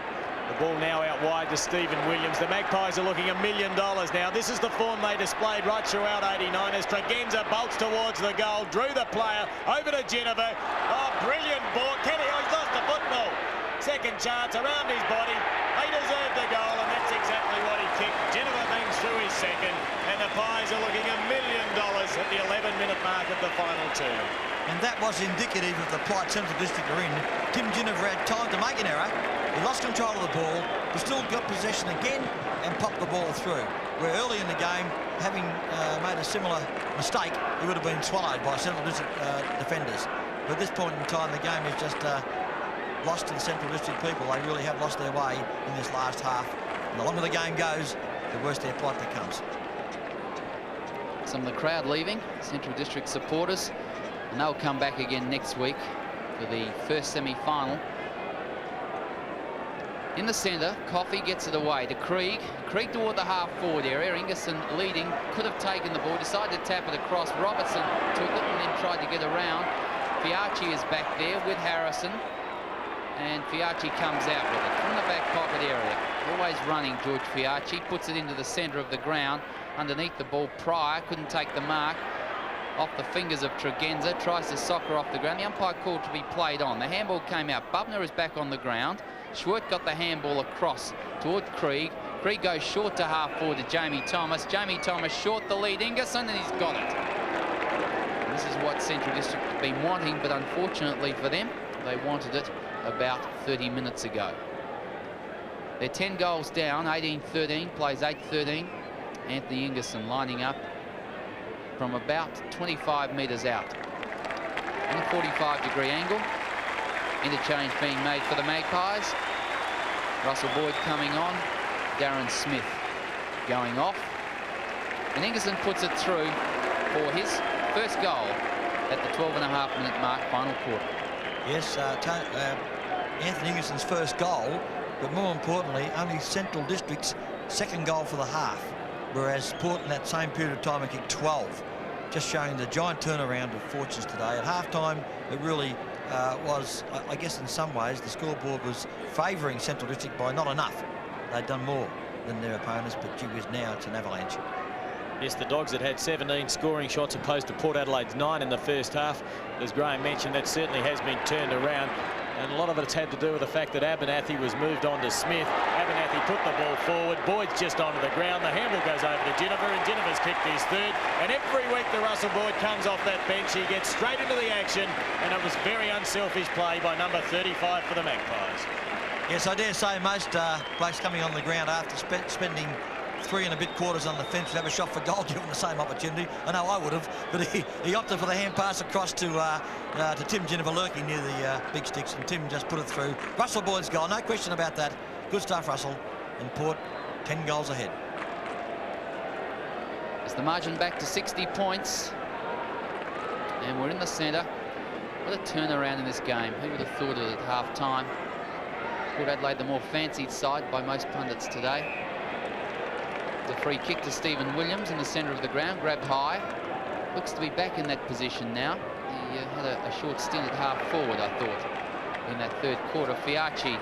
[SPEAKER 1] The ball now out wide to Stephen Williams. The Magpies are looking $1 million now. This is the form they displayed right throughout 89 as Tregenza bolts towards the goal. Drew the player over to Ginniver. Oh, brilliant ball. Kenny, oh, he's lost the football. Second chance around his body. He deserved the goal, and that's exactly what he kicked. Ginniver bangs through his second, and the Pies are looking $1 million at the 11-minute mark of the final term.
[SPEAKER 2] and that was indicative of the plight Central District are in. Tim Ginniver had time to make an error. He lost control of the ball, but still got possession again and popped the ball through. Where early in the game, having made a similar mistake, he would have been swallowed by Central District defenders. But at this point in time, the game is just lost to the Central District people. They really have lost their way in this last half. And the longer the game goes, the worse their plight becomes.
[SPEAKER 3] Some of the crowd leaving, Central District supporters, and they'll come back again next week for the first semi-final. In the centre, Coffey gets it away to Krieg. Krieg toward the half-forward area. Ingerson leading, could have taken the ball, decided to tap it across. Robertson took it and then tried to get around. Fiachi is back there with Harrison, and Fiachi comes out with it from the back pocket area. Always running, George Fiachi, puts it into the centre of the ground. Underneath the ball, Pryor couldn't take the mark. Off the fingers of Tregenza, tries to soccer off the ground. The umpire called to be played on. The handball came out. Bubner is back on the ground. Schwert got the handball across toward Krieg. Krieg goes short to half forward to Jamie Thomas. Jamie Thomas short the lead. Ingerson, and he's got it. And this is what Central District have been wanting, but unfortunately for them, they wanted it about 30 minutes ago. They're 10 goals down, 18-13, plays 8-13. Anthony Ingerson lining up from about 25 metres out. In a 45-degree angle. Interchange being made for the Magpies. Russell Boyd coming on. Darren Smith going off. And Ingerson puts it through for his first goal at the 12.5-minute mark, final quarter.
[SPEAKER 2] Yes, Anthony Ingerson's first goal, but more importantly, only Central District's second goal for the half, whereas Port in that same period of time had kicked 12. Just showing the giant turnaround of fortunes today. At half-time, it really was, I guess in some ways, the scoreboard was favouring Central District by not enough. They'd done more than their opponents, but gee whiz, now it's an avalanche.
[SPEAKER 1] Yes, the Dogs had 17 scoring shots opposed to Port Adelaide's 9 in the first half. As Graham mentioned, that certainly has been turned around. And a lot of it's had to do with the fact that Abernathy was moved on to Smith. Abernathy put the ball forward. Boyd's just onto the ground. The handball goes over to Ginniver, and Ginniver's kicked his third. And every week the Russell Boyd comes off that bench. He gets straight into the action, and it was very unselfish play by number 35 for the Magpies.
[SPEAKER 2] Yes, I dare say most blokes coming on the ground after spending 3 and a bit quarters on the fence would have a shot for goal given the same opportunity. I know I would have, but he opted for the hand pass across to Tim Ginniver lurking near the big sticks, and Tim just put it through. Russell Boyd's goal, no question about that. Good stuff, Russell. And Port 10 goals ahead.
[SPEAKER 3] It's the margin back to 60 points. And we're in the centre. What a turnaround in this game. Who would have thought it at half-time? Port Adelaide the more fancied side by most pundits today. The free kick to Stephen Williams in the centre of the ground, grabbed high. Looks to be back in that position now. He had a short stint at half forward, I thought, in that third quarter. Fiachi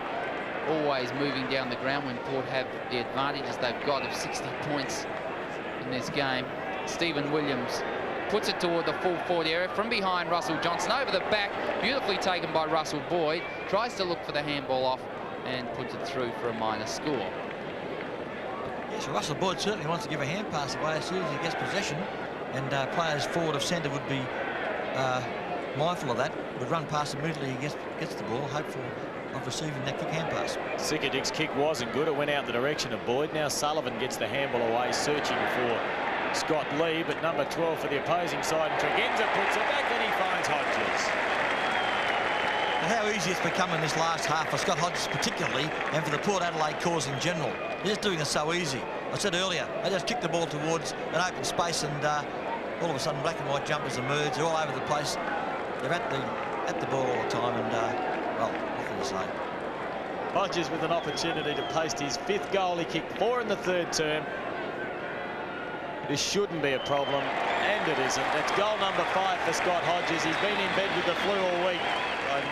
[SPEAKER 3] always moving down the ground when Port have the advantage as they've got of 60 points in this game. Stephen Williams puts it toward the full forward area from behind Russell Johnson over the back, beautifully taken by Russell Boyd, tries to look for the handball off and puts it through for a minor score.
[SPEAKER 2] Yes, well, Russell Boyd certainly wants to give a hand pass away as soon as he gets possession, and players forward of centre would be mindful of that, would run past immediately he gets the ball, hopeful of receiving that quick hand pass.
[SPEAKER 1] Sikadick's kick wasn't good. It went out the direction of Boyd. Now Sullivan gets the handball away, searching for Scott Lee, but number 12 for the opposing side, and Tregenza puts it back, and he finds Hodges.
[SPEAKER 2] Well, how easy it's become in this last half for Scott Hodges particularly, and for the Port Adelaide cause in general. They're just doing it so easy. I said earlier, they just kick the ball towards an open space, and all of a sudden black and white jumpers emerge. They're all over the place. They're at the ball all the time, and well, what can you say?
[SPEAKER 1] Hodges with an opportunity to post his 5th goal. He kicked 4 in the 3rd term. This shouldn't be a problem, and it isn't. That's goal number 5 for Scott Hodges. He's been in bed with the flu all week. I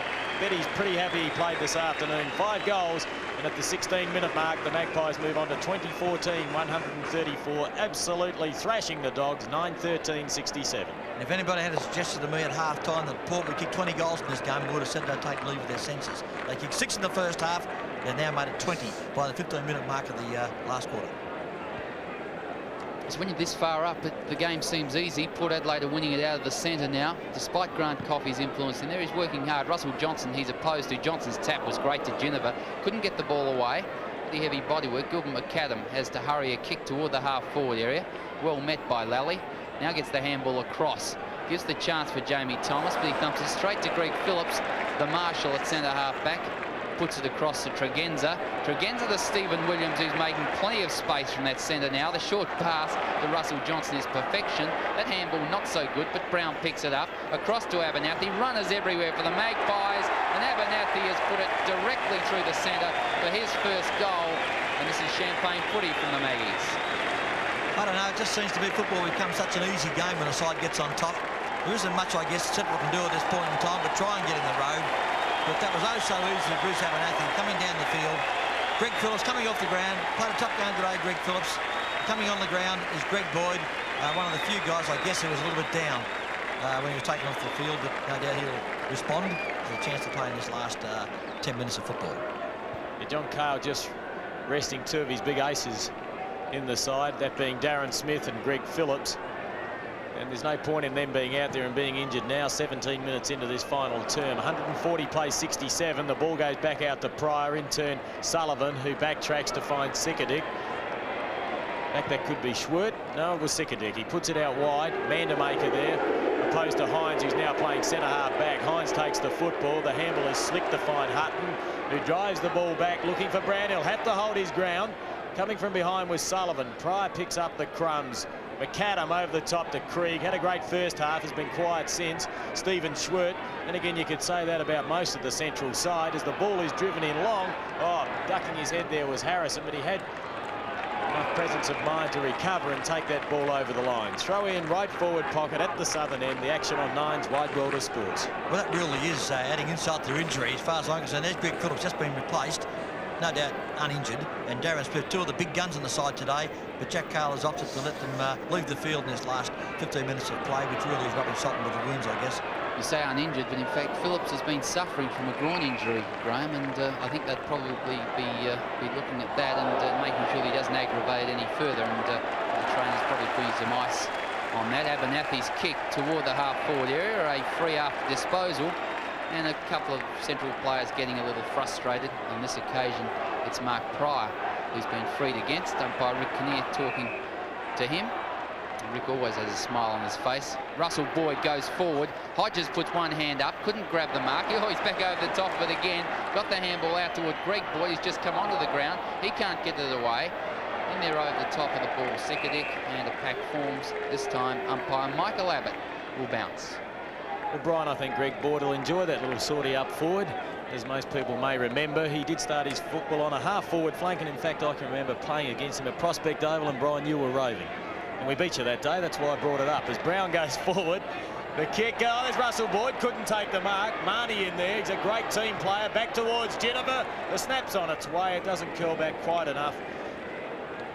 [SPEAKER 1] bet he's pretty happy he played this afternoon. 5 goals, and at the 16-minute mark, the Magpies move on to 2014, 134, absolutely thrashing the Dogs, 9-13-67.
[SPEAKER 2] If anybody had suggested to me at half-time that Port would kick 20 goals in this game, we would have said they'd take leave of their senses. They kicked 6 in the first half. They've now made it 20 by the 15-minute mark of the last quarter.
[SPEAKER 3] So when you're this far up, the game seems easy. Port Adelaide are winning it out of the centre now, despite Grant Coffey's influence in there. He's working hard. Russell Johnson, he's opposed to. Johnson's tap was great to Ginniver. Couldn't get the ball away. Pretty heavy bodywork. Gilbert McAdam has to hurry a kick toward the half-forward area. Well met by Lally. Now gets the handball across. Gives the chance for Jamie Thomas, but he dumps it straight to Greg Phillips, the marshal at centre half-back. Puts it across to Tregenza. Tregenza to Stephen Williams, who's making plenty of space from that centre now. The short pass to Russell Johnson is perfection. That handball not so good, but Brown picks it up. Across to Abernathy. Runners everywhere for the Magpies, and Abernathy has put it directly through the centre for his first goal. And this is champagne footy from the Maggies.
[SPEAKER 2] I don't know, it just seems to be football becomes such an easy game when a side gets on top. There isn't much, I guess, Central can do at this point in time, but try and get in the road. But that was oh so easy for Bruce Abernathy coming down the field. Greg Phillips coming off the ground. Played a top game today, Greg Phillips. Coming on the ground is Greg Boyd, one of the few guys, I guess, who was a little bit down when he was taken off the field, but no doubt he'll respond. There's a chance to play in this last 10 minutes of football.
[SPEAKER 1] Yeah, John Cale just resting two of his big aces in the side, that being Darren Smith and Greg Phillips. And there's no point in them being out there and being injured now, 17 minutes into this final term. 140 plays 67. The ball goes back out to Pryor. In turn, Sullivan, who backtracks to find Sikadic. Back that could be Schwert. No, it was Sikadic. He puts it out wide. Mandamaker there, opposed to Hines, who's now playing centre half back. Hines takes the football. The handle is slick to find Hutton, who drives the ball back, looking for Brown. He'll have to hold his ground. Coming from behind was Sullivan. Pryor picks up the crumbs. McAdam over the top to Krieg. Had a great first half, has been quiet since. Stephen Schwert. And again, you could say that about most of the central side as the ball is driven in long. Oh, ducking his head there was Harrison, but he had enough presence of mind to recover and take that ball over the line. Throw in right forward pocket at the southern end. The action on Nine's Wide World of Sports. Well,
[SPEAKER 2] that really is adding insult to injury. As far as I'm concerned, there's Greg Phillips just been replaced. No doubt uninjured, and Darren Smith, two of the big guns on the side today, but Jack Cale has opted to let them leave the field in this last 15 minutes of play, which really is rubbing salt into the wounds, I guess.
[SPEAKER 3] You say uninjured, but in fact Phillips has been suffering from a groin injury, Graham, and I think they'd probably be looking at that and making sure he doesn't aggravate any further, and the trainer's probably putting some ice on that. Abernathy's kick toward the half-forward area, a free after disposal. And a couple of central players getting a little frustrated. On this occasion, it's Mark Pryor who's been freed against. Umpire Rick Kinnear talking to him. Rick always has a smile on his face. Russell Boyd goes forward. Hodges puts one hand up, couldn't grab the mark. Oh, he's back over the top of it again. Got the handball out toward Greg Boyd. He's just come onto the ground. He can't get it away. In there over the top of the ball, Sikadic, and a pack forms. This time, umpire Michael Abbott will bounce.
[SPEAKER 1] Well, Brian, I think Greg Boyd will enjoy that little sortie up forward. As most people may remember, he did start his football on a half-forward flank, and in fact, I can remember playing against him at Prospect Oval, and Brian, you were roving. And we beat you that day, that's why I brought it up. As Brown goes forward, the kick, oh, there's Russell Boyd, couldn't take the mark. Marnie in there, he's a great team player, back towards Ginniver. The snap's on its way, it doesn't curl back quite enough.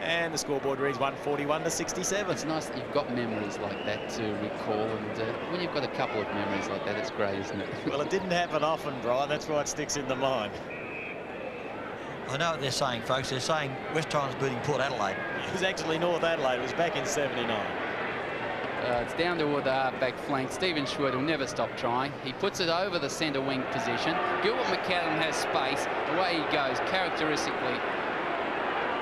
[SPEAKER 1] And the scoreboard reads 141 to 67.
[SPEAKER 3] It's nice that you've got memories like that to recall, and when you've got a couple of memories like that, it's great, isn't it?
[SPEAKER 1] Well, it didn't happen often, Brian. That's why it sticks in the mind.
[SPEAKER 2] I know what they're saying, folks. They're saying West Torrens beating Port Adelaide.
[SPEAKER 1] It was actually North Adelaide. It was back in 79.
[SPEAKER 3] It's down toward the half-back flank. Stephen Schwert will never stop trying. He puts it over the centre wing position. Gilbert McAdam has space. Away he goes, characteristically.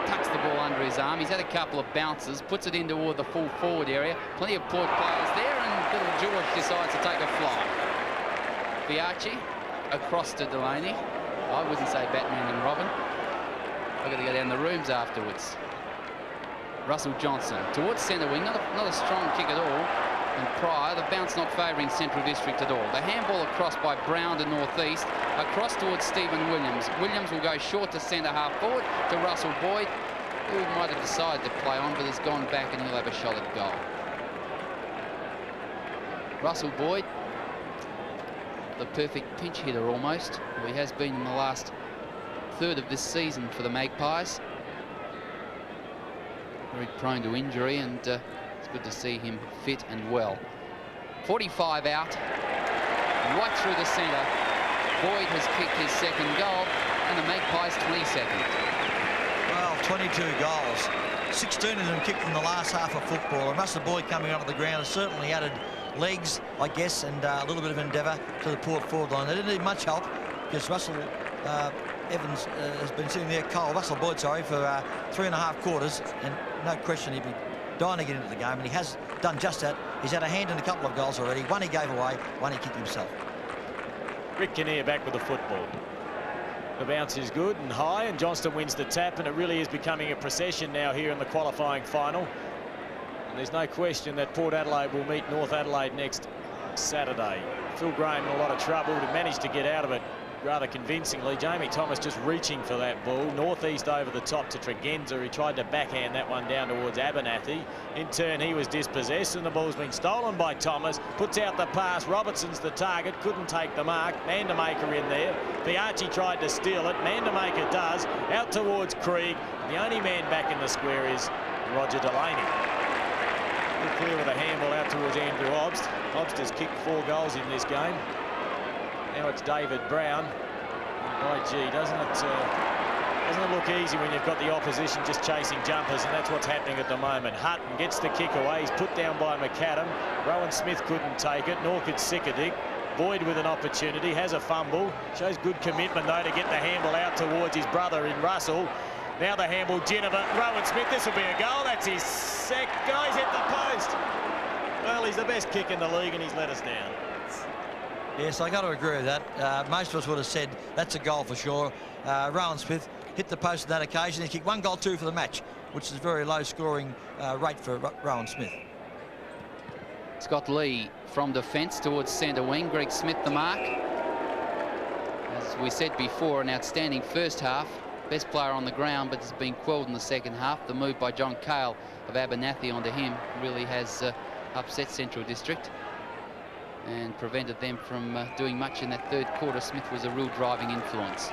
[SPEAKER 3] Tucks the ball under his arm. He's had a couple of bounces, puts it in toward the full forward area. Plenty of Port players there, and little George decides to take a fly. Biachi across to Delaney. I wouldn't say Batman and Robin. I've got to go down the rooms afterwards. Russell Johnson towards centre wing, not a strong kick at all. And Pryor, the bounce not favouring Central District at all. The handball across by Brown to northeast, across towards Stephen Williams. Williams will go short to centre half forward to Russell Boyd, who might have decided to play on, but has gone back and he'll have a shot at goal. Russell Boyd, the perfect pinch hitter almost. Well, he has been in the last third of this season for the Magpies. Very prone to injury, and it's good to see him fit and well. 45 out, right through the centre. Boyd has kicked his second goal, and the Magpies 22nd.
[SPEAKER 2] Well, 22 goals. 16 of them kicked in the last half of football. And Russell Boyd coming onto the ground has certainly added legs, I guess, and a little bit of endeavour to the Port forward line. They didn't need much help because Russell Evans has been sitting there, Russell Boyd, sorry, for 3.5 quarters, and no question he'd be dying to get into the game, and he has done just that. He's had a hand in a couple of goals already. One he gave away, one he kicked himself.
[SPEAKER 1] Rick Kinnear back with the football. The bounce is good and high, and Johnston wins the tap, and it really is becoming a procession now here in the qualifying final. And there's no question that Port Adelaide will meet North Adelaide next Saturday. Phil Graham in a lot of trouble to manage to get out of it rather convincingly. Jamie Thomas just reaching for that ball. Northeast over the top to Tregenza. He tried to backhand that one down towards Abernathy. In turn, he was dispossessed, and the ball's been stolen by Thomas. Puts out the pass. Robertson's the target. Couldn't take the mark. Mandamaker in there. Fiacci tried to steal it. Mandamaker does. Out towards Krieg. The only man back in the square is Roger Delaney. Clear with a handball out towards Andrew Obst. Obst has kicked 4 goals in this game. Now it's David Brown. By gee, doesn't it look easy when you've got the opposition just chasing jumpers, and that's what's happening at the moment. Hutton gets the kick away. He's put down by McAdam. Rowan Smith couldn't take it, nor could Sikodik. Boyd with an opportunity, has a fumble. Shows good commitment, though, to get the handball out towards his brother in Russell. Now the handball, Geneva. Rowan Smith, this will be a goal. That's his second. Guys hit the post. Well, he's the best kick in the league, and he's let us down.
[SPEAKER 2] Yes, I got to agree with that. Most of us would have said that's a goal for sure. Rowan Smith hit the post on that occasion. He kicked 1 goal 2 for the match, which is a very low scoring rate for Rowan Smith.
[SPEAKER 3] Scott Lee from defence towards centre wing. Greg Smith the mark. As we said before, an outstanding first half. Best player on the ground, but has been quelled in the second half. The move by John Cale of Abernathy onto him really has upset Central District and prevented them from doing much in that third quarter. Smith was a real driving influence.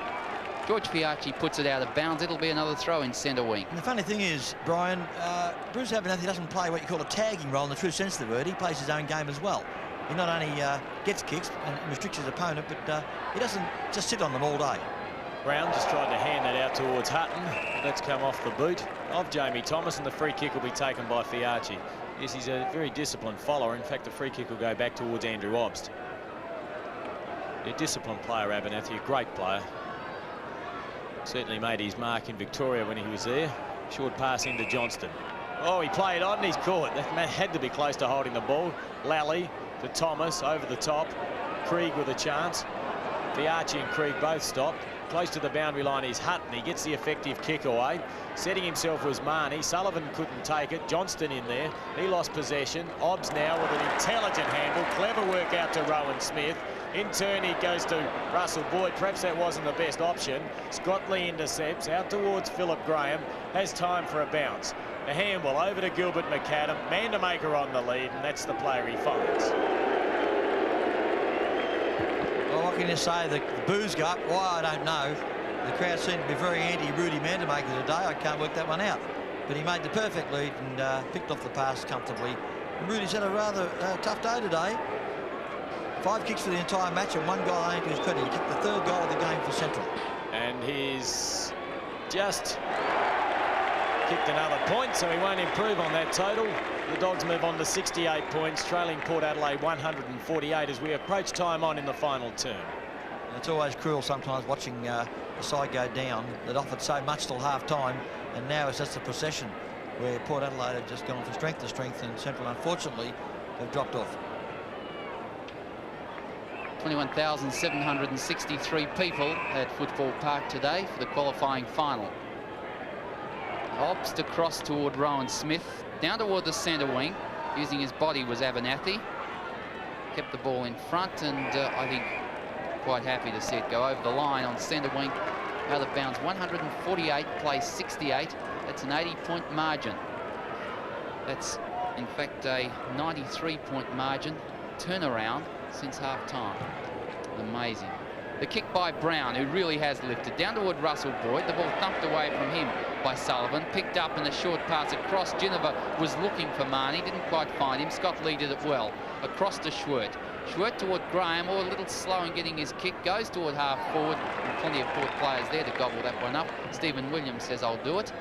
[SPEAKER 3] George Fiacci puts it out of bounds. It'll be another throw in centre wing.
[SPEAKER 2] And the funny thing is, Brian, Bruce Abernathy doesn't play what you call a tagging role in the true sense of the word. He plays his own game as well. He not only gets kicks and restricts his opponent, but he doesn't just sit on them all day.
[SPEAKER 1] Brown just tried to hand that out towards Hutton. That's come off the boot of Jamie Thomas, and the free kick will be taken by Fiacci. Yes, he's a very disciplined follower. In fact, the free kick will go back towards Andrew Obst. A disciplined player, Abernathy, a great player. Certainly made his mark in Victoria when he was there. Short pass into Johnston. Oh, he played on and he's caught. That man had to be close to holding the ball. Lally to Thomas over the top. Krieg with a chance. Fiacci and Krieg both stopped. Close to the boundary line is Hutton. He gets the effective kick away. Setting himself was Marnie. Sullivan couldn't take it. Johnston in there. He lost possession. Obbs now with an intelligent handle. Clever work out to Rowan Smith. In turn, he goes to Russell Boyd. Perhaps that wasn't the best option. Scott Lee intercepts out towards Philip Graham. Has time for a bounce. A handball over to Gilbert McAdam. Mandamaker on the lead, and that's the player he finds.
[SPEAKER 2] Well, what can you say? The boos go up. Why, I don't know. The crowd seemed to be very anti-Rudy Mandamaker today. I can't work that one out. But he made the perfect lead and picked off the pass comfortably. And Rudy's had a rather tough day today. 5 kicks for the entire match and 1 goal only to his credit. He kicked the 3rd goal of the game for Central.
[SPEAKER 1] And he's just kicked another point, so he won't improve on that total. The Dogs move on to 68 points, trailing Port Adelaide 148 as we approach time on in the final term.
[SPEAKER 2] It's always cruel sometimes watching the side go down. It offered so much till half-time, and now it's just a procession where Port Adelaide have just gone from strength to strength, and Central, unfortunately, have dropped off.
[SPEAKER 3] 21,763 people at Football Park today for the qualifying final. Obst across toward Rowan Smith, down toward the centre wing. Using his body was Abernathy. Kept the ball in front, and I think quite happy to see it go over the line on centre wing. Out of bounds, 148, plays 68. That's an 80-point margin. That's, in fact, a 93-point margin turnaround since half-time. Amazing. The kick by Brown, who really has lifted. Down toward Russell Boyd. The ball thumped away from him by Sullivan. Picked up in a short pass across. Ginniver was looking for Marnie. Didn't quite find him. Scott Lee did it well. Across to Schwert. Schwert toward Graham, or a little slow in getting his kick. Goes toward half forward. And plenty of Port players there to gobble that one up. Stephen Williams says, I'll do it.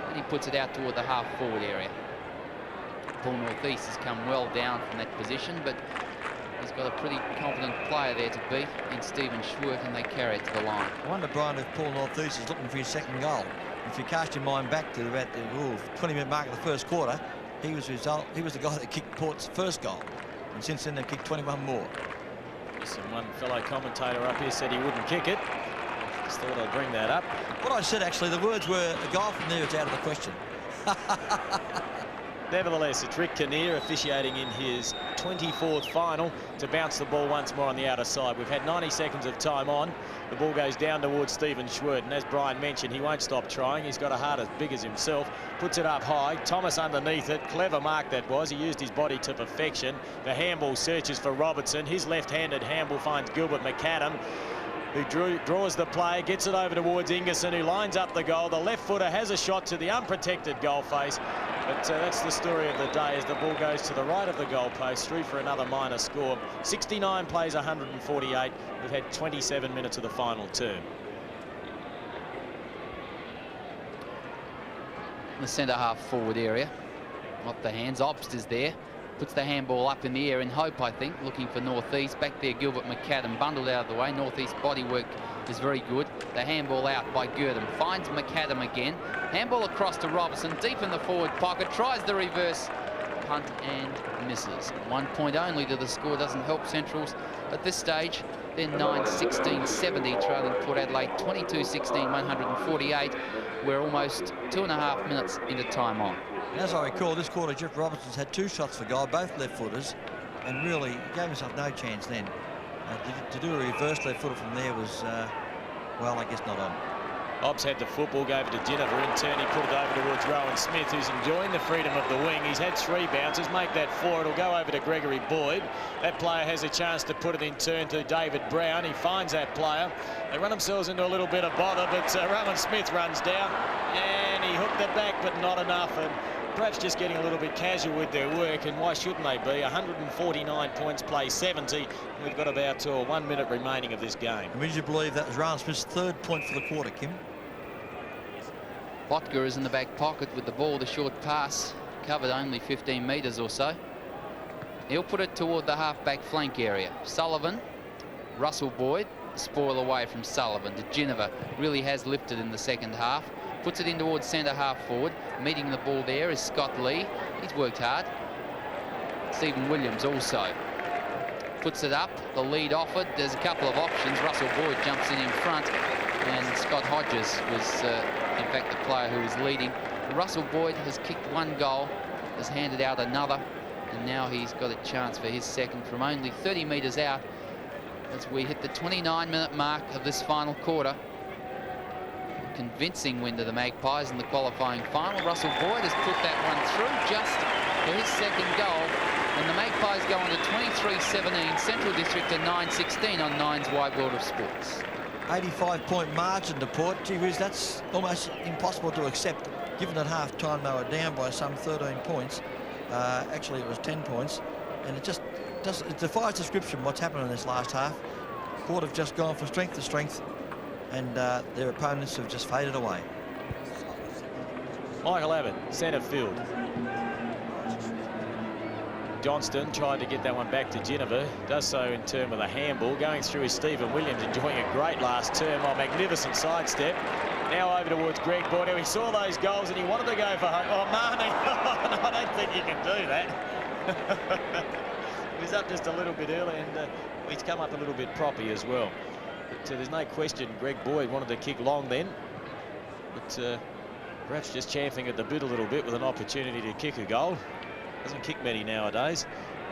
[SPEAKER 3] And he puts it out toward the half forward area. Paul Northeast has come well down from that position, but he's got a pretty confident player there to beat in Stephen Schwert, and they carry it to the line.
[SPEAKER 2] I wonder, Brian, if Paul Northeast is looking for his second goal. If you cast your mind back to about the 20-minute mark of the first quarter, he was the guy that kicked Port's first goal. And since then, they've kicked 21 more.
[SPEAKER 1] Listen, one fellow commentator up here said he wouldn't kick it. Just thought I'd bring that up.
[SPEAKER 2] What I said, actually, the words were, a goal from there is out of the question.
[SPEAKER 1] Nevertheless, it's Rick Kinnear officiating in his 24th final to bounce the ball once more on the outer side. We've had 90 seconds of time on. The ball goes down towards Stephen Schwert, and as Brian mentioned, he won't stop trying. He's got a heart as big as himself. Puts it up high. Thomas underneath it. Clever mark that was. He used his body to perfection. The handball searches for Robertson. His left-handed handball finds Gilbert McAdam, who draws the play, gets it over towards Ingerson, who lines up the goal. The left footer has a shot to the unprotected goal face. But that's the story of the day as the ball goes to the right of the goal post, through for another minor score. 69 plays 148. We've had 27 minutes of the final term.
[SPEAKER 3] The centre half forward area. Off the hands. Obst is there. Puts the handball up in the air in hope, I think, looking for Northeast. Back there, Gilbert McAdam bundled out of the way. Northeast bodywork is very good. The handball out by Gurdon. Finds McAdam again. Handball across to Robertson, deep in the forward pocket. Tries the reverse punt and misses. 1 point only to the score. Doesn't help Centrals at this stage. Then 9-16-70, trailing Port Adelaide 22-16, 148. We're almost 2.5 minutes into time on.
[SPEAKER 2] As I recall, this quarter, Jeff Robertson's had 2 shots for goal, both left footers, and really gave himself no chance then. To do a reverse left footer from there was, well, I guess not on.
[SPEAKER 1] Hobbs had the football, gave it to Ginniver. In turn, he put it over towards Rowan Smith, who's enjoying the freedom of the wing. He's had 3 bounces, make that 4. It'll go over to Gregory Boyd. That player has a chance to put it in turn to David Brown. He finds that player. They run themselves into a little bit of bother, but Rowan Smith runs down, and he hooked it back, but not enough. And perhaps just getting a little bit casual with their work, and why shouldn't they be? 149 points, play 70. We've got about 1 minute remaining of this game.
[SPEAKER 2] And would you believe that was Rowan Smith's 3rd point for the quarter, Kim?
[SPEAKER 3] Botka is in the back pocket with the ball. The short pass covered only 15 metres or so. He'll put it toward the half-back flank area. Sullivan, Russell Boyd, spoil away from Sullivan to Ginniver. Really has lifted in the second half. Puts it in towards centre half forward. Meeting the ball there is Scott Lee. He's worked hard. Stephen Williams also puts it up. The lead offered. There's a couple of options. Russell Boyd jumps in front, and Scott Hodges was in fact the player who was leading. Russell Boyd has kicked 1 goal, has handed out another, and now he's got a chance for his second from only 30 metres out as we hit the 29-minute mark of this final quarter. A convincing win to the Magpies in the qualifying final. Russell Boyd has put that one through just for his second goal, and the Magpies go on to 23-17, Central District to 9-16 on Nine's Wide World of Sports. 85-point
[SPEAKER 2] margin to Port. Gee whiz, that's almost impossible to accept, given at half-time they were down by some 13 points. Actually, it was 10 points. And it defies description what's happened in this last half. Port have just gone from strength to strength, and their opponents have just faded away.
[SPEAKER 1] Michael Abbott, centre field. Johnston tried to get that one back to Ginniver. Does so in turn with a handball. Going through is Stephen Williams, enjoying a great last term. A magnificent sidestep. Now over towards Greg Boyd. He saw those goals and he wanted to go for home. Oh, Marnie, I don't think you can do that. He was up just a little bit early, and he's come up a little bit proppy as well. But there's no question Greg Boyd wanted to kick long then. But perhaps just champing at the bit a little bit with an opportunity to kick a goal. Doesn't kick many nowadays.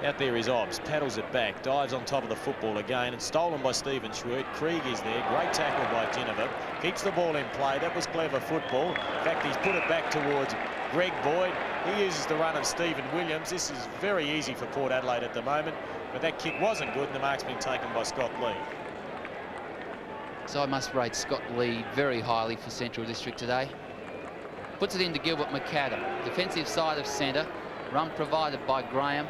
[SPEAKER 1] Out there is Obbs, paddles it back, dives on top of the football again, and stolen by Stephen Schwert. Krieg is there, great tackle by Ginniver. Keeps the ball in play. That was clever football. In fact, he's put it back towards Greg Boyd. He uses the run of Stephen Williams. This is very easy for Port Adelaide at the moment, but that kick wasn't good, and the mark's been taken by Scott Lee.
[SPEAKER 3] So I must rate Scott Lee very highly for Central District today. Puts it into Gilbert McAdam. Defensive side of centre. Run provided by Graham.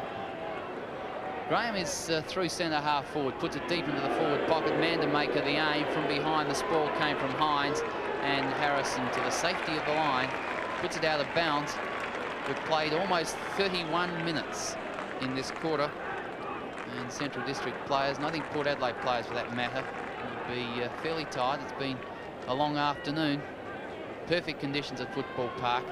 [SPEAKER 3] Graham is through centre half forward. Puts it deep into the forward pocket. Man to make the aim. From behind, the spoil came from Hines. And Harrison to the safety of the line. Puts it out of bounds. We've played almost 31 minutes in this quarter. And Central District players, and I think Port Adelaide players for that matter, will be fairly tired. It's been a long afternoon. Perfect conditions at Football Park.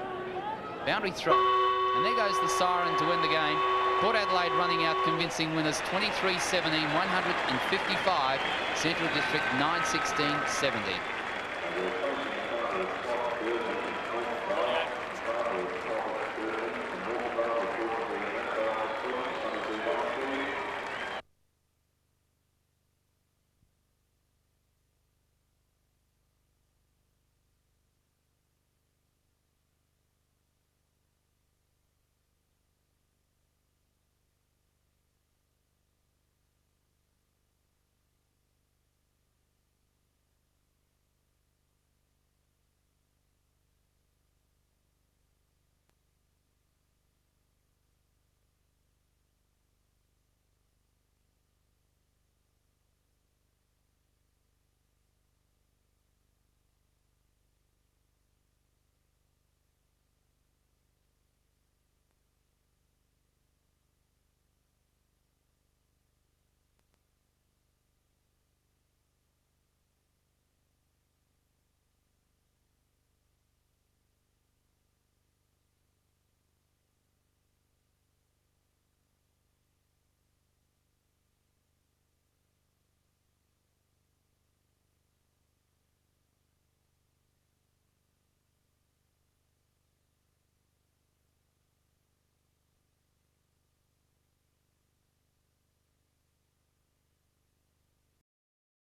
[SPEAKER 3] Boundary throw. And there goes the siren to win the game. Port Adelaide running out convincing winners 23-17, 155. Central District 9-16, 70.